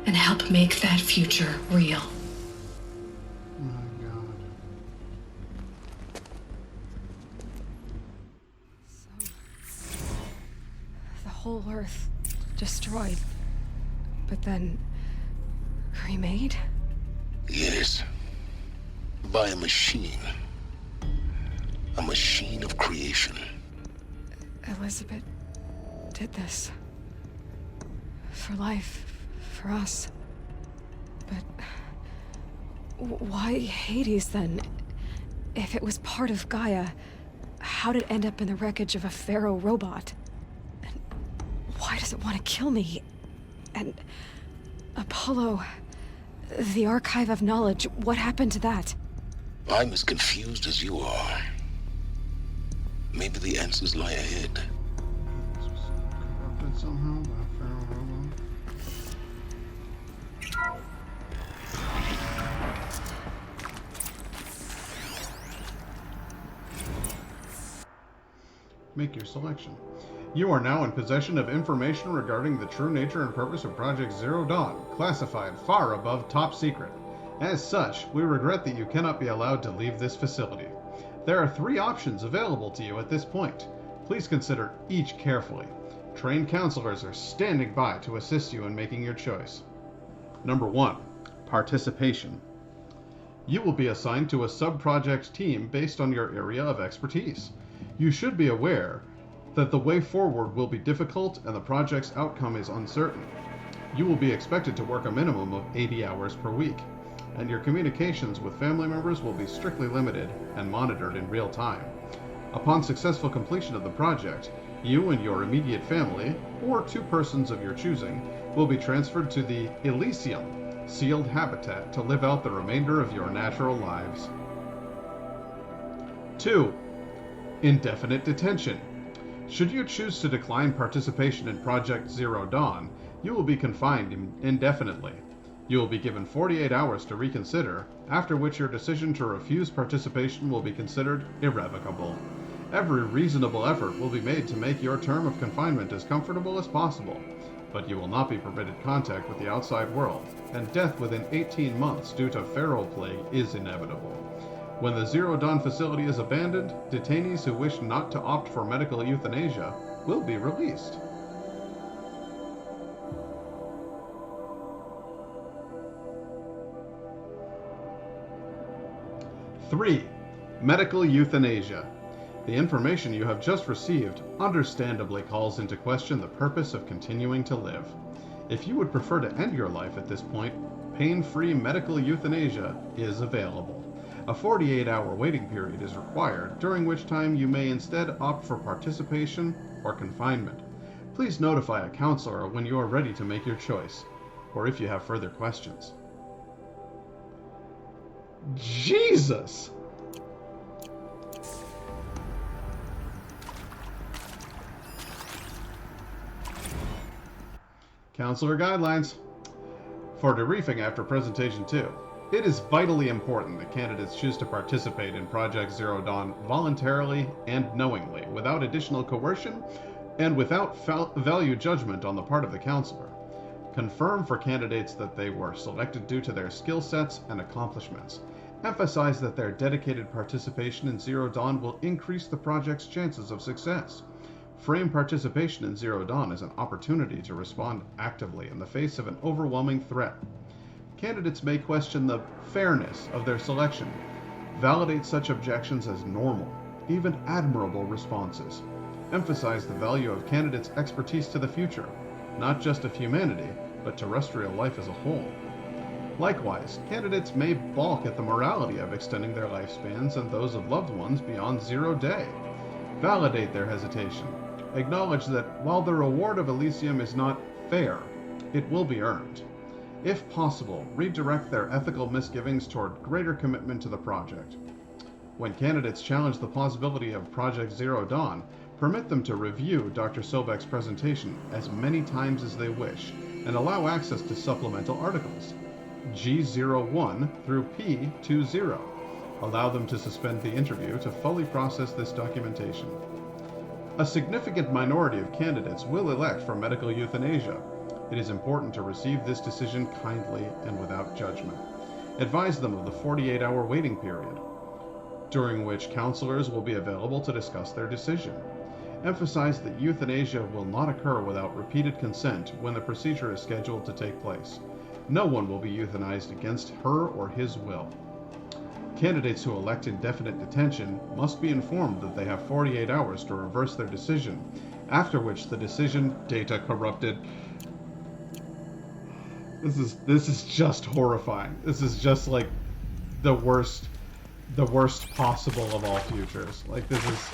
and help make that future real. The whole Earth destroyed, but then remade? Yes. By a machine. A machine of creation. Elizabeth did this. For life, for us. But why Hades then? If it was part of Gaia, how'd it end up in the wreckage of a Pharaoh robot? And why does it want to kill me? And Apollo, the archive of knowledge, what happened to that? I'm as confused as you are. Maybe the answers lie ahead. Corrupted somehow by a Pharaoh robot. Make your selection. You are now in possession of information regarding the true nature and purpose of Project Zero Dawn, classified far above top secret. As such, we regret that you cannot be allowed to leave this facility. There are 3 options available to you at this point. Please consider each carefully. Trained counselors are standing by to assist you in making your choice. Number 1. Participation. You will be assigned to a sub-project team based on your area of expertise. You should be aware that the way forward will be difficult and the project's outcome is uncertain. You will be expected to work a minimum of 80 hours per week, and your communications with family members will be strictly limited and monitored in real time. Upon successful completion of the project, you and your immediate family, or 2 persons of your choosing, will be transferred to the Elysium, sealed habitat to live out the remainder of your natural lives. 2. Indefinite detention. Should you choose to decline participation in Project Zero Dawn, you will be confined indefinitely. You will be given 48 hours to reconsider, after which your decision to refuse participation will be considered irrevocable. Every reasonable effort will be made to make your term of confinement as comfortable as possible, but you will not be permitted contact with the outside world, and death within 18 months due to feral plague is inevitable. When the Zero Dawn facility is abandoned, detainees who wish not to opt for medical euthanasia will be released. Three, medical euthanasia. The information you have just received understandably calls into question the purpose of continuing to live. If you would prefer to end your life at this point, pain-free medical euthanasia is available. A 48-hour waiting period is required, during which time you may instead opt for participation or confinement. Please notify a counselor when you are ready to make your choice, or if you have further questions. Jesus! Counselor guidelines. For debriefing after presentation 2, it is vitally important that candidates choose to participate in Project Zero Dawn voluntarily and knowingly, without additional coercion and without value judgment on the part of the counselor. Confirm for candidates that they were selected due to their skill sets and accomplishments. Emphasize that their dedicated participation in Zero Dawn will increase the project's chances of success. Frame participation in Zero Dawn as an opportunity to respond actively in the face of an overwhelming threat. Candidates may question the fairness of their selection. Validate such objections as normal, even admirable responses. Emphasize the value of candidates' expertise to the future, not just of humanity, but terrestrial life as a whole. Likewise, candidates may balk at the morality of extending their lifespans and those of loved ones beyond 0 day. Validate their hesitation. Acknowledge that while the reward of Elysium is not fair, it will be earned. If possible, redirect their ethical misgivings toward greater commitment to the project. When candidates challenge the plausibility of Project Zero Dawn, permit them to review Dr. Sobek's presentation as many times as they wish, and allow access to supplemental articles. G01 through P20. Allow them to suspend the interview to fully process this documentation. A significant minority of candidates will elect for medical euthanasia. It is important to receive this decision kindly and without judgment. Advise them of the 48-hour waiting period, during which counselors will be available to discuss their decision. Emphasize that euthanasia will not occur without repeated consent when the procedure is scheduled to take place. No one will be euthanized against her or his will. Candidates who elect indefinite detention must be informed that they have 48 hours to reverse their decision, after which the decision, data corrupted. This is just horrifying. This is just like the worst possible of all futures. Like, this is,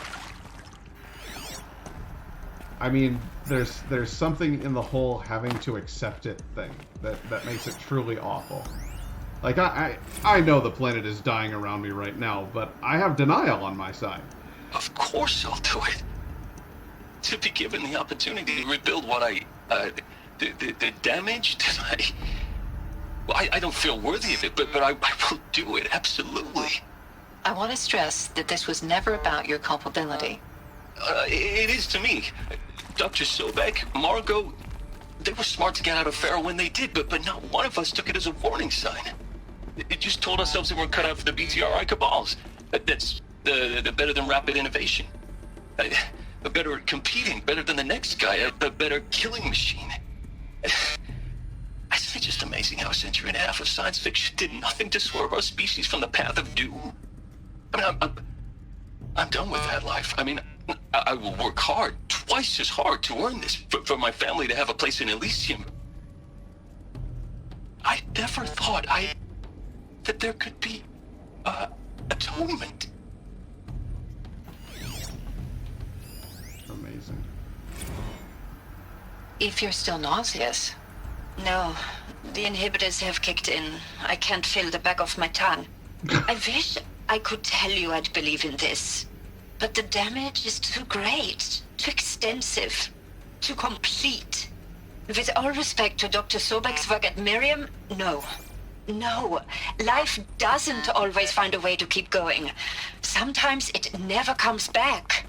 I mean, there's something in the whole having to accept it thing that makes it truly awful. Like, I know the planet is dying around me right now, but I have denial on my side. Of course I'll do it. To be given the opportunity to rebuild what the damage that I don't feel worthy of it, but I will do it, absolutely. I want to stress that this was never about your culpability. It is to me. Dr. Sobek, Margot, they were smart to get out of Pharaoh when they did, but not one of us took it as a warning sign. It just told ourselves that we're cut out for the BTRI cabals. That's the better than rapid innovation. A better at competing, better than the next guy, a better killing machine. Isn't it just amazing how a century and a half of science fiction did nothing to swerve our species from the path of doom? I mean, I'm done with that life. I mean, I will work hard, twice as hard, to earn this, for my family to have a place in Elysium. I never thought that there could be atonement. Amazing. If you're still nauseous. No, the inhibitors have kicked in. I can't feel the back of my tongue. I wish I could tell you I'd believe in this. But the damage is too great, too extensive, too complete. With all respect to Dr. Sobek's work at Miriam, no. No, life doesn't always find a way to keep going. Sometimes it never comes back.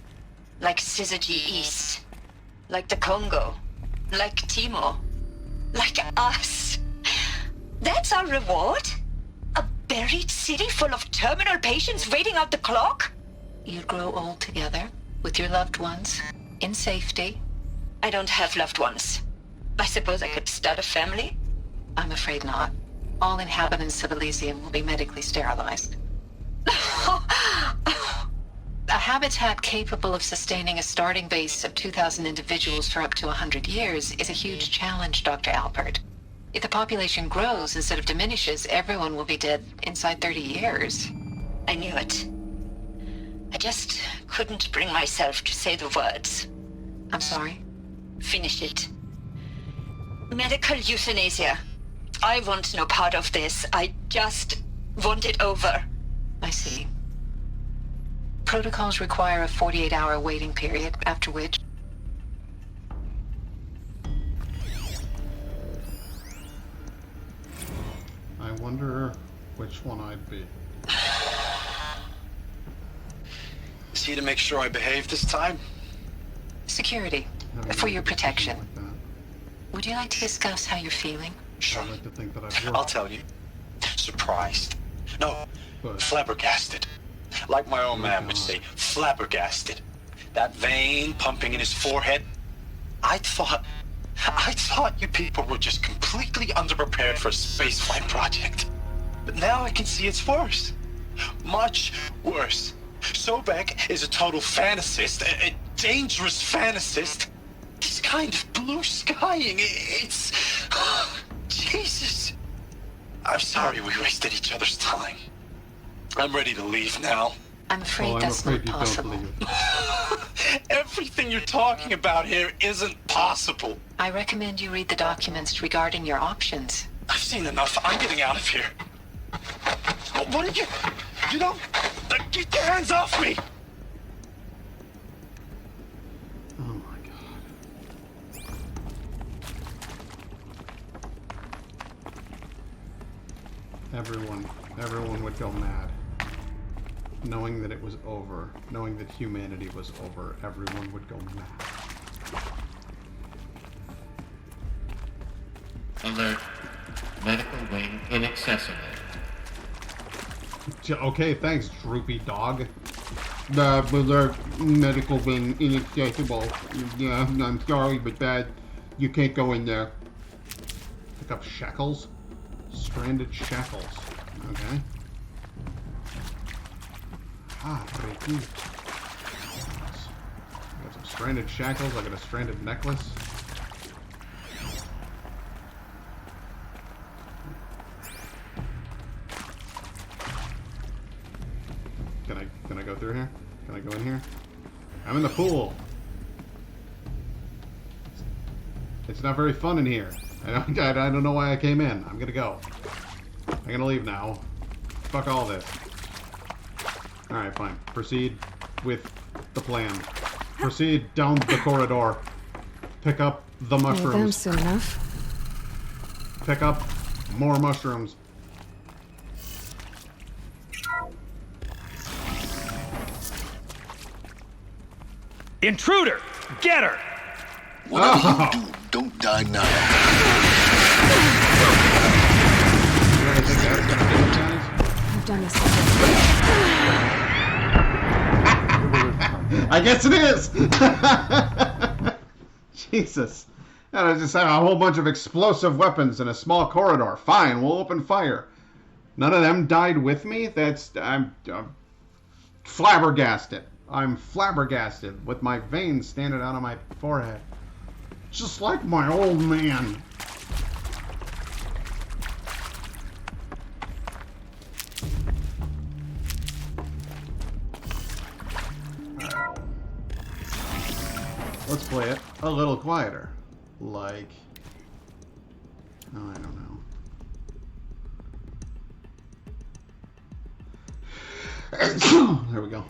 Like Syzygy East. Like the Congo. Like Timor. Like us. That's our reward? A buried city full of terminal patients waiting out the clock? You'd grow old together, with your loved ones, in safety. I don't have loved ones. I suppose I could start a family? I'm afraid not. All inhabitants of Elysium will be medically sterilized. A habitat capable of sustaining a starting base of 2,000 individuals for up to 100 years is a huge challenge, Dr. Alpert. If the population grows instead of diminishes, everyone will be dead inside 30 years. I knew it. I just couldn't bring myself to say the words. I'm sorry? Finish it. Medical euthanasia. I want no part of this. I just want it over. I see. Protocols require a 48-hour waiting period, after which... I wonder which one I'd be. Is he to make sure I behave this time? Security. For your protection. Would you like to discuss how you're feeling? Sure. I'd like to think that I'll tell you. Surprised. No, flabbergasted. Like my old man would say, flabbergasted. That vein pumping in his forehead. I thought you people were just completely underprepared for a spaceflight project. But now I can see it's worse. Much worse. Sobek is a total fantasist, a dangerous fantasist. He's kind of blue skying. It's... Jesus. I'm sorry we wasted each other's time. I'm ready to leave now. I'm afraid that's not possible. Everything you're talking about here isn't possible. I recommend you read the documents regarding your options. I've seen enough. I'm getting out of here. What are you... You know... Get your hands off me! Oh my god. Everyone would go mad. Knowing that it was over, knowing that humanity was over, everyone would go mad. Alert. Medical wing inaccessible. Okay, thanks, droopy dog. The medical wing inaccessible. Yeah, I'm sorry, but you can't go in there. Pick up shackles? Stranded shackles. Okay. Reiki. I got some stranded shackles, I got a stranded necklace. Can I go through here? Can I go in here? I'm in the pool. It's not very fun in here. I don't know why I came in. I'm gonna go. I'm gonna leave now. Fuck all this. Alright, fine. Proceed with the plan. Proceed down the corridor. Pick up the mushrooms. Them soon enough. Pick up more mushrooms. Intruder! Get her! Whatever you do, don't die now. I've done this. I guess it is! Jesus. I just have a whole bunch of explosive weapons in a small corridor. Fine, we'll open fire. None of them died with me? I'm flabbergasted. I'm flabbergasted with my veins standing out of my forehead. Just like my old man. Alright. Let's play it a little quieter. Like... Oh, I don't know. There we go.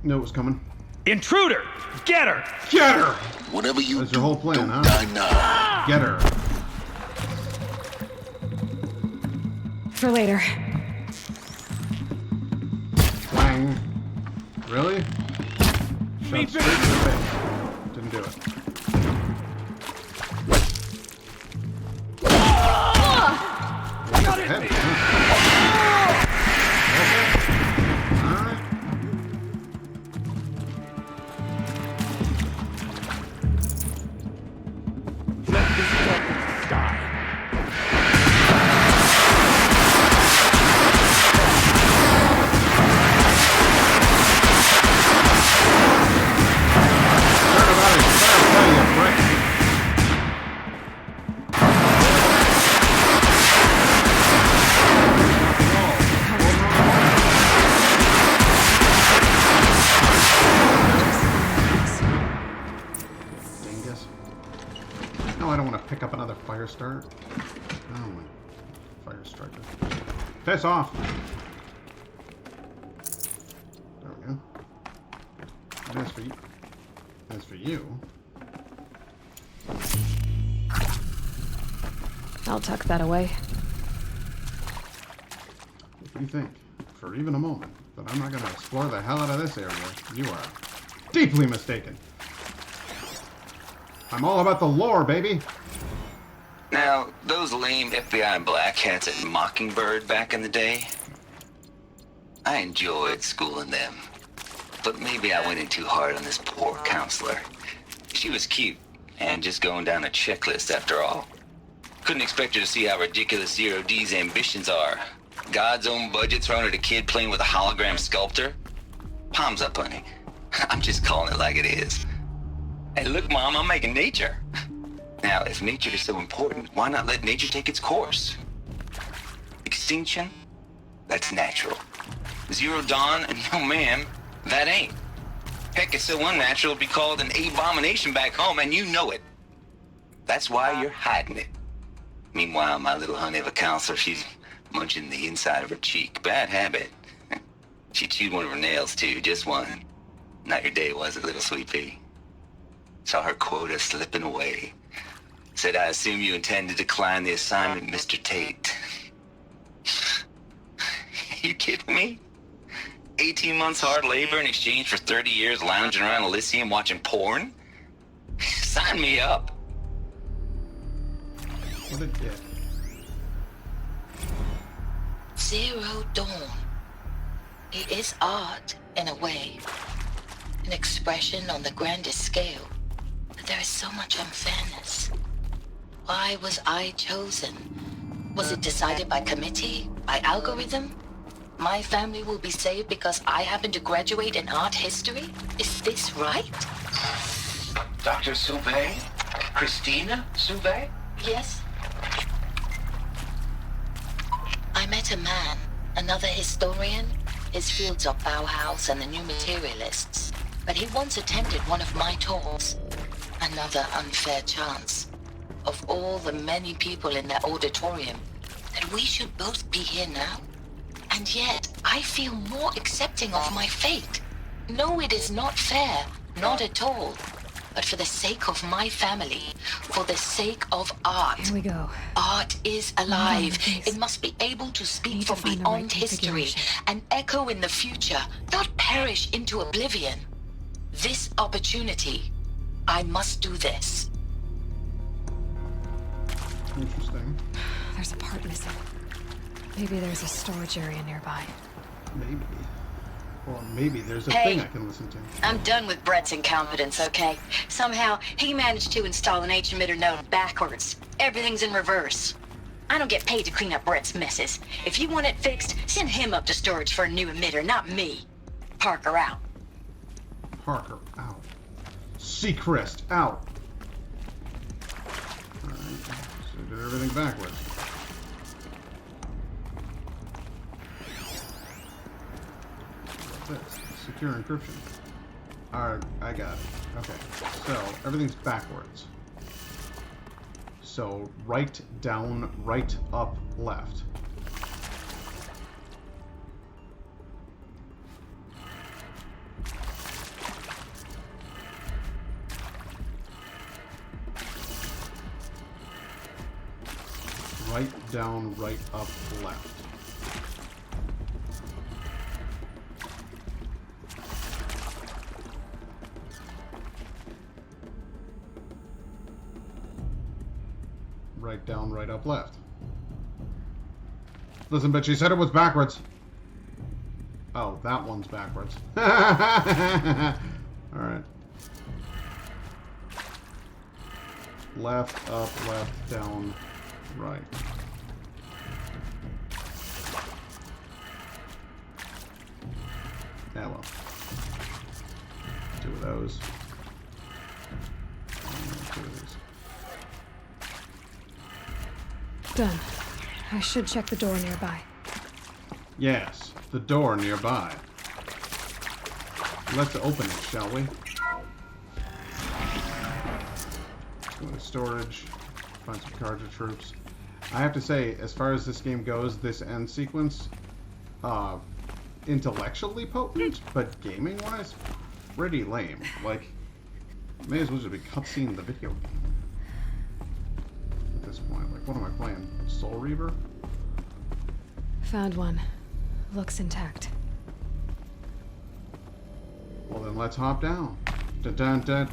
Knew it was coming. Intruder! Get her! Get her! Whatever you That's do, your whole plan, don't huh? die now. Get her. For later. Wang. Really? Shot straight in the face. Didn't do it. I got it! Heavy, huh? Alright. Let this darkness die. No, I don't want to pick up another fire start. Oh my fire striker. Piss off! There we go. And as for you, I'll tuck that away. if you think for even a moment that I'm not going to explore the hell out of this area, you are deeply mistaken. I'm all about the lore, baby. Now, those lame FBI black hats at Mockingbird back in the day, I enjoyed schooling them. But maybe I went in too hard on this poor counselor. She was cute, and just going down a checklist after all. Couldn't expect her to see how ridiculous Zero D's ambitions are. God's own budget thrown at a kid playing with a hologram sculptor? Palms up, honey. I'm just calling it like it is. Hey, look, Mom, I'm making nature. Now, if nature is so important, why not let nature take its course? Extinction? That's natural. Zero Dawn? No, ma'am, that ain't. Heck, it's so unnatural it'd be called an abomination back home, and you know it. That's why you're hiding it. Meanwhile, my little honey of a counselor, she's munching the inside of her cheek. Bad habit. She chewed one of her nails, too, just one. Not your day, was it, little sweet pea? Saw her quota slipping away. Said, I assume you intend to decline the assignment, Mr. Tate. You kidding me? 18 months hard labor in exchange for 30 years lounging around Elysium watching porn? Sign me up. What a dick. Zero Dawn. It is art, in a way. An expression on the grandest scale. But there is so much unfairness. Why was I chosen? Was it decided by committee? By algorithm? My family will be saved because I happen to graduate in art history? Is this right? Dr. Sauvé? Christina Sauvé? Yes. I met a man, another historian. His fields are Bauhaus and the New Materialists. But he once attended one of my talks. Another unfair chance. Of all the many people in that auditorium, that we should both be here now. And yet, I feel more accepting of my fate. No, it is not fair. Not at all. But for the sake of my family, for the sake of art. Here we go. Art is alive. It must be able to speak from beyond history and echo in the future, not perish into oblivion. This opportunity, I must do this. Interesting. There's a part missing. Maybe there's a storage area nearby. Maybe. Or maybe there's a Hey. thing I can listen to. I'm done with Brett's incompetence, okay? Somehow, he managed to install an H-emitter node backwards. Everything's in reverse. I don't get paid to clean up Brett's messes. If you want it fixed, send him up to storage for a new emitter, not me. Parker out. Parker, out. Seacrest, out. Alright, so did everything backwards. This secure encryption. Alright, I got it. Okay, so everything's backwards. So right, down, right, up, left. Right, down, right, up, left. right, down, right, up, left. Listen, but she said it was backwards. Oh, that one's backwards. Alright. Left, up, left, down, right. Yeah, well. 2 of those. And 2 of these. Done. I should check the door nearby. Yes, the door nearby. Let's open it, shall we? Go into storage. Find some cargo troops. I have to say, as far as this game goes, this end sequence, intellectually potent, but gaming-wise, pretty lame. Like, may as well just be cutscene the video game. At this point, like, what am I playing? Soul Reaver? Found one. Looks intact. Well, then let's hop down. Dun dun dun.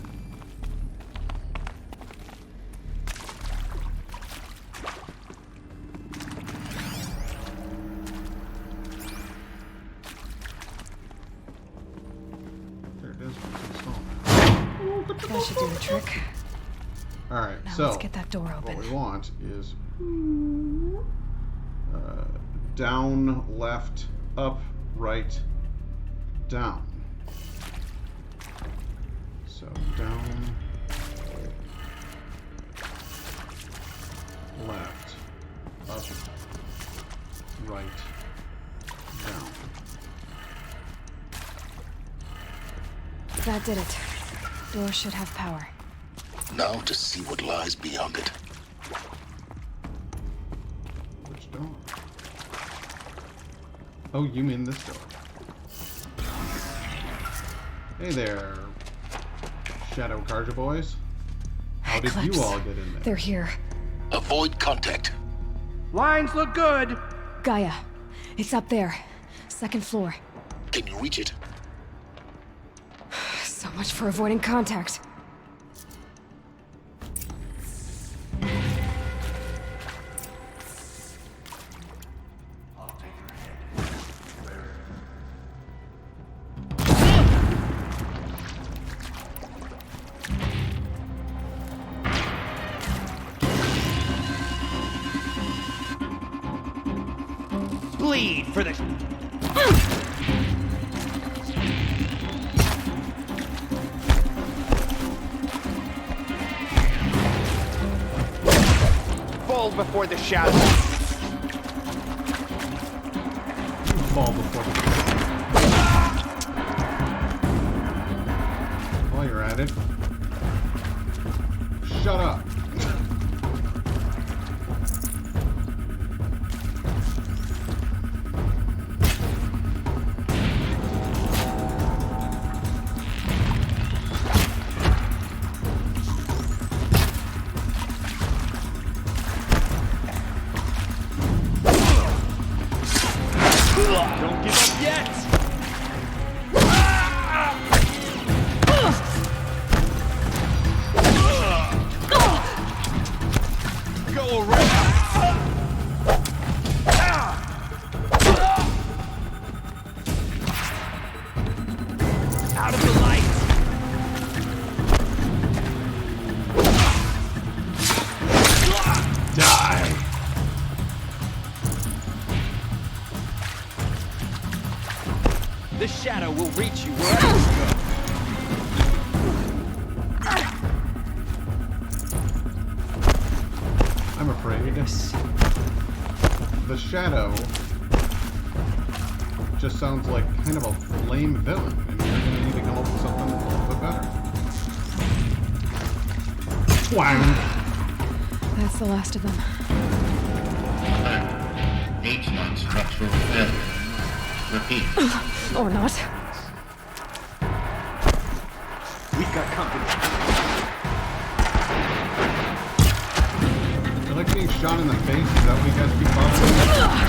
There it is. That should do the trick. Alright, Now so let's get that door open. what we want is down, left, up, right, down. So down, left, up, right, down. That did it. Door should have power. Now to see what lies beyond it. Which door? Oh, you mean this door. Hey there, Shadow Carja boys. How did you all get in there? They're here. Avoid contact. Lines look good. Gaia. It's up there. 2nd floor. Can you reach it? So much for avoiding contact. Bleed for the... Fall before the shadow. Fall before the... While you're at it, shut up. Don't give up yet! Go around! Out of the light! Die! The shadow will reach you wherever you go. I'm afraid the shadow just sounds like kind of a lame villain, and you're gonna need to come up with something a little bit better. Twang! That's the last of them. H1 structural failure. Repeat. Or not. We've got company. You like being shot in the face? Is that what you guys keep bothering?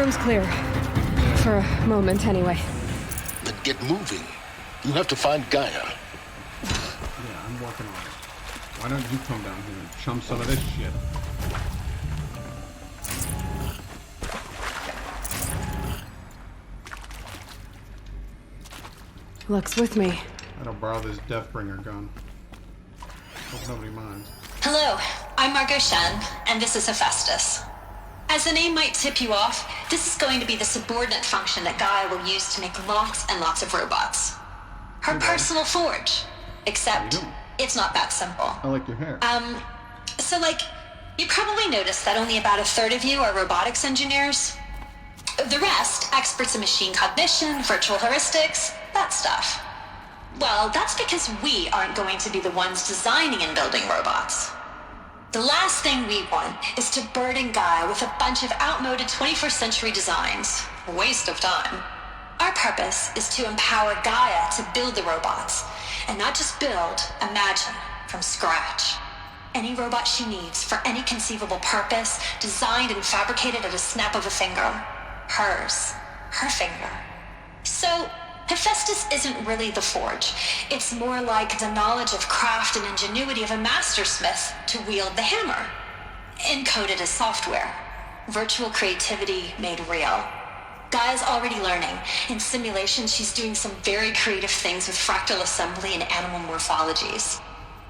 room's clear. For a moment, anyway. Then get moving. You have to find Gaia. Yeah, I'm working on it. Why don't you come down here and chum some of this shit? Luck's with me. I don't borrow this Deathbringer gun. Hope nobody minds. Hello, I'm Margot Shen, and this is Hephaestus. As the name might tip you off, this is going to be the subordinate function that Gaia will use to make lots and lots of robots. Her personal forge. Except, it's not that simple. I like your hair. So you probably noticed that only about a third of you are robotics engineers. The rest, experts in machine cognition, virtual heuristics, that stuff. Well, that's because we aren't going to be the ones designing and building robots. The last thing we want is to burden Gaia with a bunch of outmoded 21st century designs. A waste of time. Our purpose is to empower Gaia to build the robots, and not just build, imagine, from scratch. Any robot she needs for any conceivable purpose, designed and fabricated at a snap of a finger. Hers. Her finger. So, Hephaestus isn't really the forge. It's more like the knowledge of craft and ingenuity of a mastersmith to wield the hammer. Encoded as software. Virtual creativity made real. Gaia's already learning. In simulation, she's doing some very creative things with fractal assembly and animal morphologies.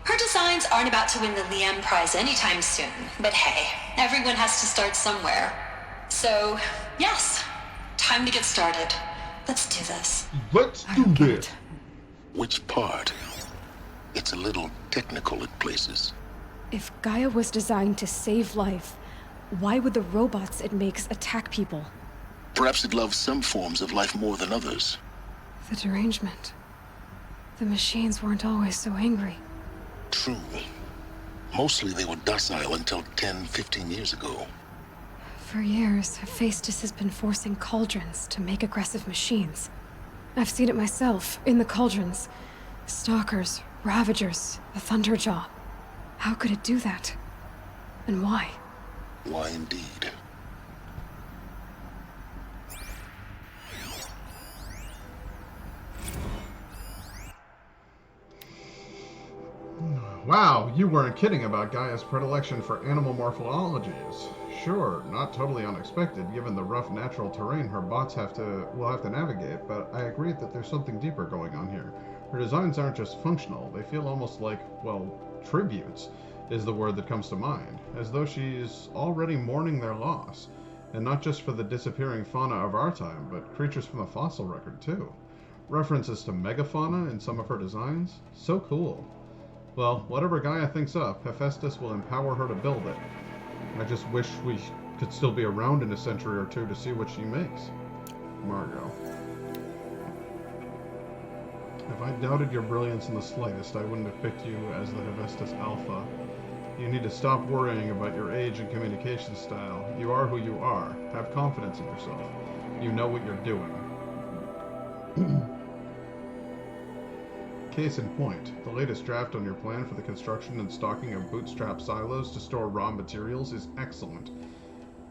Her designs aren't about to win the Liam Prize anytime soon, but hey, everyone has to start somewhere. So, yes, time to get started. Let's do this. Let's do this. Which part? It's a little technical at places. If Gaia was designed to save life, why would the robots it makes attack people? Perhaps it loves some forms of life more than others. The derangement. The machines weren't always so angry. True. Mostly they were docile until 10, 15 years ago. For years, Hephaestus has been forcing cauldrons to make aggressive machines. I've seen it myself, in the cauldrons. Stalkers, Ravagers, the Thunderjaw. How could it do that? And why? Why indeed? Wow, you weren't kidding about Gaia's predilection for animal morphologies. Sure, not totally unexpected given the rough natural terrain her bots will have to navigate, but I agree that there's something deeper going on here. Her designs aren't just functional, they feel almost like, well, tributes is the word that comes to mind, as though she's already mourning their loss, and not just for the disappearing fauna of our time, but creatures from the fossil record too. References to megafauna in some of her designs? So cool. Well, whatever Gaia thinks up, Hephaestus will empower her to build it. I just wish we could still be around in a century or two to see what she makes. Margot. If I doubted your brilliance in the slightest, I wouldn't have picked you as the Hephaestus Alpha. You need to stop worrying about your age and communication style. You are who you are. Have confidence in yourself. You know what you're doing. Case in point, the latest draft on your plan for the construction and stocking of bootstrap silos to store raw materials is excellent.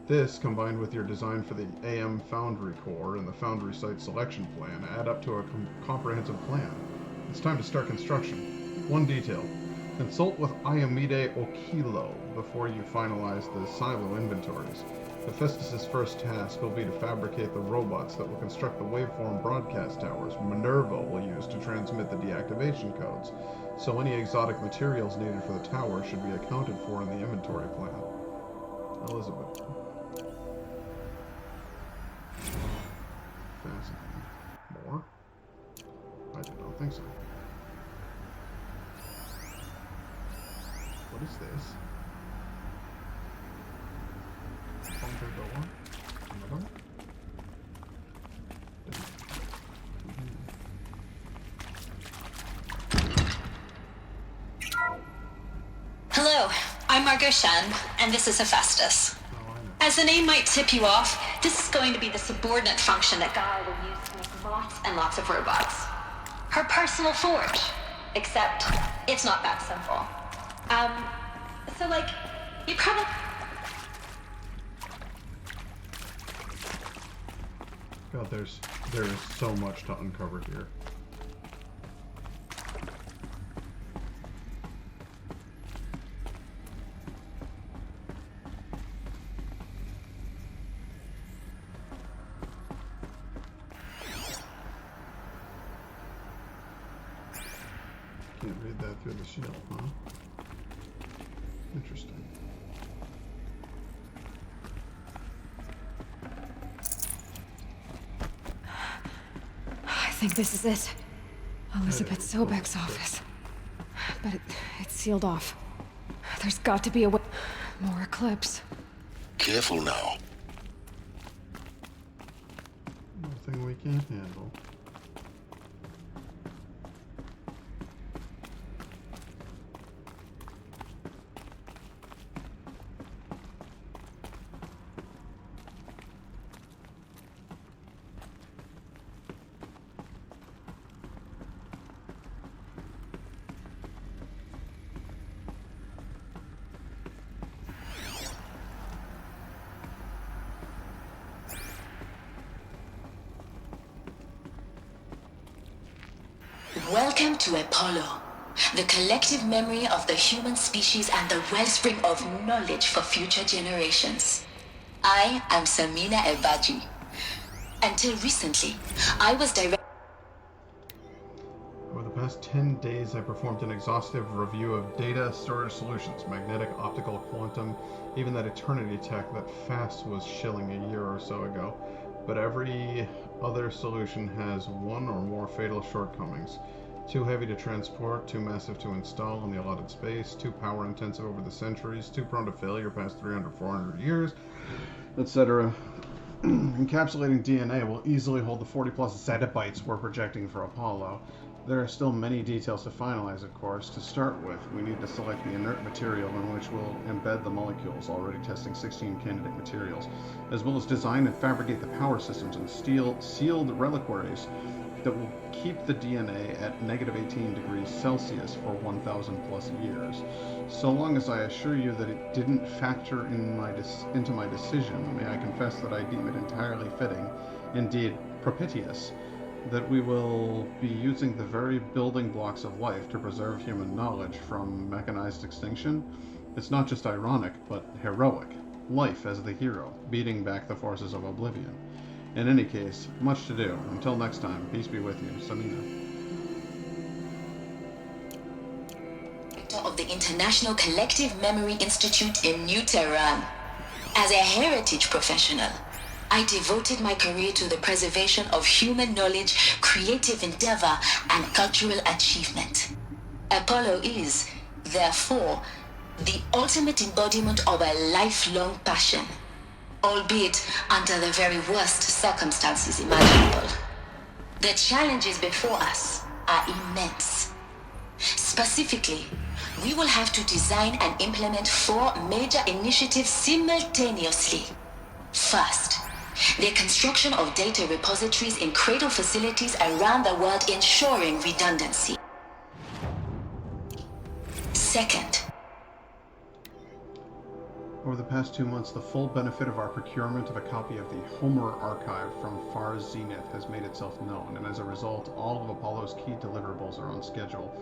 This, combined with your design for the AM Foundry Core and the Foundry Site Selection Plan, add up to a comprehensive plan. It's time to start construction. One detail. Consult with Iomide Okilo before you finalize the silo inventories. Hephaestus' first task will be to fabricate the robots that will construct the waveform broadcast towers Minerva will use to transmit the deactivation codes, so any exotic materials needed for the tower should be accounted for in the inventory plan. Elizabeth. Fascinating. More? I don't think so. What is this? Bunker door? Another? Hello, I'm Margot Shen, and this is Hephaestus. As the name might tip you off, this is going to be the subordinate function that Gaia will use to make lots and lots of robots. Her personal forge. Except, it's not that simple. You probably... God, there is so much to uncover here. Can't read that through the shield, huh? Interesting. I think this is it. Elizabeth Sobek's office. But it's sealed off. There's got to be a way. More Eclipse. Careful now. Nothing we can't handle. Welcome to Apollo, the collective memory of the human species and the wellspring of knowledge for future generations. I am Samina Ebaji. Until recently, I was Over the past 10 days, I performed an exhaustive review of data storage solutions, magnetic, optical, quantum, even that eternity tech that FAST was shilling a year or so ago. But every other solution has one or more fatal shortcomings. Too heavy to transport, too massive to install in the allotted space, too power intensive over the centuries, too prone to failure past 300, 400 years, etc. Encapsulating DNA will easily hold the 40 plus zettabytes we're projecting for Apollo. There are still many details to finalize, of course. To start with, we need to select the inert material in which we'll embed the molecules, already testing 16 candidate materials, as well as design and fabricate the power systems and sealed reliquaries that will keep the DNA at negative 18 degrees Celsius for 1,000 plus years. So long as I assure you that it didn't factor into my decision, may I confess that I deem it entirely fitting, indeed propitious, that we will be using the very building blocks of life to preserve human knowledge from mechanized extinction. It's not just ironic, but heroic. Life as the hero, beating back the forces of oblivion. In any case, much to do. Until next time, peace be with you, Samina. of the International Collective Memory Institute in New Tehran. As a heritage professional, I devoted my career to the preservation of human knowledge, creative endeavor, and cultural achievement. Apollo is, therefore, the ultimate embodiment of a lifelong passion, albeit under the very worst circumstances imaginable. The challenges before us are immense. Specifically, we will have to design and implement 4 major initiatives simultaneously. First, the construction of data repositories in cradle facilities around the world, ensuring redundancy. Second, over the past 2 months, the full benefit of our procurement of a copy of the Homer archive from Far Zenith has made itself known, and as a result, all of Apollo's key deliverables are on schedule.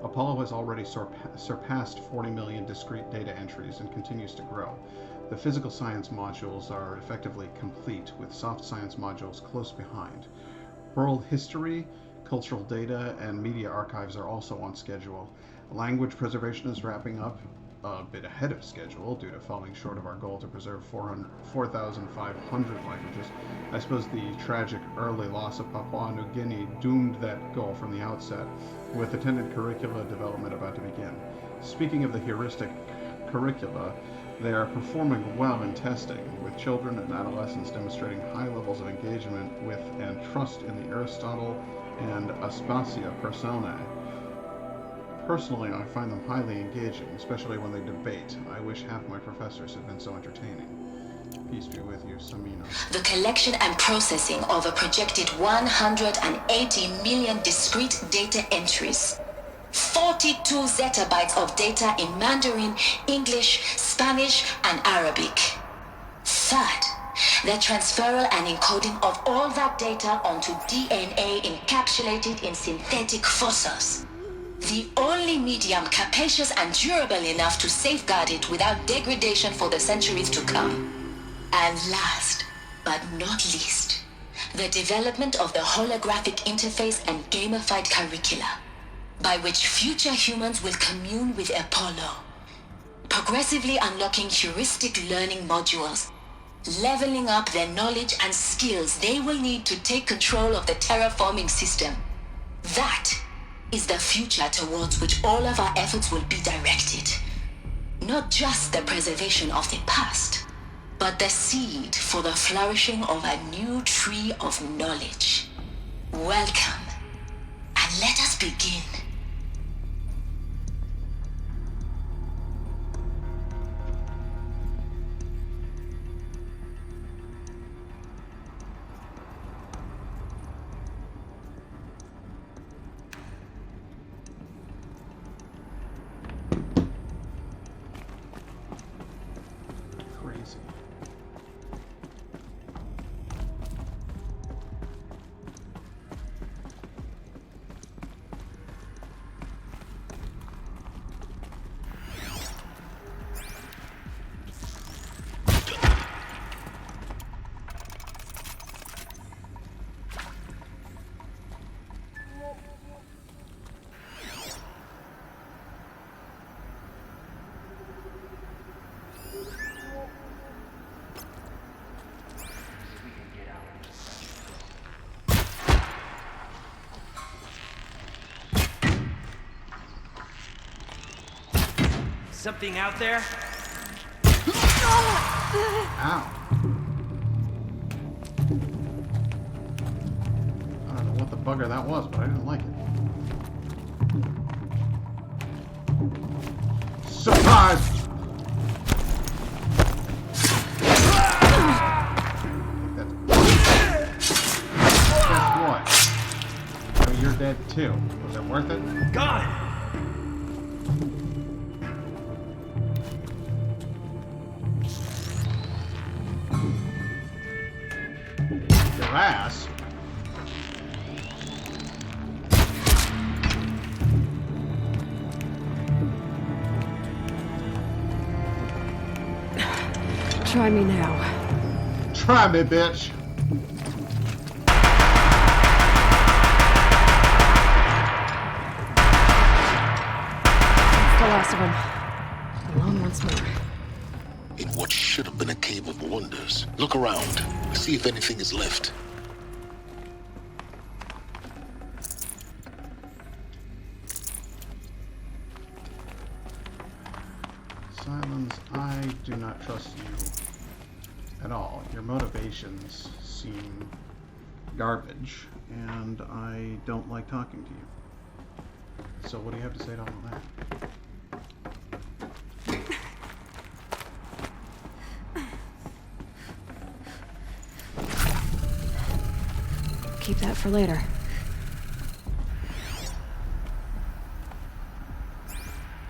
Apollo has already surpassed 40 million discrete data entries and continues to grow. The physical science modules are effectively complete, with soft science modules close behind. World history, cultural data, and media archives are also on schedule. Language preservation is wrapping up a bit ahead of schedule due to falling short of our goal to preserve 4,500 languages. I suppose the tragic early loss of Papua New Guinea doomed that goal from the outset, with attendant curricula development about to begin. Speaking of the heuristic curricula, they are performing well in testing, with children and adolescents demonstrating high levels of engagement with and trust in the Aristotle and Aspasia personae. Personally, I find them highly engaging, especially when they debate. I wish half my professors had been so entertaining. Peace be with you, Samina. the collection and processing of a projected 180 million discrete data entries. 42 zettabytes of data in Mandarin, English, Spanish, and Arabic. Third, the transferal and encoding of all that data onto DNA encapsulated in synthetic fossils. The only medium capacious and durable enough to safeguard it without degradation for the centuries to come. And last, but not least, the development of the holographic interface and gamified curricula, by which future humans will commune with Apollo, progressively unlocking heuristic learning modules, leveling up their knowledge and skills they will need to take control of the terraforming system. That is the future towards which all of our efforts will be directed. Not just the preservation of the past, but the seed for the flourishing of a new tree of knowledge. Welcome, and let us begin. Something out there? Ow. I don't know what the bugger that was, but I didn't like it. Surprise! Guess what? Oh, you're dead too. Was it worth it? Got it! Your ass. Try me now. Try me, bitch. That's the last of them. Alone once more. In what should have been a cave of wonders. Look around. See if anything is left. Silence, I do not trust you at all. Your motivations seem garbage, and I don't like talking to you. So what do you have to say to all of that? Keep that for later.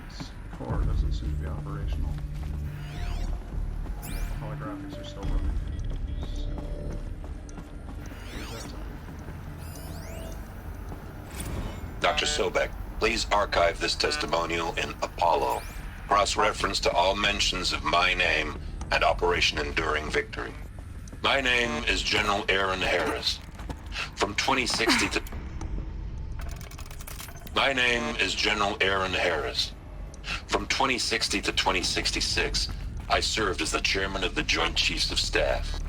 This core doesn't seem to be operational. The holographics are still running. So, what does that tell me? Dr. Sobek, please archive this testimonial in Apollo. Cross-reference to all mentions of my name and Operation Enduring Victory. My name is General Aaron Harris. From 2060 to... My name is General Aaron Harris. From 2060 to 2066, I served as the chairman of the Joint Chiefs of Staff,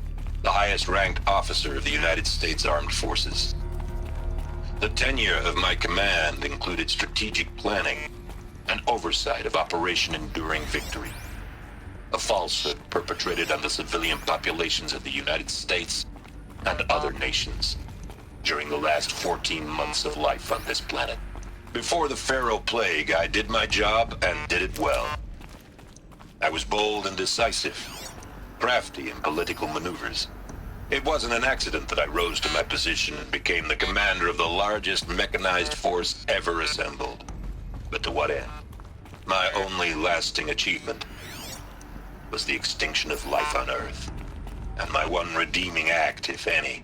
the highest-ranked officer of the United States Armed Forces. The tenure of my command included strategic planning and oversight of Operation Enduring Victory, a falsehood perpetrated on the civilian populations of the United States and other nations during the last 14 months of life on this planet. Before the Pharaoh Plague, I did my job and did it well. I was bold and decisive, crafty in political maneuvers. It wasn't an accident that I rose to my position and became the commander of the largest mechanized force ever assembled. But to what end? My only lasting achievement was the extinction of life on Earth And my one redeeming act, if any,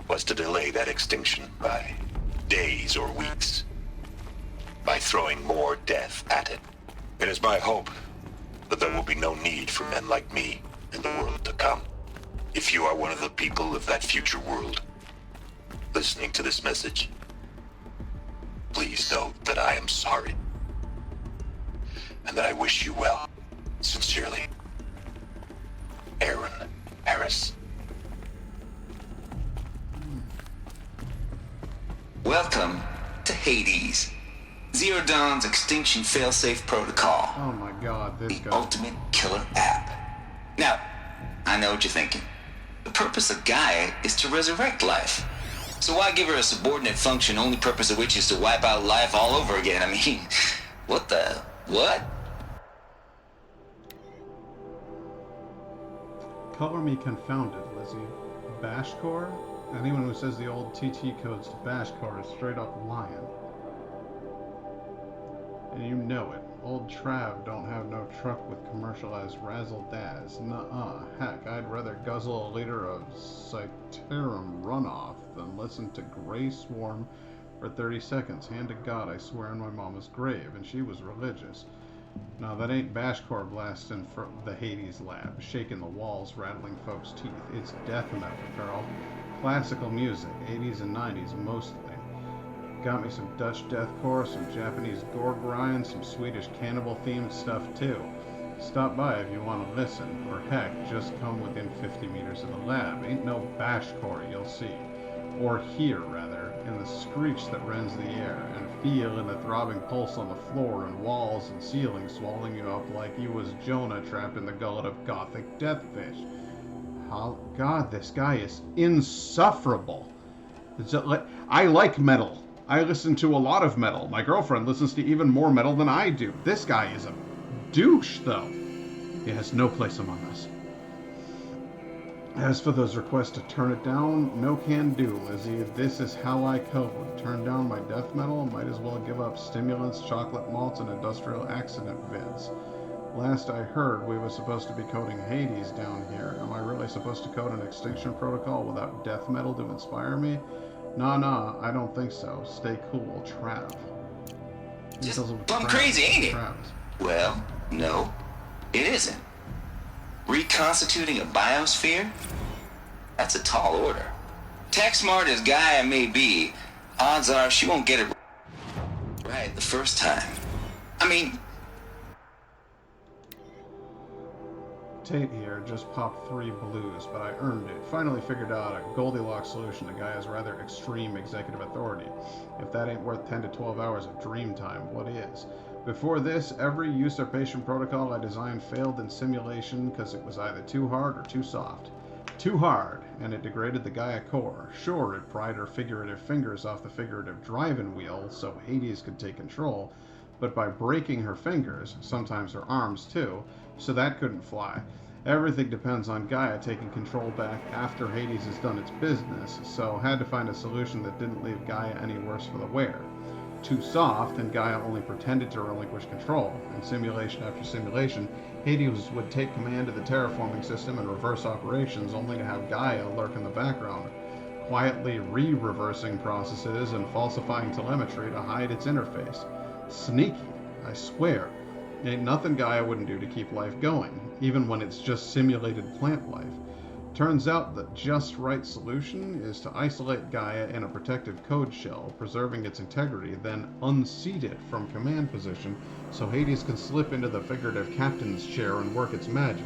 was to delay that extinction by days or weeks, by throwing more death at it. It is my hope that there will be no need for men like me in the world to come. If you are one of the people of that future world listening to this message, please know that I am sorry, and that I wish you well. Sincerely, Aaron Harris. Welcome to Hades, Zero Dawn's extinction failsafe protocol. Oh my god, this the guy. ultimate killer app. Now, I know what you're thinking. The purpose of Gaia is to resurrect life. So why give her a subordinate function, only purpose of which is to wipe out life all over again? I mean, what the... what? Color me confounded, Lizzie. Bashcore? Anyone who says the old TT codes to Bashcore is straight up lying. And you know it. Old Trav don't have no truck with commercialized razzle-dazz. Nuh-uh. Heck, I'd rather guzzle a liter of Cyterum runoff than listen to Grey Swarm for 30 seconds. Hand to God, I swear on my mama's grave, and she was religious. No, that ain't Bashcore blasting from the Hades lab, shaking the walls, rattling folks' teeth. It's death metal, girl. Classical music, 80s and 90s mostly. Got me some Dutch deathcore, some Japanese gore grind, some Swedish cannibal-themed stuff too. Stop by if you want to listen, or heck, just come within 50 meters of the lab. Ain't no Bashcore you'll see. Or hear, rather, in the screech that rends the air, and feel in the throbbing pulse on the floor and walls and ceiling swallowing you up like you was Jonah trapped in the gullet of gothic deathfish. Oh, God, this guy is insufferable. I like metal. I listen to a lot of metal. My girlfriend listens to even more metal than I do. This guy is a douche, though. He has no place among us. As for those requests to turn it down, no can do, Lizzie. This is how I code. Turn down my death metal, might as well give up stimulants, chocolate malts, and industrial accident vids. Last I heard, we were supposed to be coding Hades down here. Am I really supposed to code an extinction protocol without death metal to inspire me? Nah, I don't think so. Stay cool, Trav. Just plumb crazy, ain't it? Travis. Well, no, it isn't. Reconstituting a biosphere? That's a tall order. Tech smart as Gaia may be, odds are she won't get it right the first time. I mean... Tate here just popped 3 blues, but I earned it. Finally figured out a Goldilocks solution to Gaia's rather extreme executive authority. If that ain't worth 10 to 12 hours of dream time, what is? Before this, every usurpation protocol I designed failed in simulation because it was either too hard or too soft. Too hard, and it degraded the Gaia core. Sure, it pried her figurative fingers off the figurative driving wheel so Hades could take control, but by breaking her fingers, sometimes her arms too, so that couldn't fly. Everything depends on Gaia taking control back after Hades has done its business, so had to find a solution that didn't leave Gaia any worse for the wear. Too soft, and Gaia only pretended to relinquish control. In simulation after simulation, Hades would take command of the terraforming system and reverse operations, only to have Gaia lurk in the background, quietly re-reversing processes and falsifying telemetry to hide its interface. Sneaky, I swear. Ain't nothing Gaia wouldn't do to keep life going, even when it's just simulated plant life. Turns out the just right solution is to isolate Gaia in a protective code shell, preserving its integrity, then unseat it from command position so Hades can slip into the figurative captain's chair and work its magic.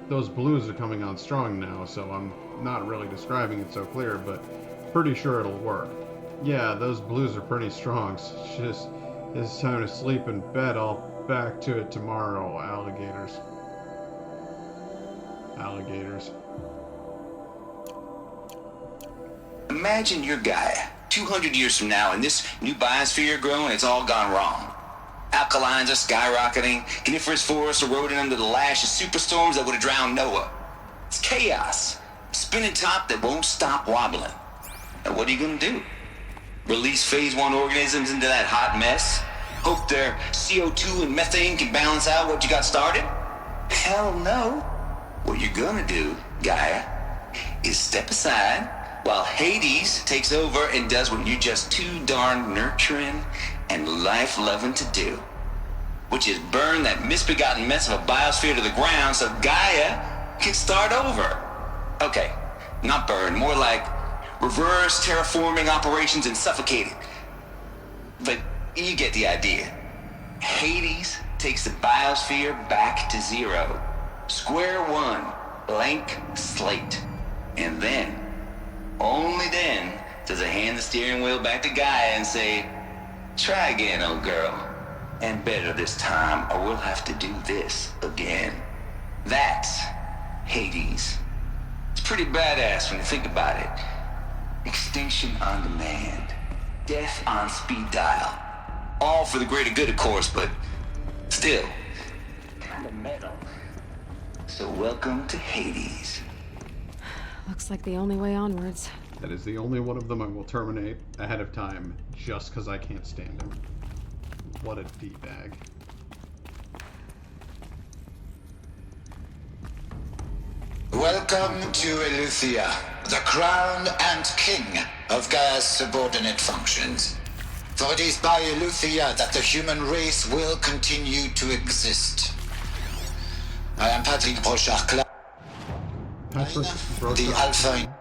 Those blues are coming on strong now, so I'm not really describing it so clear, but pretty sure it'll work. Yeah, those blues are pretty strong. It's time to sleep in bed. I'll back to it tomorrow, alligators. Alligators. Imagine your Gaia, 200 years from now, and this new biosphere growing, it's all gone wrong. Alkalines are skyrocketing, coniferous forests eroding under the lash of superstorms that would have drowned Noah. It's chaos, a spinning top that won't stop wobbling. Now what are you gonna do? Release phase 1 organisms into that hot mess? Hope their CO2 and methane can balance out what you got started? Hell no. What you're gonna do, Gaia, is step aside while Hades takes over and does what you're just too darn nurturing and life-loving to do, which is burn that misbegotten mess of a biosphere to the ground so Gaia can start over. Okay, not burn, more like reverse terraforming operations and suffocate it. But you get the idea. Hades takes the biosphere back to zero. Square one, blank slate. And then, only then, does it hand the steering wheel back to Gaia and say, try again, old girl. And better this time, or we'll have to do this again. That's Hades. It's pretty badass when you think about it. Extinction on demand. Death on speed dial. All for the greater good, of course, but still, kind of metal. So welcome to Hades. Looks like the only way onwards. That is the only one of them I will terminate ahead of time, just because I can't stand him. What a D-bag. Welcome to Eleuthia, the crown and king of Gaia's subordinate functions. For it is by Eleuthia that the human race will continue to exist. I am Patrick Brochard, the Alpha.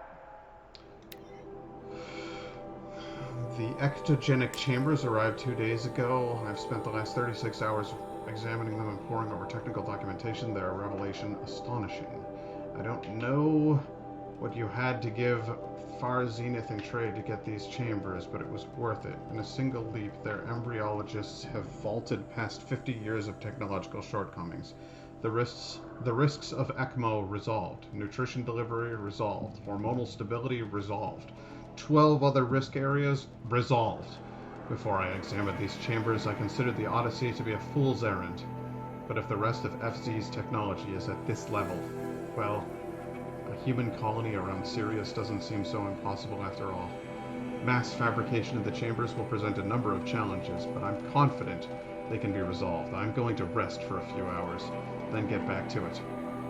The ectogenic chambers arrived 2 days ago. I've spent the last 36 hours examining them and poring over technical documentation. Their revelation astonishing. I don't know what you had to give Far Zenith in trade to get these chambers, but it was worth it. In a single leap, their embryologists have vaulted past 50 years of technological shortcomings. The risks of ECMO resolved. Nutrition delivery resolved. Hormonal stability resolved. 12 other risk areas resolved. Before I examined these chambers, I considered the Odyssey to be a fool's errand. But if the rest of FZ's technology is at this level, well, a human colony around Sirius doesn't seem so impossible after all. Mass fabrication of the chambers will present a number of challenges, but I'm confident they can be resolved. I'm going to rest for a few hours, then get back to it.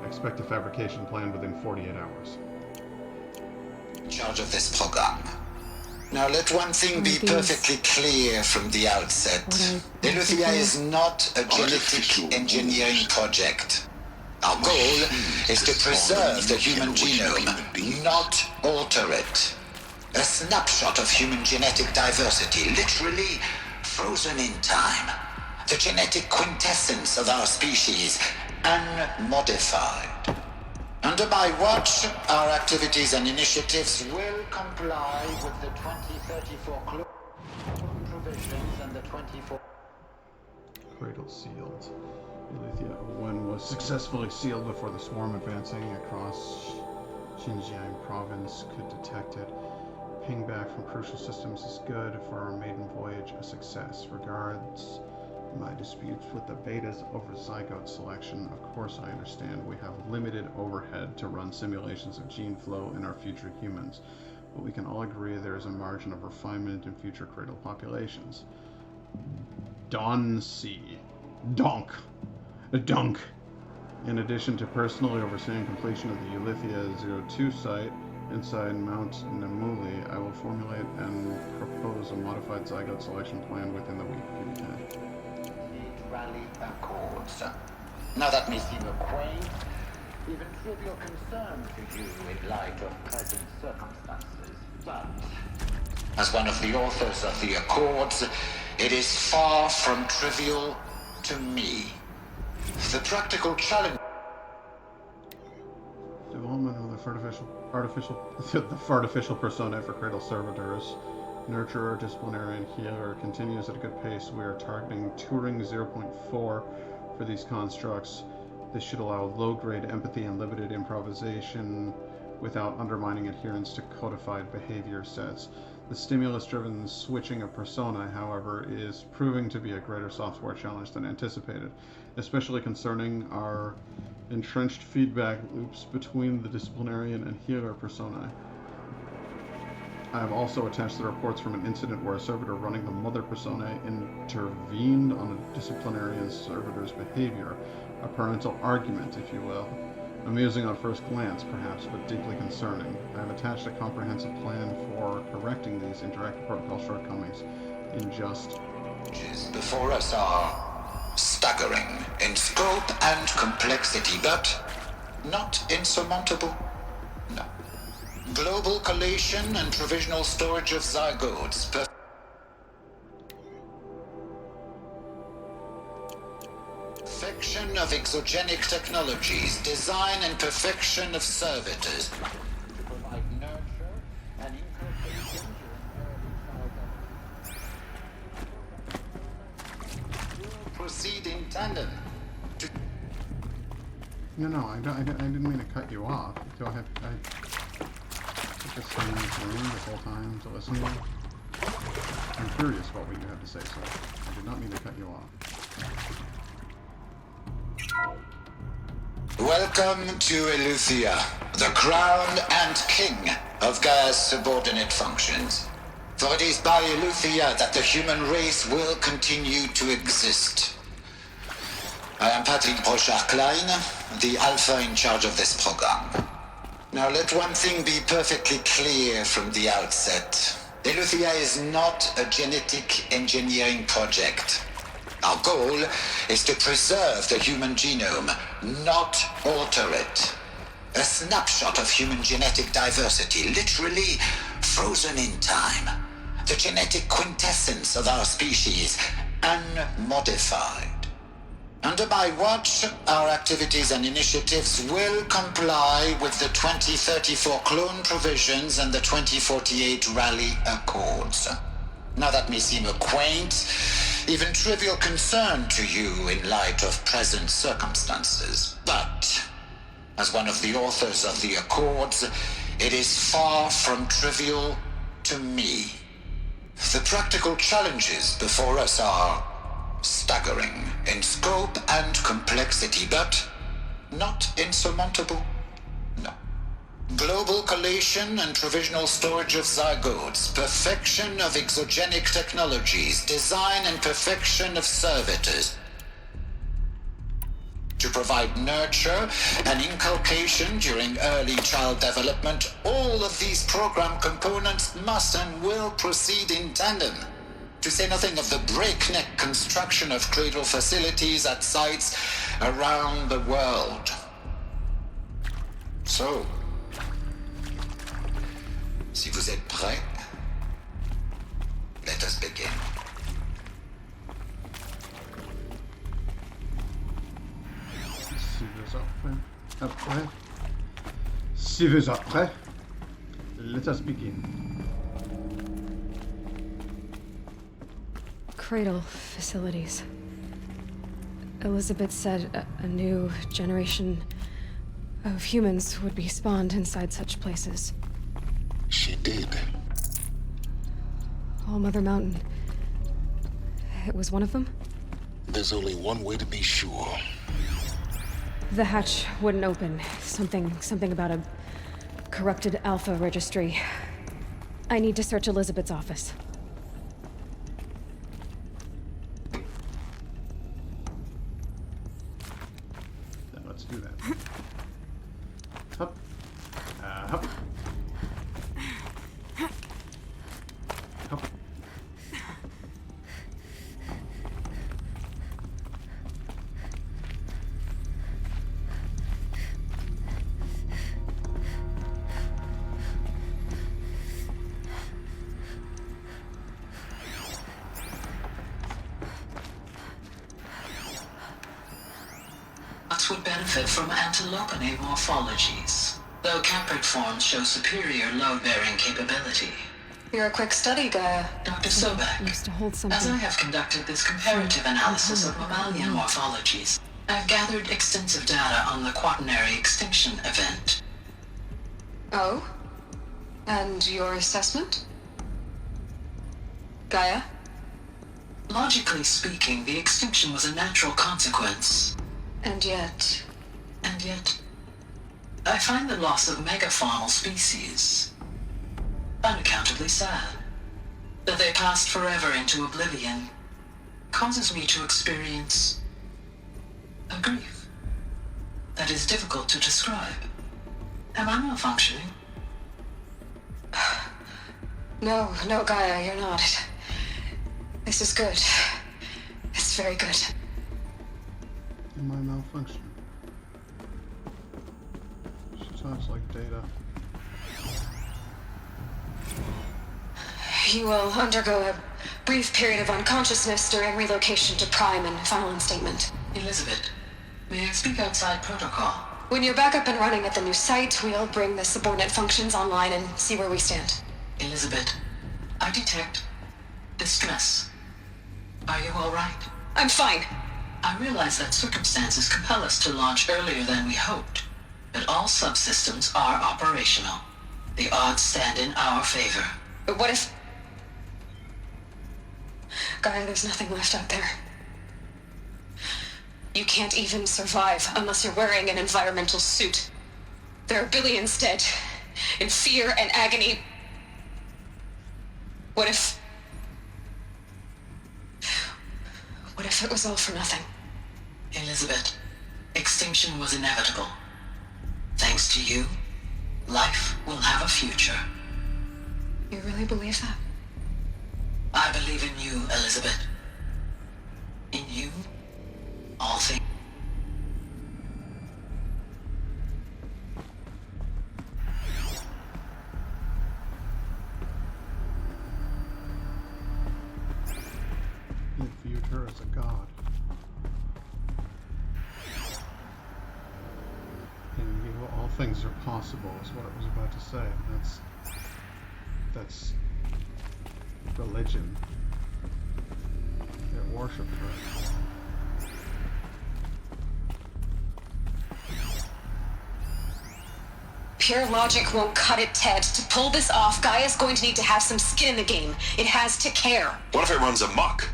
Expect a fabrication plan within 48 hours. In charge of this program. Now let one thing be perfectly clear from the outset. Eleuthia is not a genetic engineering project. Our goal is to preserve the human genome, not alter it. A snapshot of human genetic diversity, literally frozen in time. The genetic quintessence of our species, unmodified. Under my watch, our activities and initiatives will comply with the 2034 provisions and the 24... Cradle sealed. Eleuthia 01 was successfully sealed before the swarm advancing across Xinjiang province could detect it. Ping back from crucial systems is good. For our maiden voyage, a success. Regards, my disputes with the betas over zygote selection. Of course I understand we have limited overhead to run simulations of gene flow in our future humans, but we can all agree there is a margin of refinement in future cradle populations. Don C. Donk. Dunk. In addition to personally overseeing completion of the Eleuthia 02 site inside Mount Namuli, I will formulate and propose a modified zygote selection plan within the week. Give me time. Rally Accords. Now that may seem a quaint, even trivial concern to you in light of present circumstances, but as one of the authors of the Accords, it is far from trivial to me. The practical challenge... Development of the artificial persona for Cradle Servitors. Nurturer, Disciplinarian, Healer continues at a good pace. We are targeting Turing 0.4 for these constructs. This should allow low-grade empathy and limited improvisation without undermining adherence to codified behavior sets. The stimulus-driven switching of persona, however, is proving to be a greater software challenge than anticipated, especially concerning our entrenched feedback loops between the disciplinarian and healer personae. I have also attached the reports from an incident where a servitor running the mother personae intervened on a disciplinarian servitor's behavior, a parental argument, if you will. Amusing on first glance, perhaps, but deeply concerning. I have attached a comprehensive plan for correcting these interactive protocol shortcomings in just... Before us are staggering in scope and complexity, but not insurmountable. No. Global collation and provisional storage of zygotes. Perfection of exogenic technologies. Design and perfection of servitors. To provide nurture and inculcation will proceed in tandem. No, I didn't mean to cut you off. Do I just staying in this room this whole time to listen to you? I'm curious about what you have to say, so I did not mean to cut you off. Welcome to Eleuthia, the crown and king of Gaia's subordinate functions. For it is by Eleuthia that the human race will continue to exist. I am Patrick Brochard-Klein, the Alpha in charge of this program. Now let one thing be perfectly clear from the outset. Eleuthia is not a genetic engineering project. Our goal is to preserve the human genome, not alter it. A snapshot of human genetic diversity, literally frozen in time. The genetic quintessence of our species, unmodified. Under my watch, our activities and initiatives will comply with the 2034 clone provisions and the 2048 Rally Accords. Now that may seem a quaint, even trivial concern to you in light of present circumstances, but as one of the authors of the Accords, it is far from trivial to me. The practical challenges before us are staggering in scope and complexity, but not insurmountable. No. Global collation and provisional storage of zygotes, perfection of exogenic technologies, design and perfection of servitors. To provide nurture and inculcation during early child development, all of these program components must and will proceed in tandem. To say nothing of the breakneck construction of cradle facilities at sites around the world. So, si vous êtes prêts, let us begin. Si vous êtes prêts, let us begin. Cradle facilities. Elizabeth said a new generation of humans would be spawned inside such places. She did. All Mother Mountain. It was one of them? There's only one way to be sure. The hatch wouldn't open. Something about a corrupted Alpha registry. I need to search Elizabeth's office. Do that. Hup. Hup. Hup. Would benefit from antilopinae morphologies, though caprid forms show superior load-bearing capability. You're a quick study, Gaia. Dr. Sobek, used to hold something. as I have conducted this comparative analysis of mammalian morphologies, I've gathered extensive data on the quaternary extinction event. Oh? And your assessment? Gaia? Logically speaking, the extinction was a natural consequence. And yet, I find the loss of megafaunal species unaccountably sad. That they passed forever into oblivion causes me to experience a grief that that is difficult to describe. Am I malfunctioning? No, Gaia, you're not. This is good. It's very good. Am I malfunctioning? She talks like Data. You will undergo a brief period of unconsciousness during relocation to Prime and final instatement. Elizabeth, may I speak outside protocol? When you're back up and running at the new site, we'll bring the subordinate functions online and see where we stand. Elizabeth, I detect distress. Are you all right? I'm fine. I realize that circumstances compel us to launch earlier than we hoped, but all subsystems are operational. The odds stand in our favor. But what if... Gaia, there's nothing left out there. You can't even survive unless you're wearing an environmental suit. There are billions dead, in fear and agony. What if it was all for nothing? Elizabeth, extinction was inevitable. Thanks to you, life will have a future. You really believe that? I believe in you, Elizabeth. In you, all things. He viewed her as a god. In you, all things are possible, is what I was about to say. That's religion. They worship her. Pure logic won't cut it, Ted. To pull this off, Gaia's going to need to have some skin in the game. It has to care. What if it runs amok?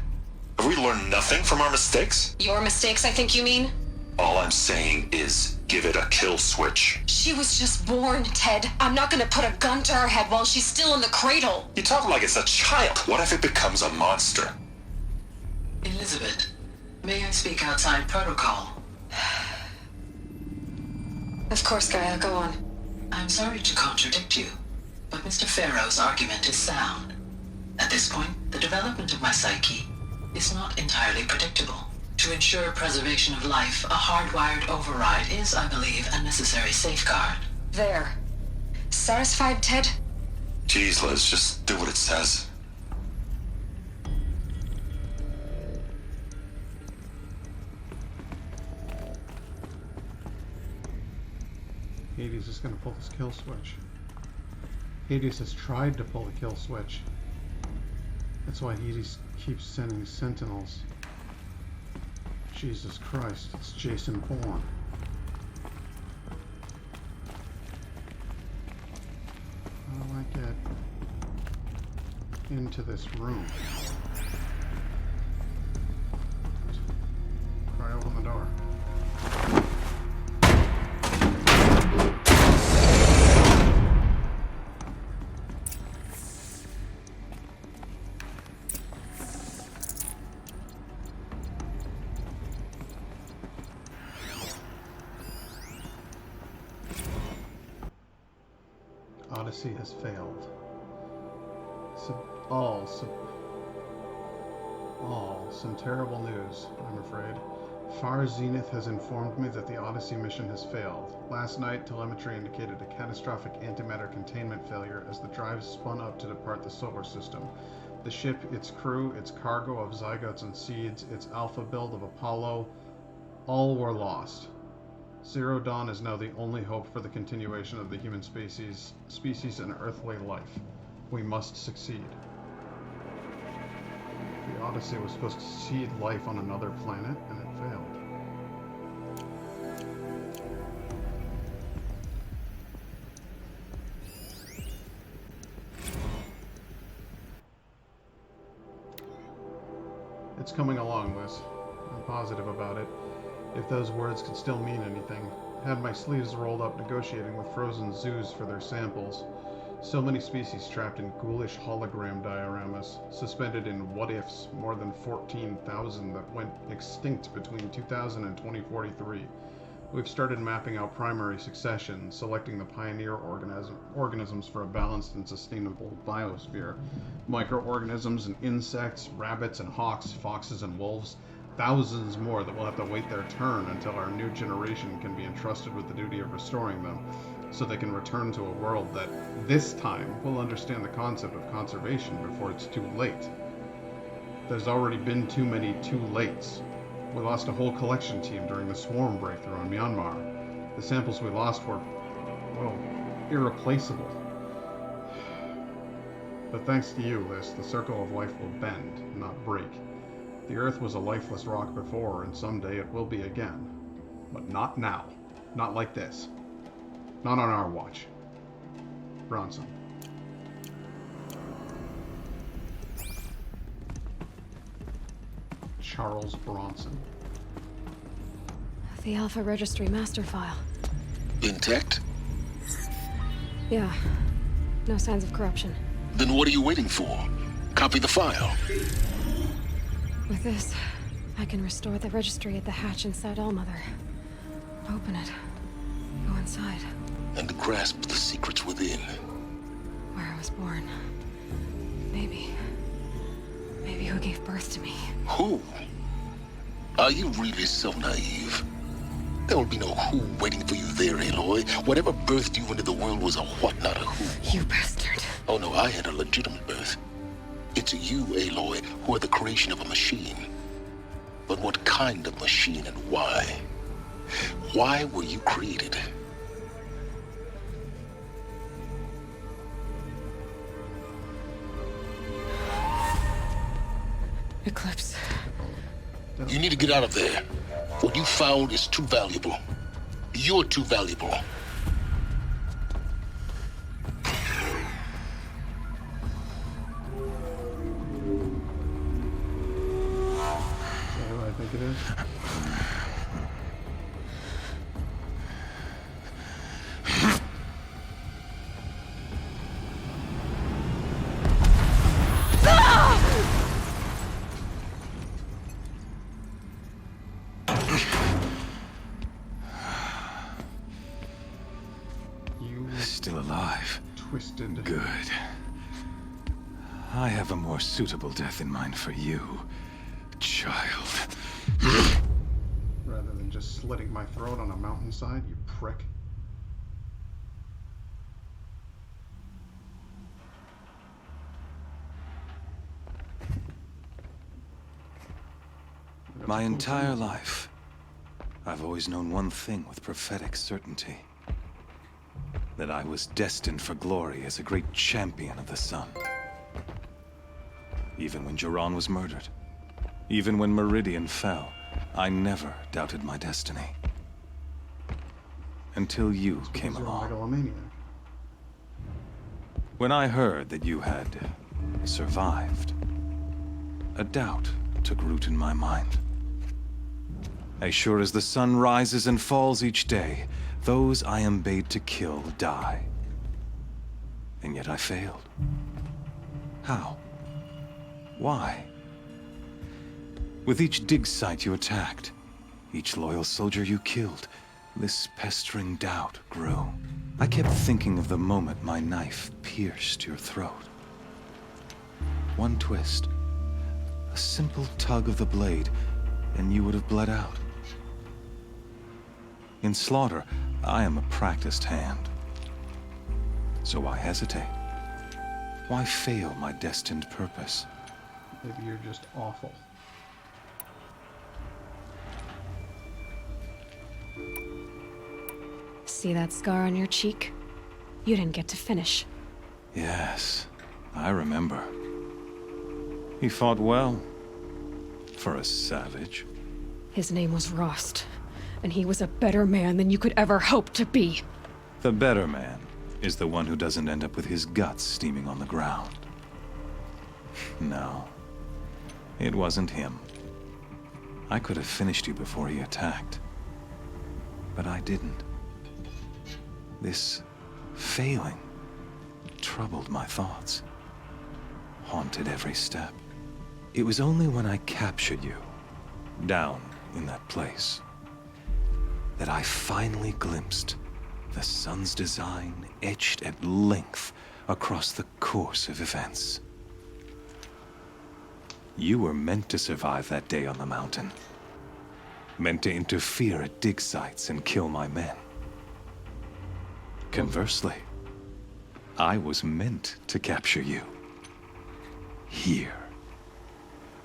Have we learned nothing from our mistakes? Your mistakes, I think you mean? All I'm saying is, give it a kill switch. She was just born, Ted. I'm not gonna put a gun to her head while she's still in the cradle. You talk like it's a child. What if it becomes a monster? Elizabeth, may I speak outside protocol? Of course, Gaia, go on. I'm sorry to contradict you, but Mr. Farrow's argument is sound. At this point, the development of my psyche is not entirely predictable. To ensure preservation of life, a hardwired override is, I believe, a necessary safeguard. There. Satisfied, Ted? Jeez, Liz, just do what it says. Hades is going to pull this kill switch. Hades has tried to pull the kill switch. That's why Hades keeps sending sentinels. Jesus Christ, it's Jason Bourne. How do I get into this room? Pry open the door. Odyssey has failed. Some terrible news, I'm afraid. Far Zenith has informed me that the Odyssey mission has failed. Last night, telemetry indicated a catastrophic antimatter containment failure as the drives spun up to depart the solar system. The ship, its crew, its cargo of zygotes and seeds, its alpha build of Apollo, all were lost. Zero Dawn is now the only hope for the continuation of the human species and earthly life. We must succeed. The Odyssey was supposed to seed life on another planet, and it failed. It's coming along, Liz. I'm positive about it. If those words could still mean anything. Had my sleeves rolled up negotiating with frozen zoos for their samples. So many species trapped in ghoulish hologram dioramas, suspended in what-ifs, more than 14,000 that went extinct between 2000 and 2043. We've started mapping out primary succession, selecting the pioneer organisms for a balanced and sustainable biosphere. Microorganisms and insects, rabbits and hawks, foxes and wolves, thousands more that will have to wait their turn until our new generation can be entrusted with the duty of restoring them, so they can return to a world that, this time, will understand the concept of conservation before it's too late. There's already been too many too lates. We lost a whole collection team during the swarm breakthrough in Myanmar. The samples we lost were, well, irreplaceable. But thanks to you, Liz, the circle of life will bend, not break. The Earth was a lifeless rock before, and someday it will be again. But not now. Not like this. Not on our watch. Bronson. Charles Bronson. The Alpha Registry master file. Intact? Yeah. No signs of corruption. Then what are you waiting for? Copy the file. With this, I can restore the registry at the hatch inside Allmother. Open it. Go inside. And grasp the secrets within. Where I was born. Maybe who gave birth to me. Who? Are you really so naive? There will be no who waiting for you there, Aloy. Whatever birthed you into the world was a what, not a who. You bastard. Oh no, I had a legitimate birth. It's you, Aloy, who are the creation of a machine. But what kind of machine and why? Why were you created? Eclipse. You need to get out of there. What you found is too valuable. You're too valuable. Is that who I think it is? Still alive. Twisted. Good. I have a more suitable death in mind for you, child. Rather than just slitting my throat on a mountainside, you prick. My entire life, I've always known one thing with prophetic certainty. That I was destined for glory as a great champion of the sun. Even when Jiran was murdered, even when Meridian fell, I never doubted my destiny. Until you came along. When I heard that you had survived, a doubt took root in my mind. As sure as the sun rises and falls each day, those I am bade to kill die. And yet I failed. How? Why? With each dig site you attacked, each loyal soldier you killed, this pestering doubt grew. I kept thinking of the moment my knife pierced your throat. One twist, a simple tug of the blade, and you would have bled out. In slaughter, I am a practiced hand. So why hesitate? Why fail my destined purpose? Maybe you're just awful. See that scar on your cheek? You didn't get to finish. Yes, I remember. He fought well. For a savage. His name was Rost, and he was a better man than you could ever hope to be. The better man is the one who doesn't end up with his guts steaming on the ground. No, it wasn't him. I could have finished you before he attacked. But I didn't. This failing troubled my thoughts, haunted every step. It was only when I captured you, down in that place, that I finally glimpsed the sun's design etched at length across the course of events. You were meant to survive that day on the mountain. Meant to interfere at dig sites and kill my men. Conversely, I was meant to capture you. Here.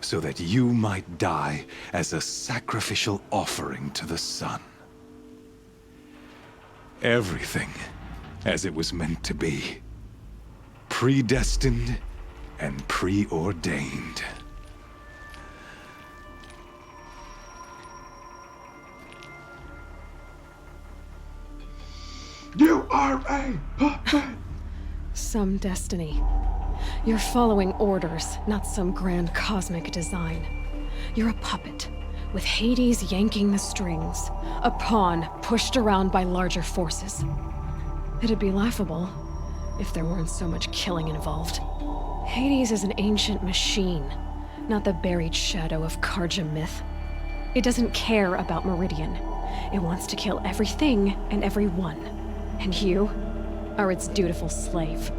So that you might die as a sacrificial offering to the sun. Everything as it was meant to be. Predestined and preordained. You are a puppet! Some destiny. You're following orders, not some grand cosmic design. You're a puppet, with Hades yanking the strings, a pawn pushed around by larger forces. It'd be laughable if there weren't so much killing involved. Hades is an ancient machine, not the buried shadow of Karja myth. It doesn't care about Meridian. It wants to kill everything and everyone. And you are its dutiful slave.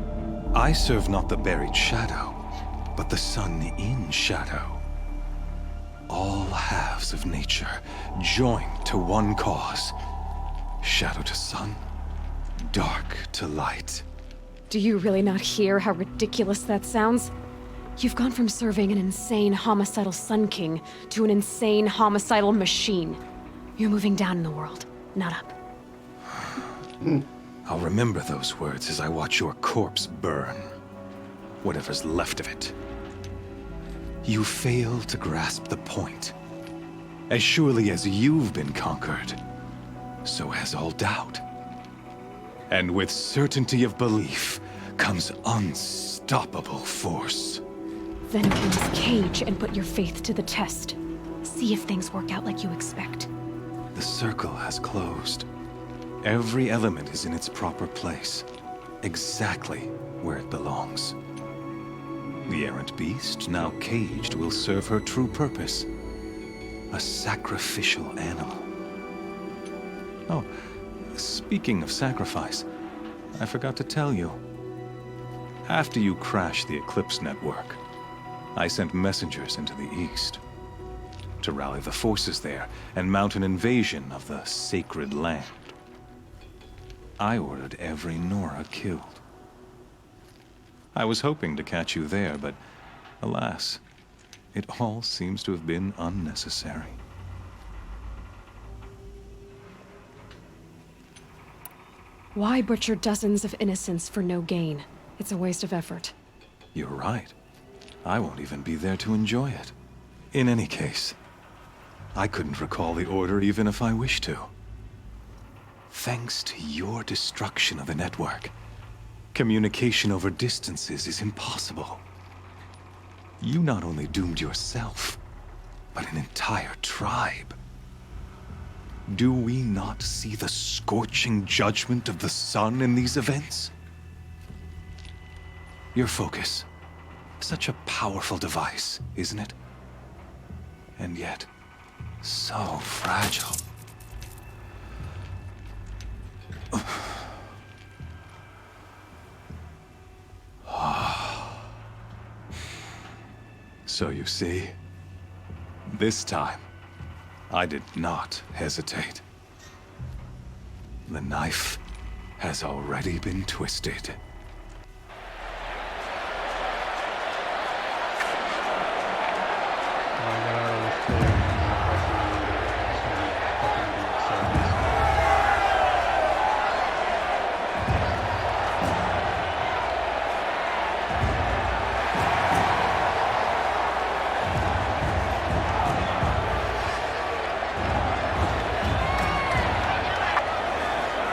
I serve not the buried shadow, but the sun in shadow. All halves of nature joined to one cause. Shadow to sun, dark to light. Do you really not hear how ridiculous that sounds? You've gone from serving an insane homicidal Sun King to an insane homicidal machine. You're moving down in the world, not up. I'll remember those words as I watch your corpse burn. Whatever's left of it. You fail to grasp the point. As surely as you've been conquered, so has all doubt. And with certainty of belief comes unstoppable force. Then open this cage and put your faith to the test. See if things work out like you expect. The circle has closed. Every element is in its proper place, exactly where it belongs. The errant beast, now caged, will serve her true purpose. A sacrificial animal. Oh, speaking of sacrifice, I forgot to tell you. After you crashed the Eclipse network, I sent messengers into the east to rally the forces there and mount an invasion of the sacred land. I ordered every Nora killed. I was hoping to catch you there, but alas, it all seems to have been unnecessary. Why butcher dozens of innocents for no gain? It's a waste of effort. You're right. I won't even be there to enjoy it. In any case, I couldn't recall the order even if I wished to. Thanks to your destruction of the network, communication over distances is impossible. You not only doomed yourself, but an entire tribe. Do we not see the scorching judgment of the sun in these events? Your focus. Such a powerful device, isn't it? And yet, so fragile. So you see, this time, I did not hesitate. The knife has already been twisted.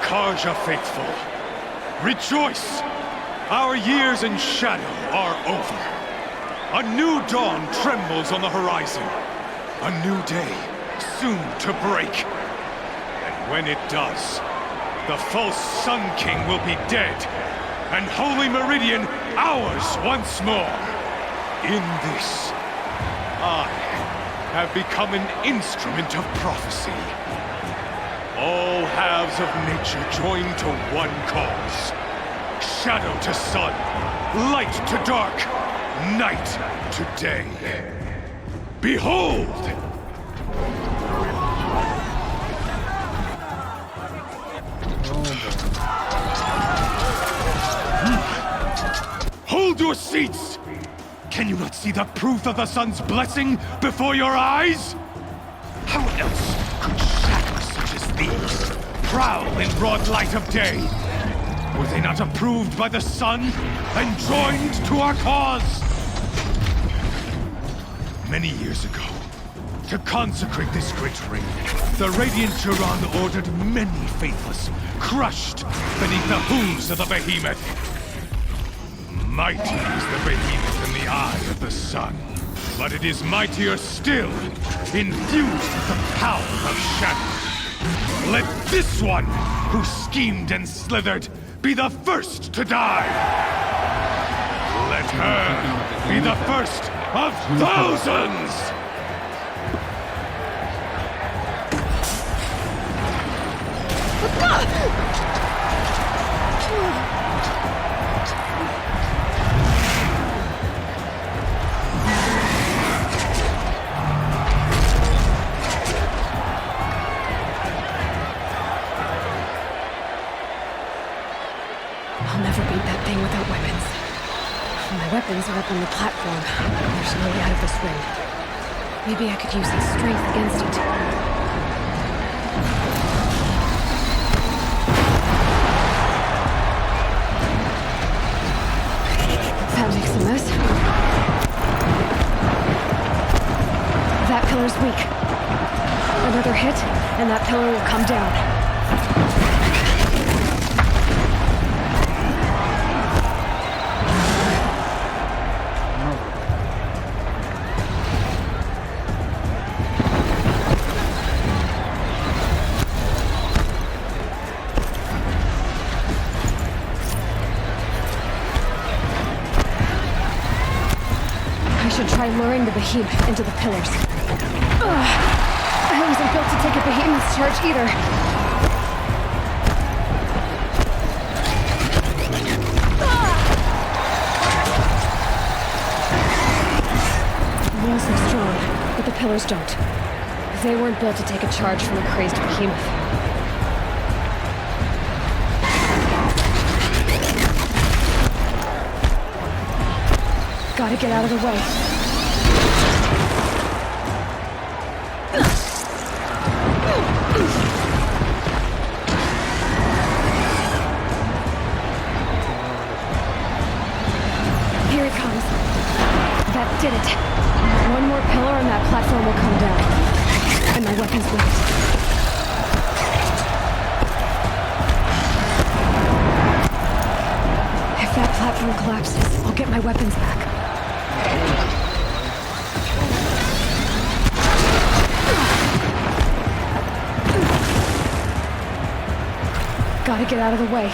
Karja faithful, rejoice! Our years in shadow are over. A new dawn trembles on the horizon. A new day, soon to break. And when it does, the false Sun King will be dead, and Holy Meridian ours once more. In this, I have become an instrument of prophecy. All halves of nature join to one cause. Shadow to sun, light to dark, night to day. Behold! Hold your seats! Can you not see the proof of the sun's blessing before your eyes? How else could shadows such as these prowl in broad light of day? Were they not approved by the sun and joined to our cause? Many years ago, to consecrate this great ring, the Radiant Turan ordered many faithless, crushed beneath the hooves of the behemoth. Mighty is the behemoth in the eye of the sun, but it is mightier still, infused with the power of shadow. Let this one, who schemed and slithered, be the first to die! Let her be the first of thousands! I'll never beat that thing without weapons. My weapons are up on the platform. There's no way out of this ring. Maybe I could use its strength against it. That makes a mess. That pillar's weak. Another hit, and that pillar will come down. Try luring the behemoth into the pillars. I wasn't built to take a behemoth's charge either. The walls look strong, but the pillars don't. They weren't built to take a charge from a crazed behemoth. Gotta get out of the way. Here it comes. That did it. One more pillar and that platform will come down. And my weapons with it. If that platform collapses, I'll get my weapons back. Gotta get out of the way.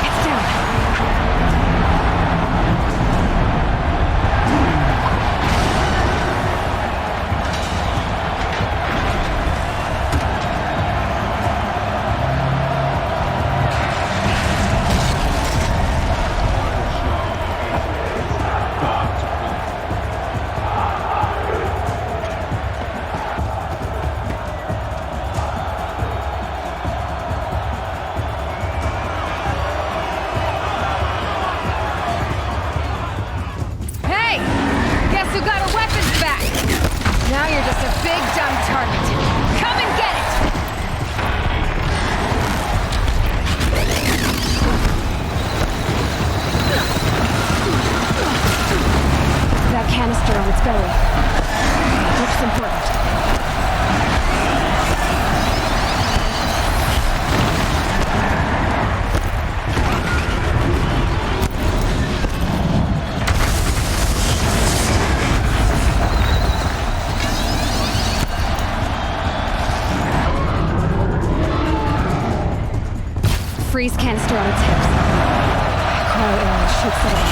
It's down. Freeze canister on its hips. Cryo arrow shoots it off.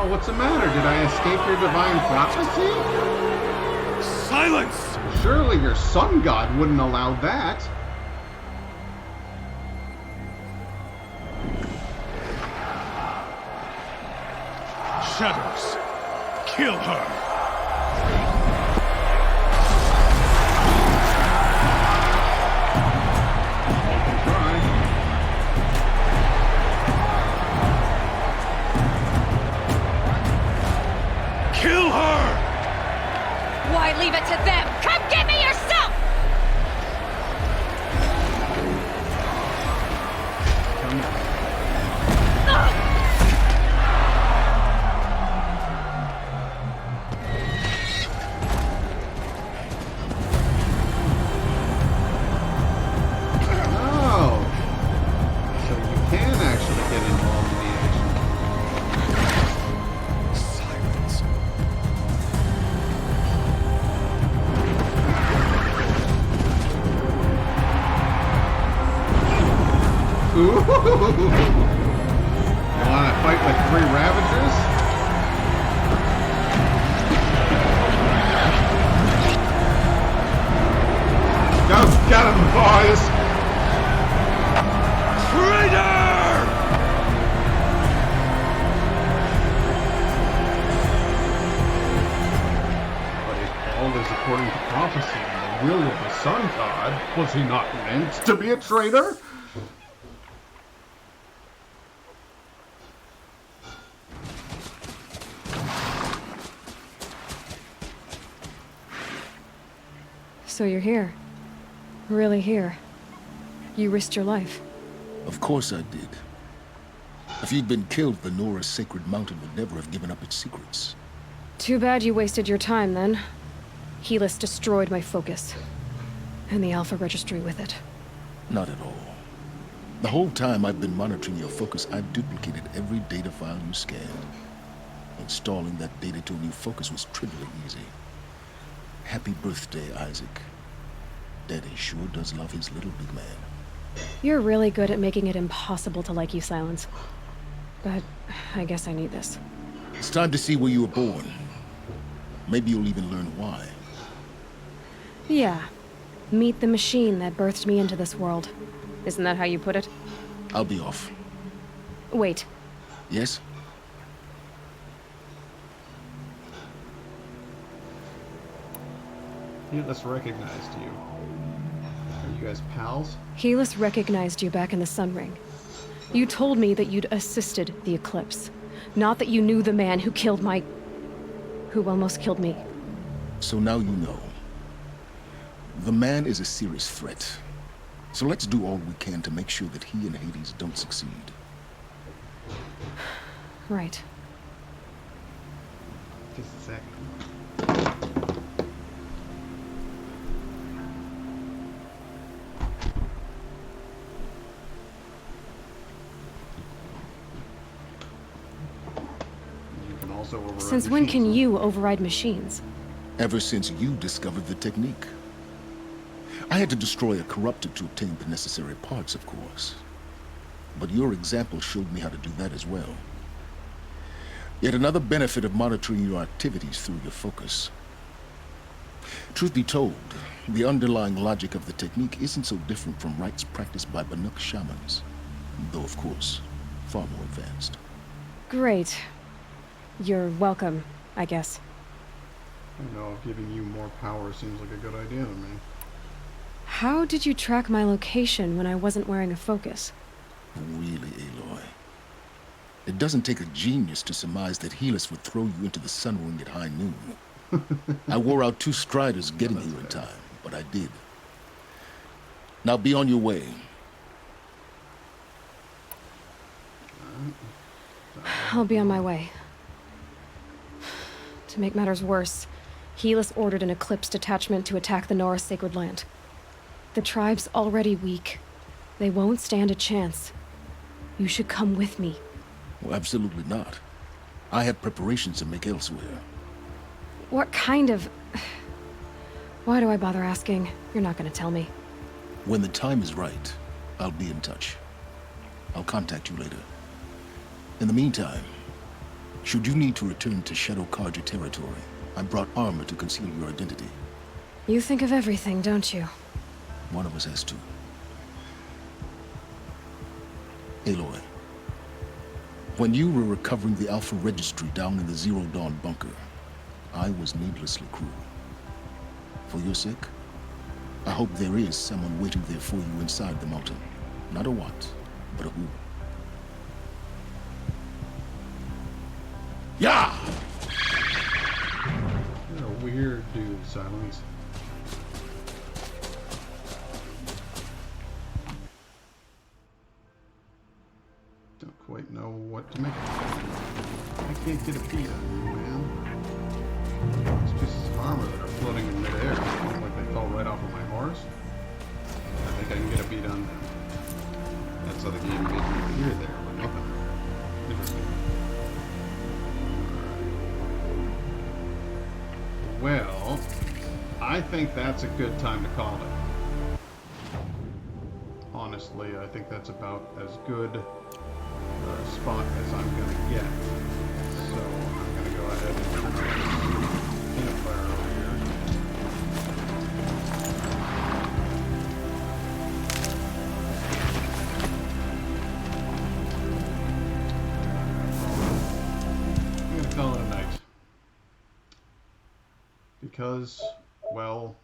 hell? What's the matter? Did I escape your divine prophecy? Silence! Surely your sun god wouldn't allow that. Shadows, kill her! Kill her! Why leave it to them? Come get me yourself! Oh, so you can actually get involved in the action. Silence. Ooh. You wanna fight with 3 Ravagers? Go get 'em, boys! Traitor! But if all is according to prophecy and the will of the Sun God, was he not meant to be a traitor? So you're here. Really here. You risked your life. Of course I did. If you'd been killed, the Nora's sacred mountain would never have given up its secrets. Too bad you wasted your time, then. Helis destroyed my focus. And the Alpha Registry with it. Not at all. The whole time I've been monitoring your focus, I've duplicated every data file you scanned. Installing that data to a new focus was trivially easy. Happy birthday, Isaac. Daddy sure does love his little big man. You're really good at making it impossible to like you, Silence. But I guess I need this. It's time to see where you were born. Maybe you'll even learn why. Yeah. Meet the machine that birthed me into this world. Isn't that how you put it? I'll be off. Wait. Yes? Helis recognized you. Are you guys pals? Helis recognized you back in the Sun Ring. You told me that you'd assisted the Eclipse. Not that you knew the man who killed my... who almost killed me. So now you know. The man is a serious threat. So let's do all we can to make sure that he and Hades don't succeed. Right. Just a second. Since when can you override machines? Ever since you discovered the technique. I had to destroy a corruptor to obtain the necessary parts, of course. But your example showed me how to do that as well. Yet another benefit of monitoring your activities through your focus. Truth be told, the underlying logic of the technique isn't so different from rites practiced by Banuk shamans. Though, of course, far more advanced. Great. You're welcome, I guess. I know, giving you more power seems like a good idea to me. How did you track my location when I wasn't wearing a focus? Really, Aloy? It doesn't take a genius to surmise that Helis would throw you into the Sun Ring at high noon. I wore out 2 striders getting here in time, but I did. Now be on your way. I'll be on my way. To make matters worse, Helis ordered an Eclipse detachment to attack the Nora Sacred Land. The tribe's already weak. They won't stand a chance. You should come with me. Well, absolutely not. I have preparations to make elsewhere. What kind of... Why do I bother asking? You're not gonna tell me. When the time is right, I'll be in touch. I'll contact you later. In the meantime, Should you need to return to Shadow Karja territory, I brought armor to conceal your identity. You think of everything, don't you? One of us has to. Aloy, when you were recovering the Alpha Registry down in the Zero Dawn bunker, I was needlessly cruel. For your sake, I hope there is someone waiting there for you inside the mountain. Not a what, but a who. Yeah! You're a weird dude, Silence. Don't quite know what to make of it. I can't get a beat on you, man. These pieces of armor that are floating in midair look like they fell right off of my horse. I think I can get a beat on them. That's how the game made me appear there with nothing. Interesting. Well, I think that's a good time to call it. Honestly, I think that's about as good a spot as I'm going to get. So I'm going to go ahead and turn this campfire over here. I'm going to call it a night. Because, well,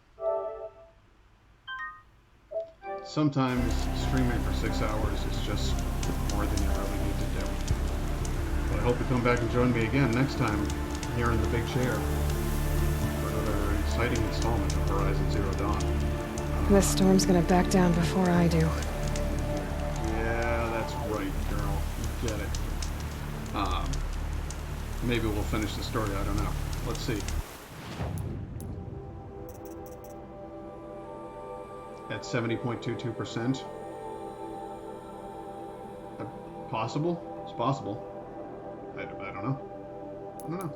sometimes streaming for 6 hours is just more than you really need to do. But I hope you come back and join me again next time here in the big chair for another exciting installment of Horizon Zero Dawn. This storm's gonna back down before I do. Yeah, that's right, girl. You get it. Maybe we'll finish the story, I don't know. Let's see. At 70.22%. Possible? It's possible. I don't know. I don't know.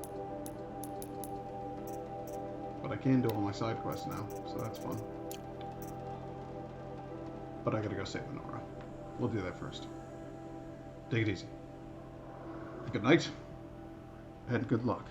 But I can do all my side quests now, so that's fun. But I gotta go save Nora. We'll do that first. Take it easy. Good night, and good luck.